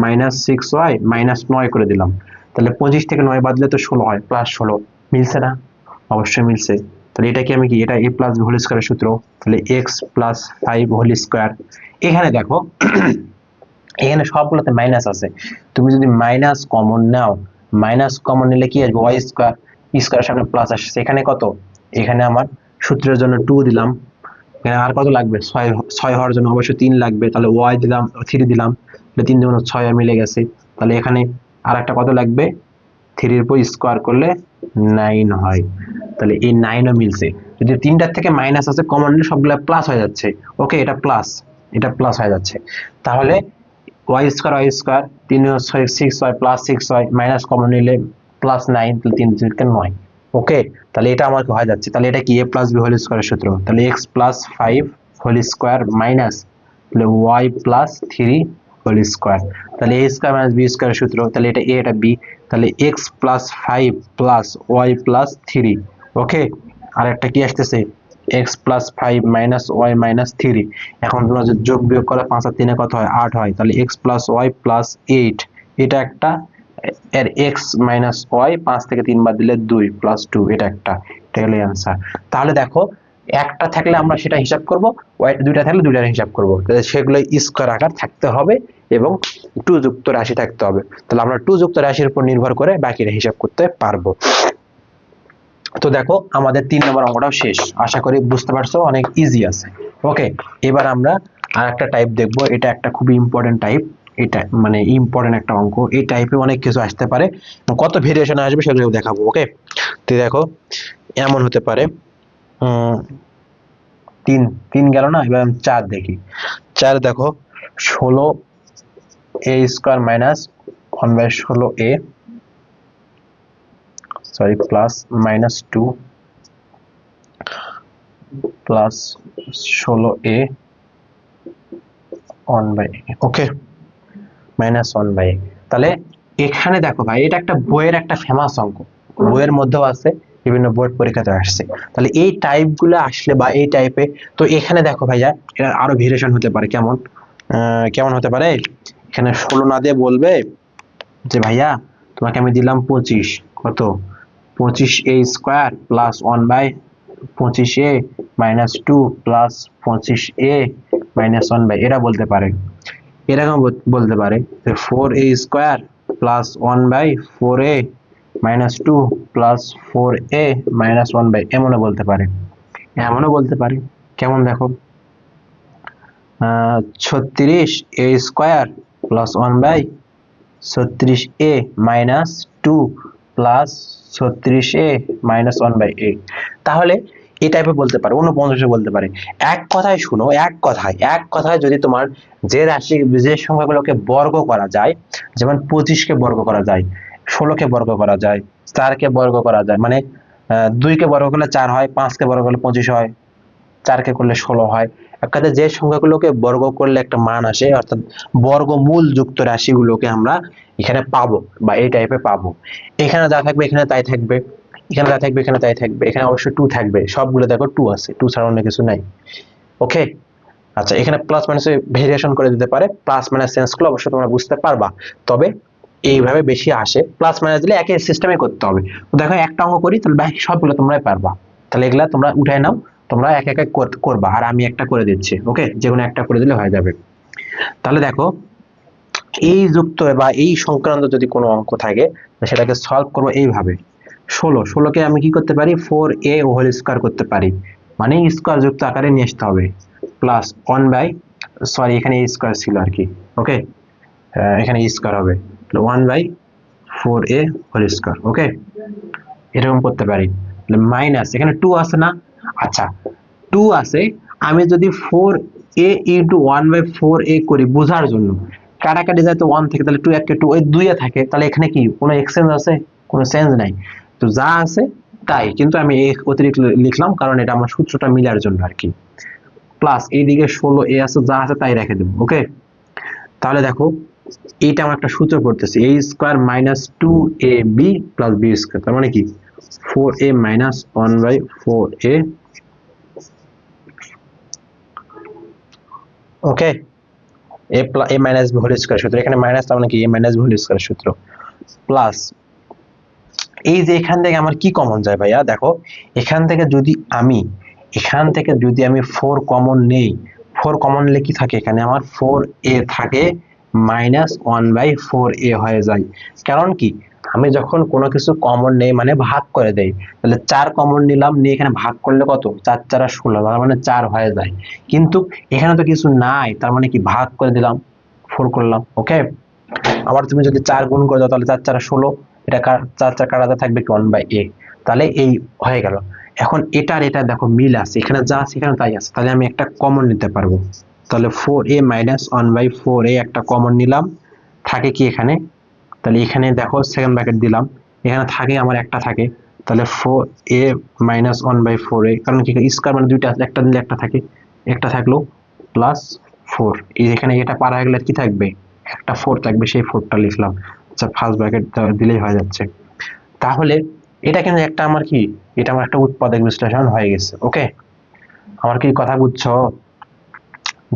minus 6y minus 9 করে দিলাম, তাহলে 25 থেকে 9 বাদ দিলে তো 16 হয়, প্লাস 16, মিলছে না? অবশ্যই মিলছে। তাহলে এটা কি, আমি কি এটা a প্লাস b হোল স্কয়ারের সূত্র, তাহলে x প্লাস 5 হোল স্কয়ার। এখানে দেখো এখানে সবগুলোতে মাইনাস আছে, তুমি যদি মাইনাস কমন নাও মাইনাস কমন নিলে কি আসবে ওয়াই স্কোয়ার, স্কোয়ারের সামনে প্লাস আসছে, এখানে কত, এখানে আমার সূত্রের জন্য 2 দিলাম, এখানে আর কত লাগবে 6 হওয়ার জন্য অবশ্যই 3 লাগবে, তাহলে ওয়াই দিলাম 3 দিলাম, তাহলে 3 দুগুণ 6 মিলে গেছে, তাহলে এখানে আর একটা কত লাগবে 3 এর উপর স্কোয়ার করলে 9 হয়, তাহলে এই 9ও মিলছে। যদি তিনটার থেকে মাইনাস আছে কমন নিলে সবগুলো প্লাস হয়ে যাচ্ছে, ওকে এটা প্লাস হয়ে যাচ্ছে, তাহলে ওয়াই স্কোয়ার 3 6 হয় প্লাস 6 হয়, মাইনাস কমন নিলে প্লাস 9, তাহলে 3 থেকে 9, ওকে তাহলে এটা আমার হয়ে যাচ্ছে, তাহলে এটা কি a প্লাস বি হোল স্কোয়ারের সূত্র, তাহলে x plus 5 whole square minus তাহলে y প্লাস 3 হোল স্কোয়ার, তাহলে a স্কোয়ার মাইনাস বি স্কোয়ারের সূত্র, তাহলে এটা a এটা b, তাহলে x plus 5 plus y plus 3, okay আর একটা কি আসতেছে x plus 5 minus y minus 3, এখন তোমরা যদি যোগ বিয়োগ করে 5 আর 3 কত হয় 8 হয়, তাহলে x প্লাস y প্লাস 8, এটা একটা, এর x মাইনাস y 5 থেকে 3 বাদ দিলে 2 প্লাস 2, এটা একটা, এটা হলো অ্যান্সার। তাহলে দেখো একটা থাকলে আমরা সেটা হিসাব করব, দুইটা থাকলে দুইটার হিসাব করব, তাহলে সেগুলো স্কয়ার আকার থাকতে হবে এবং 2 যুক্ত রাশি থাকতে হবে, তাহলে আমরা 2 যুক্ত রাশির উপর নির্ভর করে বাকিটা হিসাব করতে পারবো। তো দেখো আমাদের 3 নম্বর অঙ্কটাও শেষ, আশা করি বুঝতে পারছো, অনেক ইজি আছে। ওকে এবার আমরা আরেকটা টাইপ দেখবো, এটা একটা খুবই ইম্পর্টেন্ট টাইপ, এটা মানে ইম্পর্টেন্ট একটা অঙ্ক, এই টাইপে অনেক কিছু আসতে পারে, কত ভেরিয়েশন আসবে সেগুলো দেখাবো। ওকে তো দেখো এমন হতে পারে, 3 গেল না, এবার 4 দেখি, 4 দেখো 16a square minus 1/16a sorry plus minus 2 plus 16a 1/a, ওকে মাইনাস 1/a, তাহলে এখানে দেখো ভাই এটা একটা বইয়ের একটা ফেমাস অঙ্ক, বইয়ের মধ্যেও আছে, বিভিন্ন বোর্ড পরীক্ষাতে আসছে, তাহলে এই টাইপ গুলো আসলে বা এই টাইপে, তো এখানে দেখো ভাইয়া এটা আরো ভেরিয়েশন হতে পারে, কেমন কেমন হতে পারে, এখানে 16 না দিয়ে বলবে যে ভাইয়া তোমাকে আমি দিলাম 25, কত 25a square plus 1/25a minus 2 plus 25a minus 1/, এরা বলতে পারে, এরকম বলতে পারে যে 4a square plus 1/4a minus 2 plus 4a minus 1/, এমনও বলতে পারে, এমনও বলতে পারে, কেমন দেখো 36a square plus 1/36a minus 2 plus 36a minus 1/8, তাহলে এই টাইপে বলতে পারে, 49 বলতে পারে। এক কথায় শুনো, এক কথায় যদি তোমার যে রাশি যে সংখ্যাগুলোকে বর্গ করা যায়, যেমন 25 কে বর্গ করা যায়, 16 কে বর্গ করা যায়, 4 কে বর্গ করা যায়, মানে 2 কে বর্গ করলে 4 হয়, 5 কে বর্গ করলে 25 হয়, 4 কে করলে 16 হয়, এক কথায় যে সংখ্যাগুলোকে বর্গ করলে একটা মান আসে, অর্থাৎ বর্গমূল যুক্ত রাশিগুলোকে আমরা এখানে পাবো বা এই টাইপে পাবো, এখানে যা থাকবে এখানে তাই থাকবে, এখানে যা থাকবে এখানে তাই থাকবে, এখানে অবশ্যই 2 থাকবে, সবগুলো দেখো 2 আছে, 2 ছাড়া অন্য কিছু নাই। ওকে আচ্ছা এখানে প্লাস মাইনাসে ভেরিয়েশন করে দিতে পারে, প্লাস মাইনাস চেঞ্জ করলে অবশ্যই তোমরা বুঝতে পারবা, তবে এইভাবে বেশি আসে, প্লাস মাইনাস দিলে একই সিস্টেমে করতে হবে। তো দেখো একটা অঙ্ক করি, তাহলে বাকি সবগুলো তোমরাই পারবা, তাহলে এগুলা তোমরা উঠাই নাও, তোমরা এক এক করবা, আর আমি একটা করে দিচ্ছি, ওকে যেকোনো একটা করে দিলে হয়ে যাবে। তাহলে দেখো এই যুক্ত বা এই সংক্রান্ত যদি কোনো অঙ্ক থাকে সেটাকে সলভ করবো এইভাবে, 16 কে আমি কি করতে পারি 4a হোল স্কয়ার করতে পারি, মানে স্কয়ার যুক্ত আকারে নিয়ে আসতে হবে, প্লাস 1/, এখানে a স্কয়ার ছিল আর কি, ওকে এখানে স্কয়ার হবে 1/4a হোল স্কয়ার, ওকে এরকম করতে পারি, মাইনাস এখানে 2 আছে না, আচ্ছা 2 আছে, আমি যদি 4a ইনটু 1/4a করি বোঝার জন্য, কাটাকাটি যায় তো 1 থেকে, তাহলে 2 1 2 ওই 2 এ থাকে, তাহলে এখানে কি কোনো এক্সচেঞ্জ আছে, কোনো চেঞ্জ নাই, তো যা আছে তাই, কিন্তু আমি অতিরিক্ত লিখলাম কারণ এটা আমার সূত্রটা মিলার জন্য আর কি, প্লাস এইদিকে 16a আছে, যা আছে তাই রেখে দেব, ওকে তাহলে দেখো এইটা আমার একটা সূত্র পড়তেছে, a square minus 2ab plus b square, তার মানে কি 4a minus 1/4a, okay a minus b whole square সূত্র, এখানে মাইনাস তার মানে কি a minus b whole square সূত্র, প্লাস এই যে এখান থেকে আমার কি কমন যায় ভাইয়া, দেখো এখান থেকে যদি আমি 4 কমন নেই, 4 কমন নিলে কি থাকে, এখানে আমার 4a থাকে মাইনাস 1/4a হয়ে যায়, কারণ কি আমি যখন কোনো কিছু কমন নেই মানে ভাগ করে দেই, তাহলে 4 কমন নিলাম, নিয়ে এখানে ভাগ করলে কত, 4 4 16, তার মানে 4 হয়ে যায়। কিন্তু এখানে তো কিছু নাই, তার মানে কি ভাগ করে দিলাম, 4 করলাম। ওকে, আবার তুমি যদি 4 গুণ করে দাও তাহলে 4 4 16, এটা 4 4 কাটাতে থাকবে কি 1/a, তাহলে এই হয়ে গেল। এখন এটার এটা দেখো মিল আছে, এখানে যা আছে এখানে তাই আছে, তাহলে আমি একটা কমন নিতে পারবো। তাহলে 4a মাইনাস 1/4a একটা কমন নিলাম, থাকে কি এখানে, তাহলে এখানে দেখো সেকেন্ড ব্র্যাকেট দিলাম, এখানে থাকে আমার একটা থাকে, তাহলে 4a মাইনাস 1/4a, কারণ কি স্কয়ার মানে দুইটা আছে, একটা দিলে একটা থাকে, একটা থাকলো প্লাস 4, এখানে এটা পার হয়ে গেলে কি থাকবে, একটা 4 থাকবে, সেই 4টা লিখলাম। আচ্ছা, ফার্স্ট ব্র্যাকেট দিলেই হয়ে যাচ্ছে। তাহলে এটা কিন্তু একটা আমার কি, এটা আমার একটা উৎপাদক বিশ্লেষণ হয়ে গেছে। ওকে, আমার কি কথা বুঝছো?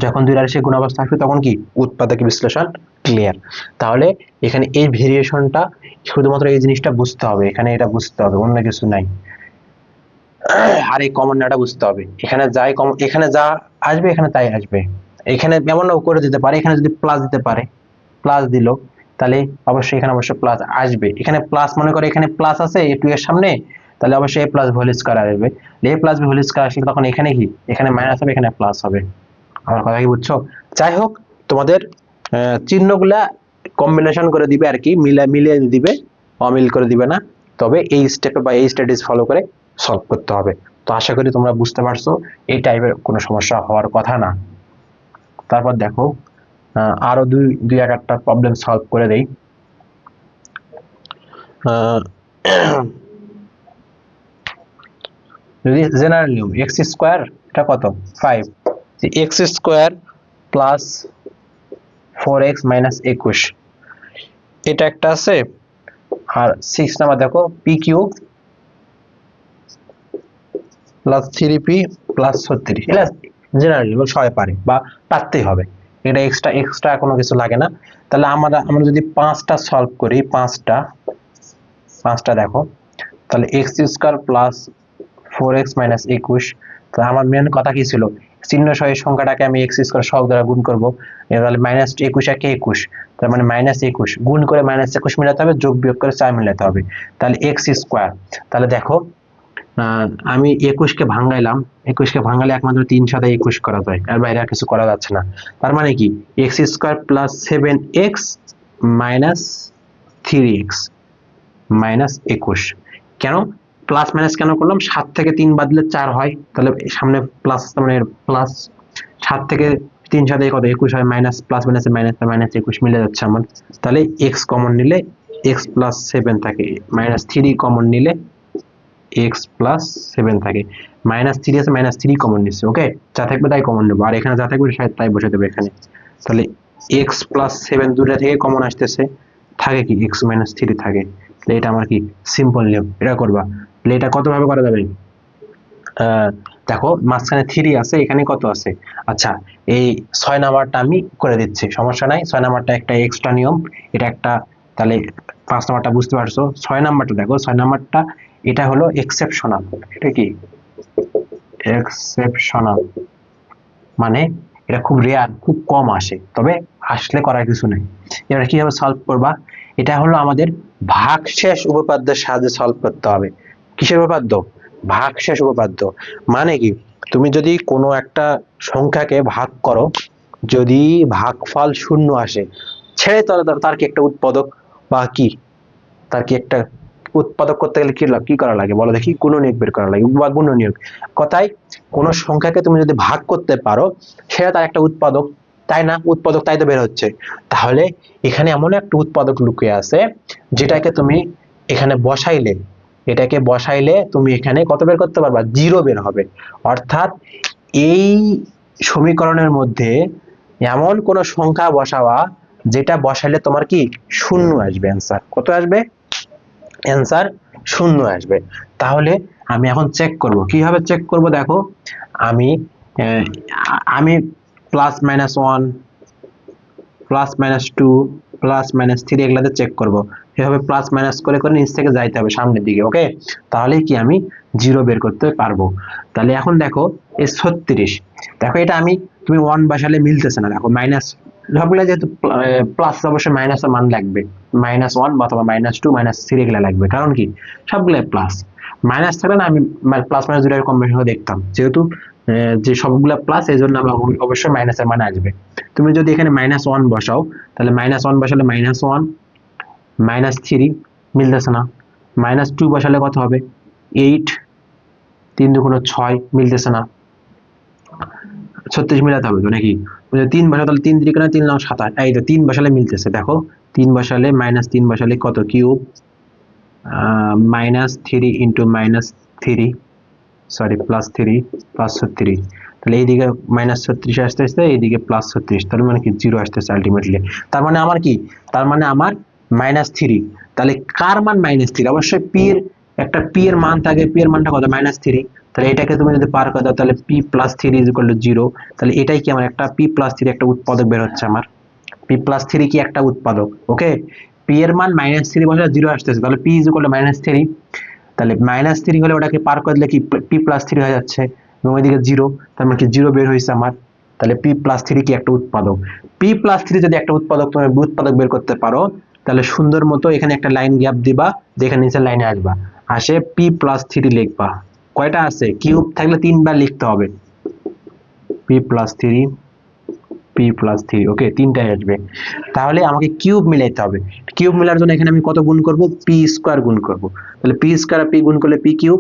যখন দুই রাশির গুণাবস্থা আসবে তখন কি উৎপাদক বিশ্লেষণ ক্লিয়ার। তাহলে এখানে এই ভেরিয়েশনটা শুধুমাত্র এই জিনিসটা বুঝতে হবে, এখানে এটা বুঝতে হবে, অন্য কিছু নাই। আর এই কমন নাটা বুঝতে হবে, এখানে যাই কমন, এখানে যা আসবে এখানে তাই আসবে। এখানে এমনও করে দিতে পারে, এখানে যদি প্লাস দিতে পারে, প্লাস দিল, তাহলে অবশ্যই এখানে অবশ্যই প্লাস আসবে। এখানে প্লাস, মনে করে এখানে প্লাস আছে এ টু এর সামনে, তাহলে অবশ্যই এ প্লাস হোল স্কয়ার আসবে। এ প্লাস বি হোল স্কয়ার আসলে তখন এখানে কি, এখানে মাইনাস হবে, এখানে প্লাস হবে। আমার কথা কি বুঝছো? যাই হোক, তোমাদের চিহ্নগুলা কম্বিনেশন করে দিবে আর কি, মিলিয়ে দিবে, অমিল করে দিবে না। তবে এই স্টেপে বা এই স্ট্র্যাটেজি ফলো করে সলভ করতে হবে। তো আশা করি তোমরা বুঝতে পারছো, এই টাইপের কোনো সমস্যা হওয়ার কথা না। তারপর দেখো আরো দুই এক একটা প্রবলেম সলভ করে দেই। যদি জেনারেল নিয়ম এক্স স্কোয়ার, এটা কত 5, x square plus 4x minus 21, এটা একটা আছে। আর 6 নাম্বার দেখো P cube plus 3p plus 36, এটা জেনারেলি সবাই পারে বা পারতেই হবে, এটা এক্সট্রা কোনো কিছু লাগে না। তাহলে আমরা যদি 5টা সলভ করি, পাঁচটা দেখো, তাহলে x square plus 4x minus 21, তাহলে আমার মেন কথা কি ছিল, চিহ্ন সহ সংখ্যাটাকে আমি এক্স স্কোয়ার সহগ দ্বারা গুণ করবো, তাহলে মাইনাস 21 একে 21, তার মানে মাইনাস 21 গুণ করে মাইনাস 21 মিলাতে হবে, যোগ বিয়োগ করে 4 মিলাতে হবে, তাহলে এক্স স্কোয়ার। তাহলে দেখো আমি 21 কে ভাঙাইলাম, 21 কে ভাঙালে একমাত্র 3 সাথে 21 করা যায়, আর বাইরে আর কিছু করা যাচ্ছে না। তার মানে কি x square plus 7x minus 3x minus 21, কেন প্লাস মাইনাস কেন করলাম, 7 থেকে 3 বাদ দিলে 4 হয়, তাহলে সামনে প্লাস, মানে প্লাস 7 থেকে 3 সাথে কত 21 হয়, minus plus minus minus minus 21 মিলে যাচ্ছে আমার। তাহলে x কমন নিলে x প্লাস 7 থাকে, মাইনাস 3 কমন নিলে x প্লাস 7 থাকে, মাইনাস 3 আছে, মাইনাস 3 কমন নিচ্ছে। ওকে, যা থাকবে তাই কমন নেবো, আর এখানে যা থাকবে তাই বসে দেবো এখানে। তাহলে x প্লাস 7 দুটা থেকে কমন আসতেছে, থাকে কি x মাইনাস 3 থাকে। তাহলে এটা আমার কি সিম্পল নিয়ম, এটা করবা। তাহলে এটা কত ভাবে করা যাবে, দেখো মাঝখানে 3 আছে, এখানে কত আছে, আচ্ছা এই 6 নাম্বারটা আমি করে দিচ্ছি, সমস্যা নাই। 6 নাম্বারটা একটা এক্সট্রা নিয়ম, এটা একটা। তাহলে 5 নাম্বারটা বুঝতে পারছো, 6 নাম্বারটা দেখো, 6 নাম্বারটা এটা হলো এক্সেপশনাল। এটা কি এক্সেপশনাল, মানে এটা খুব রেয়ার, খুব কম আসে, তবে আসলে করার কিছু নেই। এবার কিভাবে সলভ করবা, এটা হলো আমাদের ভাগশেষ উপপাদ্যের সাহায্যে সলভ করতে হবে। কিসের উপপাদ্য, ভাগশেষ উপপাদ্য। মানে কি, তুমি যদি কোনো একটা সংখ্যাকে ভাগ করো, যদি ভাগফল শূন্য আসে, ছেড়ে তার কি একটা উৎপাদক বা কি, তার কি একটা উৎপাদক করতে গেলে কি করা লাগে বলো দেখি, গুণনীয়ক বের করা লাগে বা গুণনীয়ক। কথায় কোন সংখ্যাকে তুমি যদি ভাগ করতে পারো, সেটা তার একটা উৎপাদক, তাই না, উৎপাদক তাই তো বের হচ্ছে। তাহলে এখানে এমন একটা উৎপাদক লুকিয়ে আছে, যেটাকে তুমি এখানে বসাইলে, এটাকে বসাইলে তুমি এখানে কত বের করতে পারবা, 0 বের হবে। অর্থাৎ এই সমীকরণের মধ্যে এমন কোন সংখ্যা বসাবা, যেটা বসাইলে তোমার কি শূন্য আসবে, অ্যান্সার কত আসবে, অ্যান্সার শূন্য আসবে। তাহলে আমি এখন চেক করব, কিভাবে চেক করব দেখো, আমি আমি plus minus 1 plus minus 2 plus minus 3 এগুলাতে চেক করব। এভাবে প্লাস মাইনাস করে করে নিচ থেকে যাইতে হবে সামনের দিকে। ওকে, তাহলে কি আমি 0 বের করতে পারবো। তাহলে এখন দেখো এই 36, দেখো এটা আমি, তুমি 1 বসালে মিলতেছে না, দেখো মাইনাস সবগুলো যেহেতু প্লাস, অবশ্যই মাইনাসের মান লাগবে। -1 অথবা -2 -3 এগুলো লাগবে, কারণ কি সবগুলো প্লাস। মাইনাস থাকলে না আমি প্লাস মাইনাস দুটার কম্বিনেশন দেখতাম, যেহেতু যে সবগুলা প্লাস এই জন্য আমার অবশ্যই মাইনাসের মান আসবে। তুমি যদি এখানে -1 বসাও, তাহলে -1 বসালে -1 -3 মিলতেছে না। -2 বসালে কত হবে 8, 3 দুগুণ 6 মিলতেছে না, 36 মিলাতে হবে তো নাকি? 3 বসালে তাহলে 3 3 3 9 27, এই তো 3 বসালে মিলতেছে, দেখো 3 বসালে -3 বসালে কত কিউব -3 ইন্টু -3 সরি +3 +36, তাহলে এইদিকে -36 আসতে আসতে এইদিকে +36, তার মানে কি 0 আসতেছে আলটিমেটলি। তার মানে আমার কি, তার মানে আমার -3, তাহলে কার মান -3? অবশ্যই পি এর একটা পি এর মান থাকে, পি এর মানটা কত -3, তাহলে এটাকে তুমি যদি পার করে দাও তাহলে p+3 = 0, তাহলে এটাই কি আমার একটা p+3 একটা উৎপাদক বের হচ্ছে আমার। p+3 কি একটা উৎপাদক, ওকে। পি এর মান -3 বসালে 0 আসতেছে, তাহলে p = -3, তাহলে -3 হলে ওটাকে পার করে দিলে কি p+3 হয়ে যাচ্ছে, এবং ওইদিকে 0, তার মানে কি 0 বের হয়েছে আমার। তাহলে p+3 কি একটা উৎপাদক। p+3 যদি একটা উৎপাদক তুমি উৎপাদক বের করতে পারো, তাহলে সুন্দর মতো এখানে একটা লাইন গ্যাপ দিবা, যেখানে নিচের লাইনে আসবা, আসে p+3 লিখবা। কয়টা আছে, কিউব থাকলে 3 বার লিখতে হবে, p+3 p+3, ওকে, 3টাই আসবে। তাহলে আমাকে কিউব মিলাইতে হবে, কিউব মেলার জন্য এখানে আমি কত গুণ করব, পি স্কয়ার গুণ করব, তাহলে পি স্কয়ার আর পি গুণ করলে পি কিউব,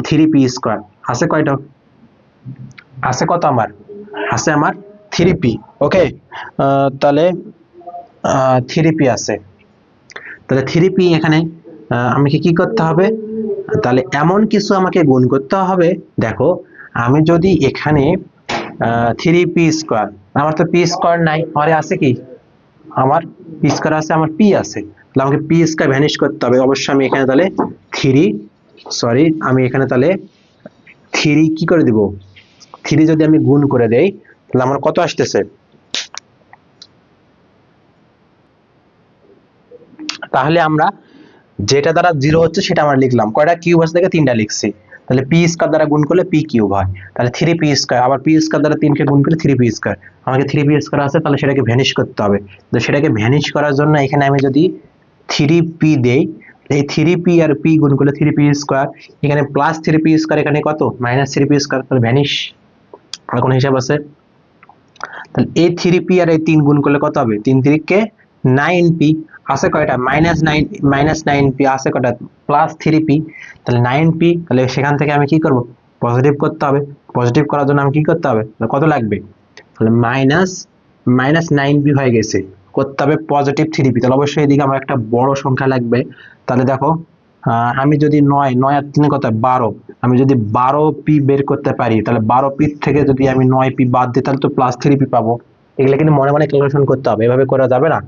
3p স্কয়ার আছে কয়টা, আছে কত আমার, আছে আমার 3p, ওকে। তাহলে 3p আছে, তাহলে 3p এখানে আমাকে কি করতে হবে, তাহলে এমন কিছু আমাকে গুণ করতে হবে। দেখো আমি যদি এখানে 3p স্কয়ার, আমার তো পি স্কয়ার নাই, আমার আছে কি, আমার পি স্কয়ার আছে, আমার পি আছে, তাহলে আমাকে পি স্কয়ার ভ্যানিশ করতে হবে। অবশ্যই আমি এখানে তাহলে 3 সরি আমি এখানে তাহলে 3 কি করে দিব, 3 যদি আমি গুণ করে দেই তাহলে আমার কত আসতেছে, তাহলে আমরা যেটা দ্বারা 0 হচ্ছে সেটা আমরা লিখলাম, কয়টা কিউব আছে থেকে 3টা লিখছি, তাহলে পি স্কয়ার দ্বারা গুণ করলে পি কিউব হয়, তাহলে 3p স্কয়ার, আবার পি স্কয়ার দ্বারা 3 কে গুণ করলে 3p স্কয়ার, আমাকে 3p স্কয়ার আছে, তাহলে সেটাকে ভ্যানিশ করতে হবে। তো সেটাকে ভ্যানিশ করার জন্য এখানে আমি যদি 3p দেই, এই 3p আর p গুণ করলে 3p স্কয়ার, এখানে প্লাস 3p স্কয়ার, এখানে কত -3p স্কয়ার, তাহলে ভ্যানিশ, আর কোন হিসাব আছে, তাহলে এই 3p আর এই 3 গুণ করলে কত হবে, 3 3 কে 9p, আছে কয়টা -9p আছে কয়টা, +3p, তাহলে 9p, তাহলে সেখান থেকে আমি কি করব, পজিটিভ করতে হবে, পজিটিভ করার জন্য আমি কি করতে হবে, কত লাগবে, তাহলে -9p হয়ে গেছে, করতে হবে +3p, তাহলে অবশ্যই এদিকে আমার একটা বড় সংখ্যা লাগবে। তাহলে দেখো আমি যদি 9 9 আর 3 কত 12, আমি যদি 12p বের করতে পারি, তাহলে 12p থেকে যদি আমি 9p বাদ দিই তাহলে তো +3p পাবো। এগুলো কিন্তু মনে মনে ক্যালকুলেশন করতে হবে, এভাবে করা যাবে না।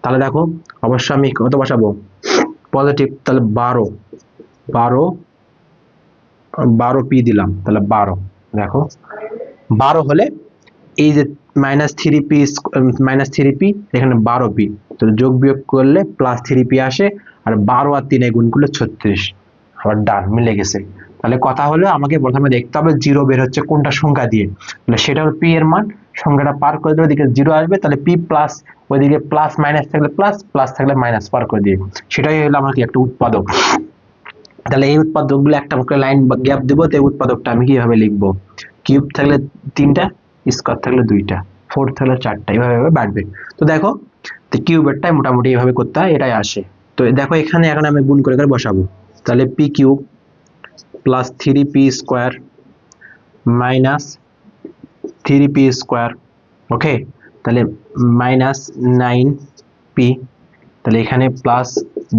তাহলে দেখো অবশ্যই আমি কত বসাবো, পজিটিভ, তাহলে 12p দিলাম, তাহলে 12, দেখো 12 হলে এই যে -3p এখানে 12p, তাহলে যোগ বিয়োগ করলে +3p আসে, আর 12 আর 3 গুণ করলে 36, আবার ডান, মিলে গেছে। তাহলে কথা হলো আমাকে প্রথমে দেখতে হবে 0 বের হচ্ছে কোনটা সংখ্যা দিয়ে, তাহলে সেটা হলো p এর মান, সংখ্যাটা পার করে দিলে ওইদিকে 0 আসবে, তাহলে p প্লাস, ওইদিকে প্লাস মাইনাস থাকলে প্লাস, প্লাস থাকলে মাইনাস পার করে দিয়ে, সেটাই হলো আমার কি একটা উৎপাদক। তাহলে এই উৎপাদকগুলো একটা লাইন গ্যাপ দিব, তো এই উৎপাদকটা আমি কিভাবে লিখবো, কিউব থাকলে 3টা, স্কয়ার থাকলে 2টা, 4 থাকলে 4টা, এইভাবে বাড়বে। তো দেখো তো কিউবেরটাই মোটামুটি এইভাবে করতে হয়, এটাই আসে। তো দেখো এখানে এখন আমি গুণ করে বসাবো, তাহলে p cube plus 3p square minus 3p square, okay, তাহলে -9p, তাহলে এখানে প্লাস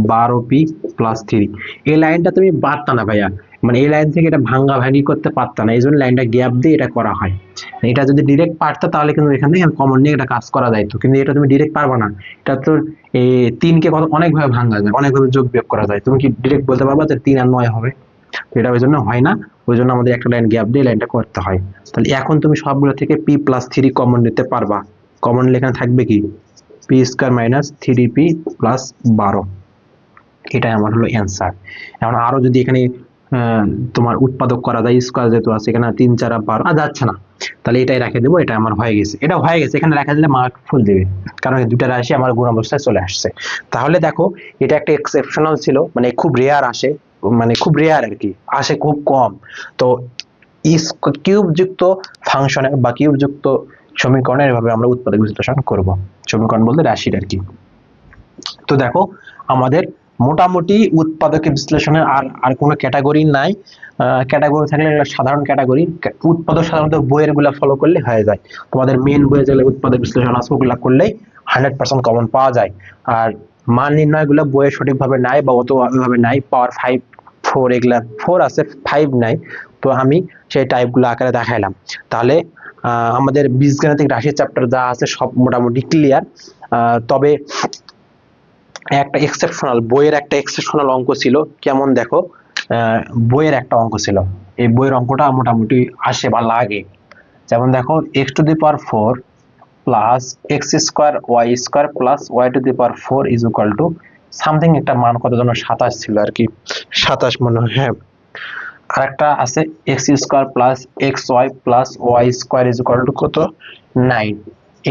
12p প্লাস 3, এই লাইনটা তুমি পারতা না ভাইয়া, মানে এই লাইন থেকে এটা ভাঙ্গা ভাঙি করতে পারতা না, এই জন্য লাইনটা গ্যাপ দিয়ে এটা করা হয়। এটা যদি ডিরেক্ট পারতা তাহলে কিন্তু এখান থেকে কমন নিয়ে এটা কাজ করা যাইতো, কিন্তু এটা তুমি ডিরেক্ট পারবা না, এটা তোর এই 3কে অনেকভাবে ভাঙা যায়, অনেকভাবে যোগ বিয়োগ করা যায়, তুমি কি ডিরেক্ট বলতে পারবা যে 3 আর 9 হবে, তো এটা ওই জন্য হয় না, ওই জন্য আমাদের একটা লাইন গ্যাপ দিয়ে লাইনটা করতে হয়। তাহলে এখন তুমি সবগুলো থেকে p+3 কমন নিতে পারবা, কমন এখানে থাকবে কি p square minus 3p plus 12, এটাই আমার হলো অ্যান্সার। এখন আরো যদি এখানে তোমার উৎপাদক করা যায়, স্কোয়ার যেহেতু আছে এখানে 3 4 12 আর যাচ্ছে না, তাহলে এটাই রেখে দেবো। এটা আমার হয়ে গেছে, এটা হয়ে গেছে, এখানে রেখে দিলে মার্ক ফুল দেবে, কারণ এই দুটা রাশি আমার গুণ অবস্থায় চলে আসছে। তাহলে দেখো এটা একটা এক্সেপশনাল ছিল, মানে খুব রেয়ার আসে, মানে খুব রেয়ার আর কি, আসে খুব কম। তো কিউব যুক্ত ফাংশনে বা কিউব যুক্ত সমীকরণে এভাবে আমরা উৎপাদক বিশ্লেষণ করব। সমীকরণ বলতে রাশির আর কি। তো দেখো আমাদের মোটামুটি উৎপাদক বিশ্লেষণের আর কোনো ক্যাটাগরি নাই। ক্যাটাগরি থাকলে সাধারণ ক্যাটাগরি, উৎপাদক সাধারণত বইয়ের গুলা ফলো করলে হয়ে যায়। তোমাদের মেন বইয়ে যেগুলো উৎপাদক বিশ্লেষণ আছে ওগুলা করলেই 100% কমন পাওয়া যায়। আর মান নির্ণয় গুলো বইয়ে সঠিকভাবে নাই বা অত ভাবে নাই, পাওয়ার 5 4 এগুলা 4 আছে, 5 নাই। তো আমি সেই টাইপগুলো আকারে দেখাইলাম। তাহলে আমাদের বীজগাণিতিক রাশির চ্যাপ্টার যা আছে সব মোটামুটি ক্লিয়ার। তবে একটা এক্সেপশনাল বইয়ের একটা এক্সেপশনাল অঙ্ক ছিল, কেমন দেখো, বইয়ের একটা অঙ্ক ছিল, এই বইয়ের অঙ্কটা মোটামুটি আসে বা লাগে। যেমন দেখো x⁴ plus x square y square plus y⁴ is equal to something, একটা মান কত যেন 27 ছিল আর কি, 27 মনে হয়। হ্যাঁ, আর একটা আছে x² plus xy plus y square is equal to কত 9।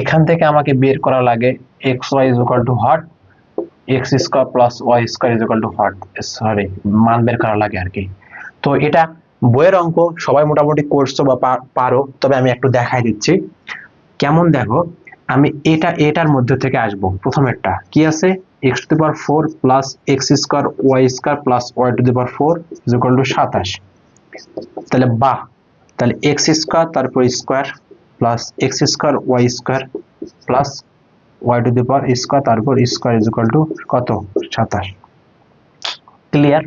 এখান থেকে আমাকে বের করা লাগে xy is equal to what, x² plus y square is equal to what, sorry মান বের করা লাগে আর কি। তো এটা বইয়ের অঙ্ক, সবাই মোটামুটি করছো বা পারো, তবে আমি একটু দেখাই দিচ্ছি কেমন। দেখো আমি এটার মধ্যে থেকে আসবো, প্রথমেরটা কি আছে, x⁴ plus x² y square plus y⁴ is equal to 27। তাহলে বাহ, তাহলে x² তারপর square plus x² y square plus y⁴ তারপর স্কোয়ার ইজ ইকুয়াল টু কত 27। ক্লিয়ার?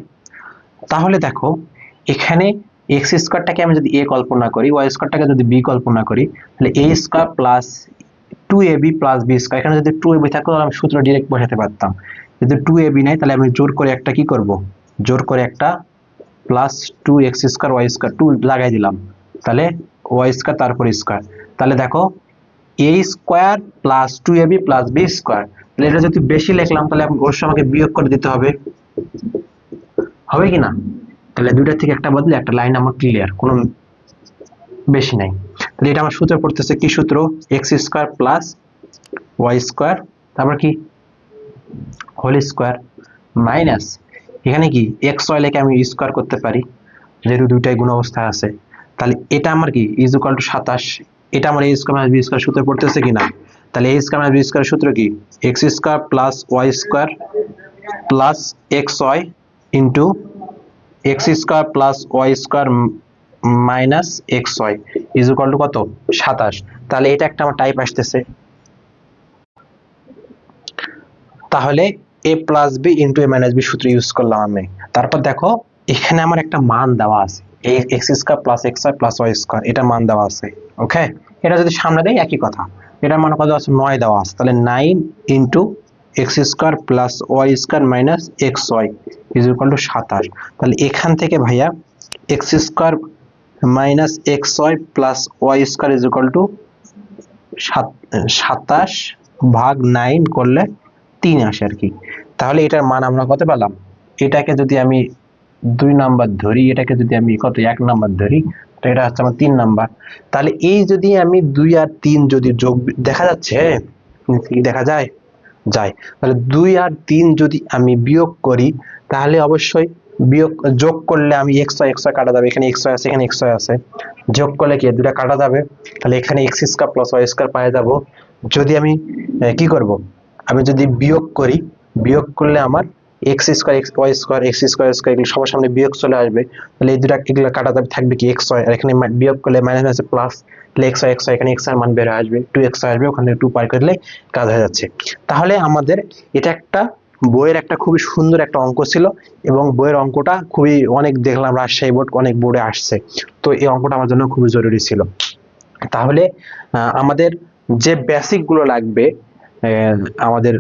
তাহলে দেখো এখানে x² আমি যদি a কল্পনা করি, y² যদি b কল্পনা করি, তাহলে a² plus 2ab plus b square, এখানে যদি 2ab থাকতো তাহলে আমি সূত্র ডাইরেক্ট বসাতে পারতাম। যদি 2ab নাই তাহলে আমি জোর করে একটা কি করব, জোর করে একটা প্লাস 2x² y² 2 লাগাই দিলাম, তাহলে y² তারপর স্কয়ার। তাহলে দেখো a square plus 2ab plus b square, তাহলে এটা যদি বেশি লিখলাম তাহলে অবশ্যই আমাকে বিয়োগ করে দিতে হবে, হবে কি না? তাহলে দুইটা থেকে একটা বদলে একটা লাইন আমার ক্লিয়ার, কোনো বেশি নাই। তাহলে এটা আমার সূত্র পড়তেছে কি সূত্র, x² প্লাস y² তারপর কি হোল স্কয়ার মাইনাস, এখানে কি xy লেখে আমি স্কয়ার করতে পারি যেহেতু দুইটাই গুণ অবস্থায় আছে। তাহলে এটা আমার কি ইজ ইকুয়াল টু 27, এটা আমার a² মাইনাস b² সূত্র পড়তেছে কিনা, তাহলে a² মাইনাস b² সূত্র কি x² plus y² plus xy into x² plus y² minus xy is equal to কত 27। তাহলে এটা একটা আমার টাইপ আসতেছে, তাহলে a plus b into a minus b সূত্র ইউজ করলাম আমি। তারপর দেখো এখানে আমার একটা মান দেওয়া আছে, এই x² plus xy plus y², এটা মান দেওয়া আছে। ওকে, এটা যদি সামনে দেই একই কথা, এটার মান কত আছে 9 দেওয়া আছে, তাহলে 9 into x² plus y² minus xy is equal to 27। তাহলে এখান থেকে ভাইয়া x² minus xy plus y² is equal to 27 ভাগ 9 করলে 3 আসে আর কি। তাহলে এটার মান আমরা কত পেলাম, এটাকে যদি আমি 2 নাম্বার ধরি, এটাকে যদি আমি কত 1 নাম্বার ধরি, তো এটা হচ্ছে আমার 3 নাম্বার। তাহলে এই যদি আমি 2 আর 3 যদি যোগ, দেখা যাচ্ছে কি দেখা যায়, যায়, তাহলে 2 আর 3 যদি আমি বিয়োগ করি তাহলে অবশ্যই বিয়োগ যোগ করলে আমি xy কাটা যাবে, এখানে xy আছে এখানে xy আছে, যোগ করলে কি দুটো কাটা যাবে, তাহলে এখানে x² প্লাস y² পাওয়া যাব। যদি আমি কি করব, আমি যদি বিয়োগ করি, বিয়োগ করলে আমার x² y² x² এগুলো সবার সামনে বিয়োগ চলে আসবে, তাহলে এই দুটো এগুলো কাটা যাবে, থাকবে কি xy, আর এখানে বিয়োগ করলে মাইনাস আছে প্লাস, তাহলে xy এখানে x এর মান বের হয়ে আসবে, 2xy আসবে, ওখান থেকে 2 পার করলে কাজ হয়ে যাচ্ছে। তাহলে আমাদের এটা একটা বইয়ের একটা খুবই সুন্দর একটা অঙ্ক ছিল, এবং বইয়ের অঙ্কটা খুবই অনেক দেখলাম রাজশাহী বোর্ড অনেক বোর্ডে আসছে, তো এই অঙ্কটা আমার জন্য খুবই জরুরি ছিল। তাহলে আমাদের যে বেসিক গুলো লাগবে আমাদের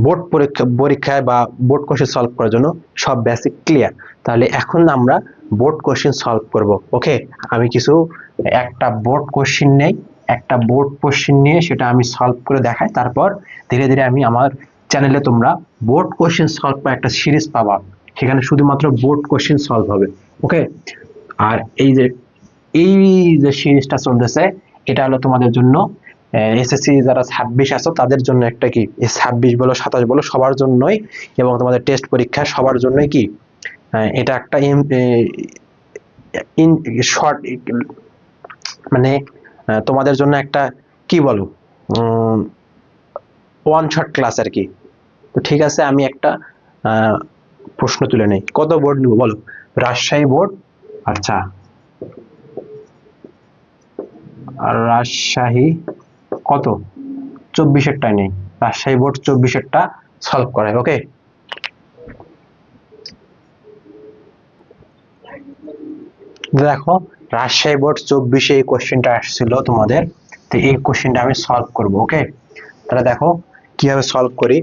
বোর্ড পরীক্ষায় বা বোর্ড কোশ্চেন সলভ করার জন্য, সব বেসিক ক্লিয়ার। তাহলে এখন আমরা বোর্ড কোশ্চেন সলভ করব। ওকে, আমি কিছু একটা বোর্ড কোশ্চেন নেই, একটা বোর্ড কোশ্চেন নিয়ে সেটা আমি সলভ করে দেখাই, তারপর ধীরে ধীরে আমি আমার চ্যানেলে তোমরা বোর্ড কোশ্চেন সলভ করা একটা সিরিজ পাবা, সেখানে শুধুমাত্র বোর্ড কোশ্চেন সলভ হবে। ওকে, আর এই যে সিরিজটা চলতেছে এটা হলো তোমাদের জন্য এসএসসি যারা 26 আছো তাদের জন্য একটা কি, 26 বলো 27 বলো সবার জন্যই, এবং তোমাদের টেস্ট পরীক্ষা সবার জন্যই কি এটা একটা শর্ট, মানে তোমাদের জন্য একটা কি বলো ওয়ান শট ক্লাস আর কি। তো ঠিক আছে, আমি একটা প্রশ্ন তুলে নেই। কত বোর্ড নিব বলো? রাজশাহী বোর্ড, আচ্ছা রাজশাহী কত 24-এরটা নেই, রাজশাহী বোর্ড 24-এরটা সলভ করায়। ওকে, দেখো রাজশাহী বোর্ড 24-এ এই কোশ্চেনটা আসছিল তোমাদের, তো এই কোশ্চেনটা আমি সলভ করব। ওকে, তাহলে দেখো কিভাবে সলভ করি।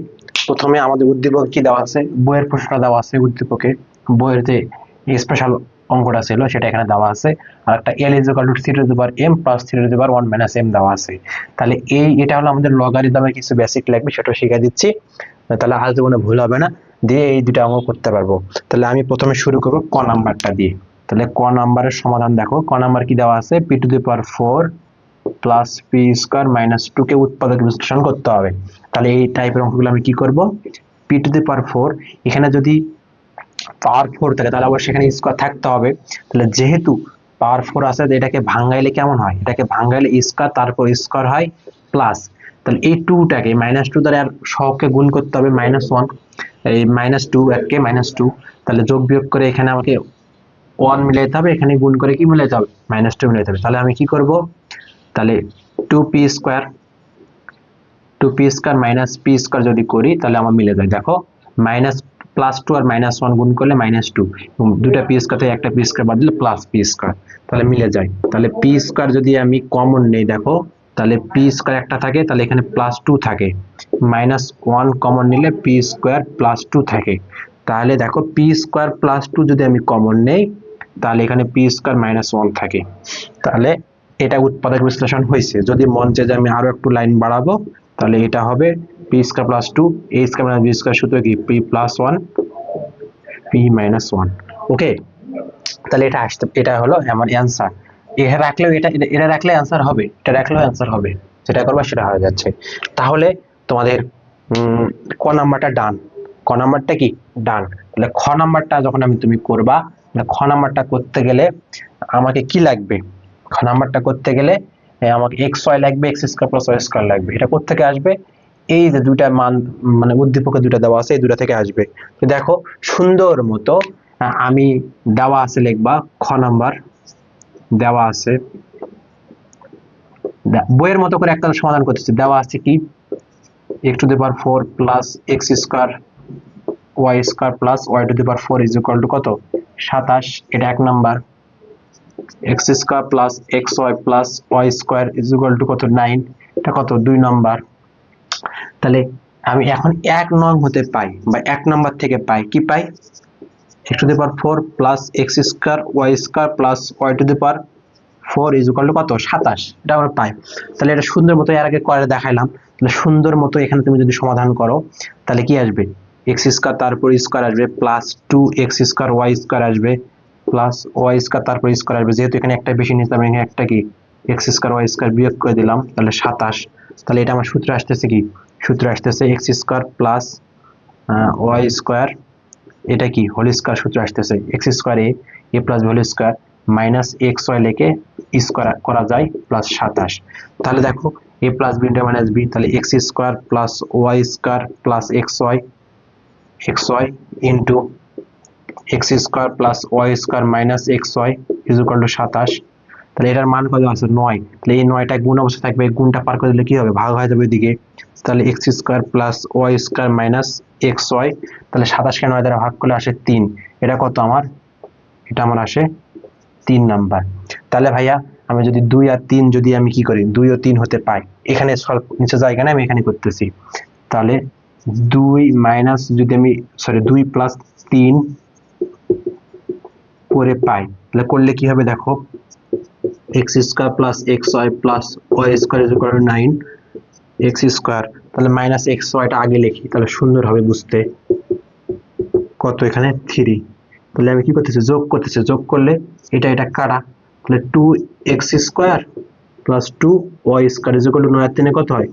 প্রথমে আমাদের উদ্দীপক কি দেওয়া আছে, বইয়ের প্রশ্ন দেওয়া আছে, উদ্দীপকে বইয়ের যে স্পেশাল অঙ্কটা ছিল সেটা এখানে দেওয়া আছে, আর একটা l = 3m + 3 1 - m দেওয়া আছে। তাহলে এটা হলো আমাদের লগারিদমের কিছু বেসিক লাগবে, সেটা শিখিয়ে দিচ্ছি, তাহলে আজ কোনো ভুল হবে না, দিয়ে এই দুটো অঙ্ক করতে পারবো। তাহলে আমি প্রথমে শুরু করব ক নাম্বারটা দিয়ে। তাহলে ক নাম্বারের সমাধান দেখো, ক নাম্বার কি দেওয়া আছে, p⁴ plus P square minus 2 কে উৎপাদক বিশ্লেষণ করতে হবে। তাহলে এই টাইপের অঙ্কগুলো আমি কি করব, p⁴ এখানে যদি পাওয়ার 4 থাকে তাহলে অবশ্যই এখানে স্কোয়ার থাকতে হবে। তাহলে যেহেতু পাওয়ার 4 আছে, এটাকে ভাঙাইলে কেমন হয়, এটাকে ভাঙাইলে স্কোয়ার তারপর স্কোয়ার হয় প্লাস, তাহলে এই 2টাকে -2 দ্বারা আর সহগকে গুণ করতে হবে -1, এই -2 একে -2, তাহলে যোগ বিয়োগ করে এখানে আমাকে 1 মিলাইতে হবে, এখানে গুণ করে কি মিলাইতে হবে, -2 মিলাইতে হবে। তাহলে আমি কি করব, তাহলে 2p² মাইনাস পি স্কোয়ার যদি করি তাহলে আমার মিলে যায়। দেখো +2 আর -1 গুণ করলে -2, এবং দুটা পি স্কোয়ার থেকে একটা পি স্কোয়ার বাদ দিলে প্লাস পি স্কোয়ার, তাহলে মিলে যায়। তাহলে পি স্কোয়ার যদি আমি কমন নেই, দেখো তাহলে পি স্কোয়ার একটা থাকে, তাহলে এখানে +2 থাকে, -1 কমন নিলে পি স্কোয়ার +2 থাকে। তাহলে দেখো পি স্কোয়ার +2 যদি আমি কমন নেই তাহলে এখানে পি স্কোয়ার -1 থাকে। তাহলে এটা উৎপাদক বিশ্লেষণ হয়েছে। যদি মন চায় যে আমি আরো একটু লাইন বাড়াবো তাহলে এটা হবে p square +2 a square minus b square সূত্র কি p+1 p-1। ওকে, তাহলে এটা হলো আমার অ্যান্সার। এটা রাখলেও এটা রাখলে অ্যান্সার হবে, এটা রাখলেও অ্যান্সার হবে, যেটা করবা সেটা হয়ে যাচ্ছে। তাহলে তোমাদের ক নাম্বারটা ডান, ক নাম্বারটা কি ডান। তাহলে খ নাম্বারটা যখন তুমি করবা, খ নাম্বারটা করতে গেলে আমাকে কি লাগবে, খ নাম্বারটা করতে গেলে আমাকে xy লাগবে, x² + y² লাগবে। এটা কোথা থেকে আসবে, এই যে দুইটা মান মানে উদ্দীপকে দুইটা দেওয়া আছে, এই দুইটা থেকে আসবে। তো দেখো সুন্দর মতো আমি দেওয়া আছে লিখবা, খ নাম্বার দেওয়া আছে, বইয়ের মতো করে একটা সমাধান করতেছি। দেওয়া আছে কি x⁴ plus x² y² plus y⁴ কত 27, এটা এক number. x² plus xy plus y² কত 9, এটা কত 2 নাম্বার। তাহলে আমি এখন 1 নং হতে পাই বা 1 নাম্বার থেকে পাই, কি পাই x⁴ plus x² y² plus y⁴ কত 27, এটা আমরা পাই। তাহলে এটা সুন্দর মতো এর আগে করে দেখাইলাম। তাহলে সুন্দর মতো এখানে তুমি যদি সমাধান করো তাহলে কি আসবে, x² তারপর স্কয়ার আসবে প্লাস 2x² y² আসবে প্লাস y² তারপর স্কয়ার আসবে। যেহেতু এখানে একটা বেশি নিতাম, এখানে একটা কি x² y² বিয়োগ করে দিলাম, তাহলে 27। তাহলে এটা আমার সূত্র আসতেছে কি, সূত্র আসতেছে x² প্লাস y², এটা কি হোল স্কয়ার সূত্র আসতেছে x² a plus whole square minus xy লিখে স্কয়ার করা যায় প্লাস 27। তাহলে দেখো a plus b minus b, তাহলে x² plus y² plus xy into x² plus y² minus xy equal to 27। তাহলে এটার মান কত আছে 9, তাহলে এই 9টা গুণ অবস্থা থাকবে, গুণটা পার করে দিলে কি হবে ভাগ হয়ে যাবে এদিকে, তাহলে x² plus y² minus xy, তাহলে 27 কে 9 দ্বারা ভাগ করলে আসে 3, এটা কত আমার, এটা আমার আসে 3 নাম্বার। তাহলে ভাইয়া আমি যদি 2 আর 3 যদি আমি কি করি 2 ও 3 হতে পাই, এখানে সলভ নিচে জায়গা না আমি এখানে করতেছি, তাহলে 2 মাইনাস যদি আমি 2 প্লাস 3 করে পাই, তাহলে করলে কি হবে দেখো x² plus xy plus y² equal to 9 x², তাহলে মাইনাস xy টা আগে লিখি তাহলে সুন্দর হবে বুঝতে, কত এখানে 3, তাহলে আমি কি করতেছি যোগ করতেছি, যোগ করলে এটা কাটা, তাহলে 2x² plus 2y square is equal two 9 আর 3 কত হয়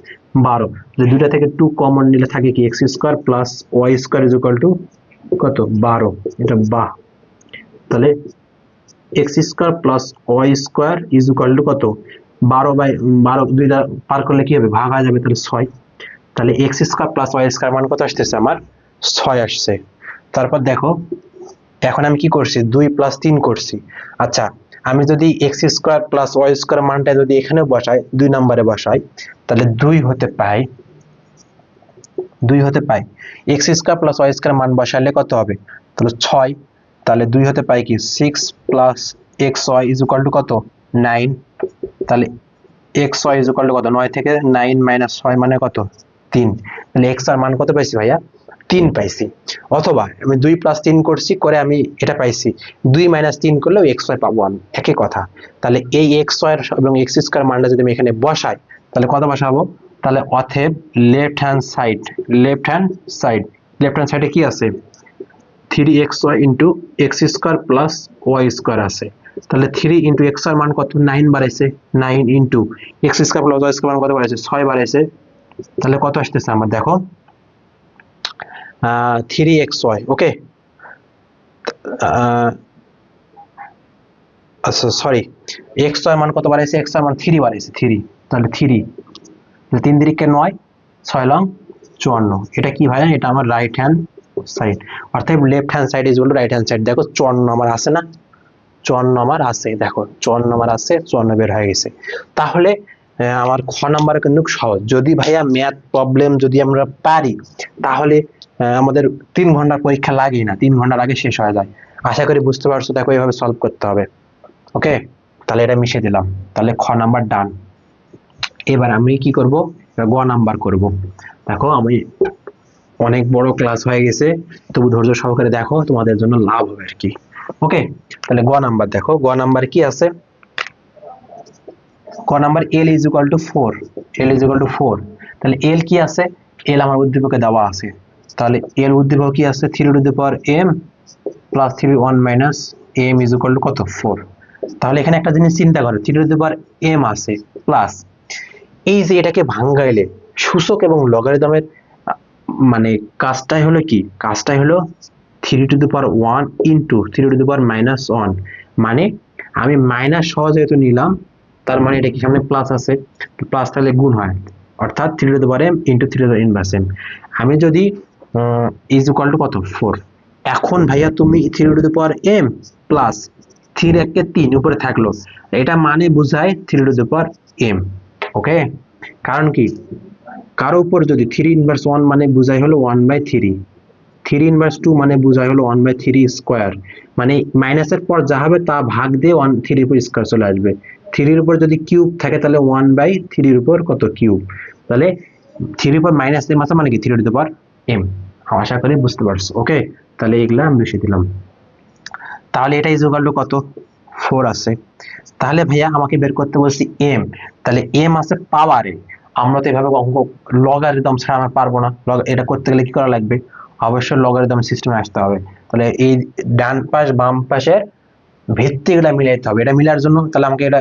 12, তাহলে দুইটা থেকে 2 কমন নিলে থাকে কি x² plus y square is equal to কত 12, এটা বা, তাহলে x² plus y square is equal to কত 12 দুইটা পার করলে কি হবে ভাগ হয়ে যাবে, তাহলে 6, তাহলে x² প্লাস y স্কয়ার মান কত আসতেছে আমার 6 আসছে। তারপর দেখো এখন আমি কি করছি 2 প্লাস 3 করছি। আচ্ছা আমি যদি x² প্লাস y স্কয়ার মানটা যদি এখানে বসাই 2 নম্বরে বসাই, তাহলে 2 হতে পাই x² প্লাস y স্কয়ার মান বসালে কত হবে তাহলে 6, তাহলে 2 হতে পাই কি 6 plus xy is equal to কত 9, তাহলে xy ইজ ইকুয়াল টু কত 9 থেকে 9 মাইনাস 6 মানে কত 3, তাহলে x এর মান কত পাইছি ভাইয়া 3 পাইছি। অথবা আমি 2 প্লাস 3 করছি করে আমি এটা পাইছি 2 মাইনাস 3 করলেও xy পাবো আমি, একই কথা। তাহলে এই xy এবং x² মানটা যদি আমি এখানে বসাই তাহলে কত বসাবো, তাহলে অতএব লেফট হ্যান্ড সাইডে কি আছে 3xy into x² plus y² আছে, তাহলে 3 ইন্টু x এর মান কত 9 বাড়াইছে, 9 ইন্টু x² প্লাস y² মান কত বাড়াইছে 6 বাড়াইছে, তাহলে কত আসতেছে আমার দেখো 3xy, ওকে আচ্ছা সরি xy মান কত বাড়াইছে, x এর মান 3 বাড়াইছে 3, তাহলে 3 3 দিকে 9 6 লং 54, এটা কি ভাই এটা আমার রাইট হ্যান্ড সাইড, অর্থাৎ left hand side is equal two right hand side. দেখো 54 আমার আছে না, 54 আমার আছে, দেখো 54 আমার আছে, 54 বের হয়ে গেছে। তাহলে আমার খ নাম্বার কিন্তু সহজ, যদি ভাইয়া ম্যাথ প্রবলেম যদি আমরা পারি তাহলে আমাদের 3 ঘন্টা পরীক্ষা লাগেই না, 3 ঘন্টার আগে শেষ হয়ে যায়। আশা করি বুঝতে পারছো, দেখো এইভাবে সলভ করতে হবে, ওকে তাহলে এটা মিশিয়ে দিলাম, তাহলে খ নাম্বার ডান। এবার আমি কি করব গ নাম্বার করব। দেখো আমি অনেক বড় ক্লাস হয়ে গেছে, তবু ধৈর্য সহকারে দেখো, তোমাদের জন্য লাভ হবে আর কি, ওকে। তাহলে গ নাম্বার দেখো, গ নাম্বার কি আছে, ক number l is equal to 4, l is equal to 4, তাহলে l কি আছে, l আমার উদ্দীপকে দেওয়া আছে, তাহলে l উদ্দীপক কি আছে 3 two the power m plus 3 1 minus m is equal to কত 4, তাহলে এখানে একটা জিনিস চিন্তা করো 3 টু দি পাওয়ার m আছে প্লাস এই যে এটাকে ভাঙাইলে সূচক এবং লগারিদমের মানে কাজটাই হলো কি, কাজটাই হলো 3 two the power 1 into 3 two the power minus 1, মানে আমি মাইনাস সহজে তো নিলাম, তার মানে এটা কি সামনে প্লাস আছে, প্লাস তাহলে গুণ হয়, অর্থাৎ 3 two the power m into 3 two the power inverse m। আমি যদি ইজ ইকুয়াল টু কত 4, এখন ভাইয়া তুমি 3 two the power m plus 3 একে 3 উপরে থাকলো, এটা মানে বোঝায় 3 টু দি পাওয়ার m, ওকে। কারণ কি কারো উপর যদি 3 ইনভার্স 1 মানে বোঝায় হলো 1/3, 3 ইনভার্স 2 মানে বোঝায় হলো 1/3 স্কয়ার, মানে মাইনাসের পর যা হবে তা ভাগ দিয়ে 1/3 এর উপর স্কয়ার চলে আসবে, 3 এর উপর যদি কিউব থাকে তাহলে 1/3 এর উপর কত কিউব, তাহলে 3 এর উপর মাইনাস m আছে মানে কি 3 টু দি পাওয়ার m। আশা করি বুঝতে পারছো, ওকে তাহলে এগুলা আমি বসিয়ে দিলাম, তাহলে এটা ইজ ইকুয়াল টু কত 4 আছে। তাহলে ভাইয়া আমাকে বের করতে বলছি m, তাহলে m আছে পাওয়ারে, আমরা তো এভাবে অঙ্ক লগারিদম ছাড়া আমরা পারবো না, এটা করতে গেলে কি করা লাগবে, অবশ্যই লগারিদম সিস্টেমে আসতে হবে, তাহলে এই ডান পাশ বাম পাশের ভিত্তিগুলো মিলাইতে হবে, এটা মিলার জন্য তাহলে আমাকে এটা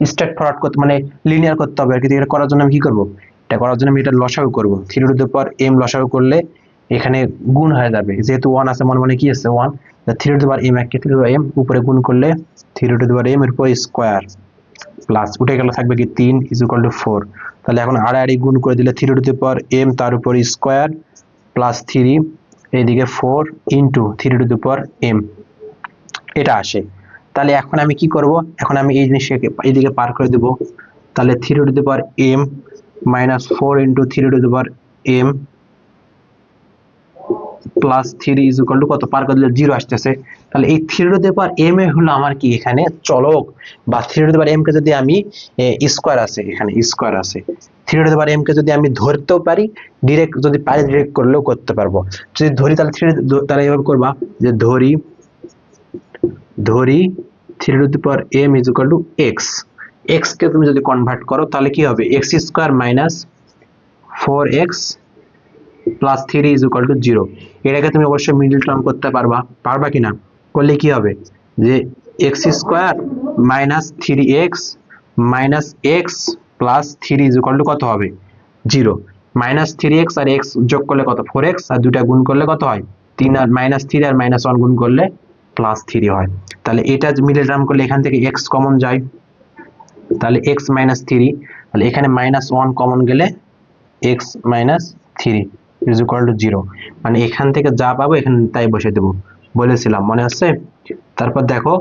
স্ট্রেট ফরওয়ার্ড করতে মানে লিনিয়ার করতে হবে আর কি, এটা করার জন্য আমি কি করব, এটা করার জন্য আমি এটা লসাগু করব, 3 টু দি পাওয়ার m লসাগু করলে এখানে গুণ হয়ে যাবে, যেহেতু 1 আছে মনে মনে কি আছে 1, 3 টু দি পাওয়ার m একে 3 টু দি পাওয়ার m উপরে গুণ করলে 3 টু দি পাওয়ার m এর উপর স্কয়ার প্লাস উঠে গেল থাকবে কি 3 ইজ ইকুয়াল টু 4, তাহলে এখন আড়াআড়ি গুণ করে দিলে 3 টু দি পাওয়ার m তার উপর স্কয়ার প্লাস 3 এইদিকে 4 into 3 two the power m, এটা আসে। তাহলে এখন আমি কি করব, এখন আমি এই জিনিসটাকে এইদিকে পার করে দেব, তাহলে 3 two the power m minus 4 into 3 two the power m plus 3 is equal to কত পার করে দিলে 0 আসতেছে, তাহলে এই 3 টু দি পাওয়ার m এ হলো আমার কি এখানে চলক, বা 3 টু দি পাওয়ার m কে যদি আমি স্কয়ার আছে এখানে স্কয়ার আছে, 3 টু দি পাওয়ার m কে যদি আমি ধরতেও পারি, ডাইরেক্ট যদি পারি ডাইরেক্ট করলেও করতে পারবো, যদি ধরি তাহলে 3 তাহলে এভাবে করবা যে ধরি 3 two the power m is equal two x, x কে তুমি যদি কনভার্ট করো তাহলে কি হবে x square minus 4x plus 3 is equal to 0। এটাকে তুমি অবশ্যই মিডল টার্ম করতে পারবা কিনা? করলে কি হবে যে x square minus 3x minus x plus 3 is equal to কত হবে? 0। মাইনাস 3x আর x যোগ করলে কত? 4x, আর দুটা গুণ করলে কত হয়? 3 আর মাইনাস 3 আর মাইনাস 1 গুণ করলে প্লাস 3 হয়। তাহলে এটা মিডল টার্ম করলে এখান থেকে x কমন যায়, তাহলে x মাইনাস 3, তাহলে এখানে মাইনাস 1 কমন গেলে x minus 3 is equal to 0। মানে এখান থেকে যা পাবো এখানে তাই বসে দেবো, বলেছিলাম মনে আছে? তারপর দেখো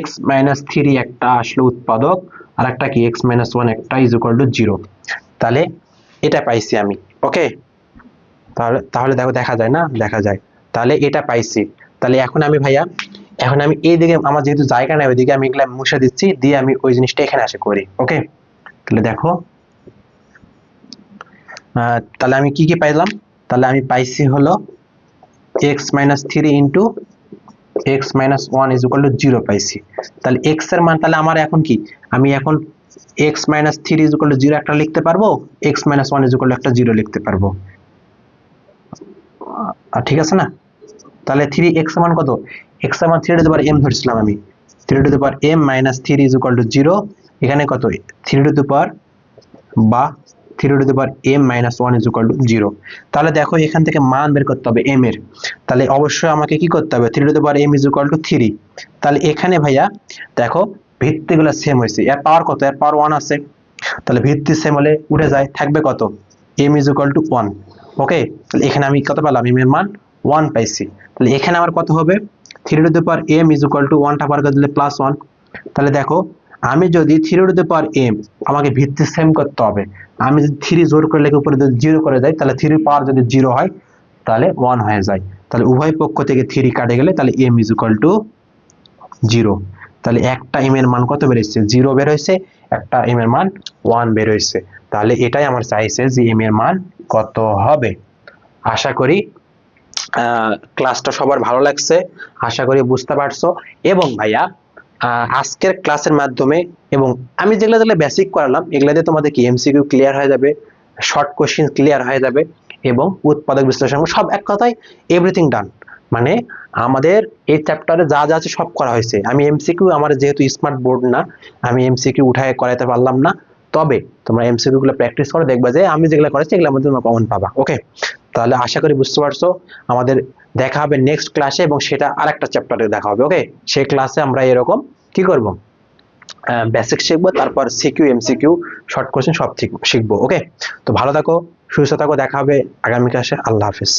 x মাইনাস 3 একটা আসলে উৎপাদক, আর একটা কি x মাইনাস 1 একটা ইজ ইকুয়াল টু 0। তাহলে এটা পাইছি আমি। ওকে, তাহলে দেখো দেখা যায় না? দেখা যায়। তাহলে এটা পাইছি। তাহলে এখন আমি ভাইয়া এইদিকে আমার যেহেতু জায়গা নেই ওইদিকে আমি এগুলা মুছে দিচ্ছি, দিয়ে আমি ওই জিনিসটা এখানে আসে করি। ওকে, তাহলে দেখো তাহলে আমি কি পাইলাম? তাহলে আমি পাইছি হলো x minus 3 into x minus 1 is equal to 0 পাইছি। তাহলে x এর মান তাহলে আমার এখন কি? আমি এখন x minus 3 is equal to 0 একটা লিখতে পারবো, x minus 1 is equal two একটা 0 লিখতে পারবো। ঠিক আছে না? তাহলে 3x এর মান কত? x এর মান 3 টু দি পাওয়ার m ধরছিলাম আমি, 3 two the power m minus 3 is equal to 0। এখানে কত? 3 টু দি পাওয়ার বা 3 two the power m minus 1 is equal to 0। তাহলে দেখো এখান থেকে মান বের করতে হবে m এর। তাহলে অবশ্যই আমাকে কি করতে হবে? 3 two the power m is equal two 3। তাহলে এখানে ভাইয়া দেখো ভিত্তিগুলো সেম হয়েছে, এর পাওয়ার কত? এর পাওয়ার 1 আছে। তাহলে ভিত্তি সেম হলে উঠে যায়, থাকবে কত? m is equal two 1। ওকে, তাহলে এখানে আমি কত পেলাম? m এর মান 1 পাইছি। তাহলে এখানে আমার কত হবে? 3 two the power m is equal two 1 টা বার করে দিলে প্লাস 1। তাহলে দেখো আমি যদি 3 টু দি পাওয়ার m, আমাকে ভিত্তি সেম করতে হবে। আমি যদি 3 জোর করে লেখে উপরে যদি 0 করে দেয়, তাহলে 3 পাওয়ার যদি 0 হয় তাহলে 1 হয়ে যায়। তাহলে উভয় পক্ষ থেকে 3 কাটে গেলে তাহলে m ইজ ইকুয়াল টু 0। তাহলে একটা m এর মান কত বের হয়েছে? 0 বের হয়েছে, একটা m এর মান 1 বের হয়েছে। তাহলে এটাই আমার চাইছে যে m এর মান কত হবে। আশা করি ক্লাসটা সবার ভালো লাগছে, আশা করি বুঝতে পারছো। এবং ভাইয়া আজকের ক্লাসের মাধ্যমে এবং আমি যেগুলো বেসিক করালাম এগুলা দিয়ে তোমাদের কি এমসিকিউ ক্লিয়ার হয়ে যাবে, শর্ট কোশ্চেন ক্লিয়ার হয়ে যাবে, এবং উৎপাদক বিশ্লেষণ সব এক কথায় এভরিথিং ডান। মানে আমাদের এই চ্যাপ্টারে যা যা আছে সব করা হয়েছে। আমি এমসিকিউ, আমার যেহেতু স্মার্ট বোর্ড না, আমি এমসিকিউ উঠায় করাতে পারলাম না। তবে তোমরা এমসিকিউ গুলো প্র্যাকটিস করে দেখবা যে আমি যেগুলো করেছি এগুলোর মধ্যে তোমরা কমন পাবা। ওকে, তাহলে আশা করি বুঝতে পারছো। আমাদের দেখা হবে নেক্সট ক্লাসে, এবং সেটা আরেকটা চ্যাপ্টারে দেখা হবে। ওকে, সেই ক্লাসে আমরা এরকম কি করব? বেসিক শিখবো, তারপর সিকিউ, এমসিকিউ, শর্ট কোশ্চেন সব শিখবো। ওকে, তো ভালো থাকো, সুস্থ থাকো, দেখা হবে আগামী ক্লাসে। আল্লাহ হাফেজ।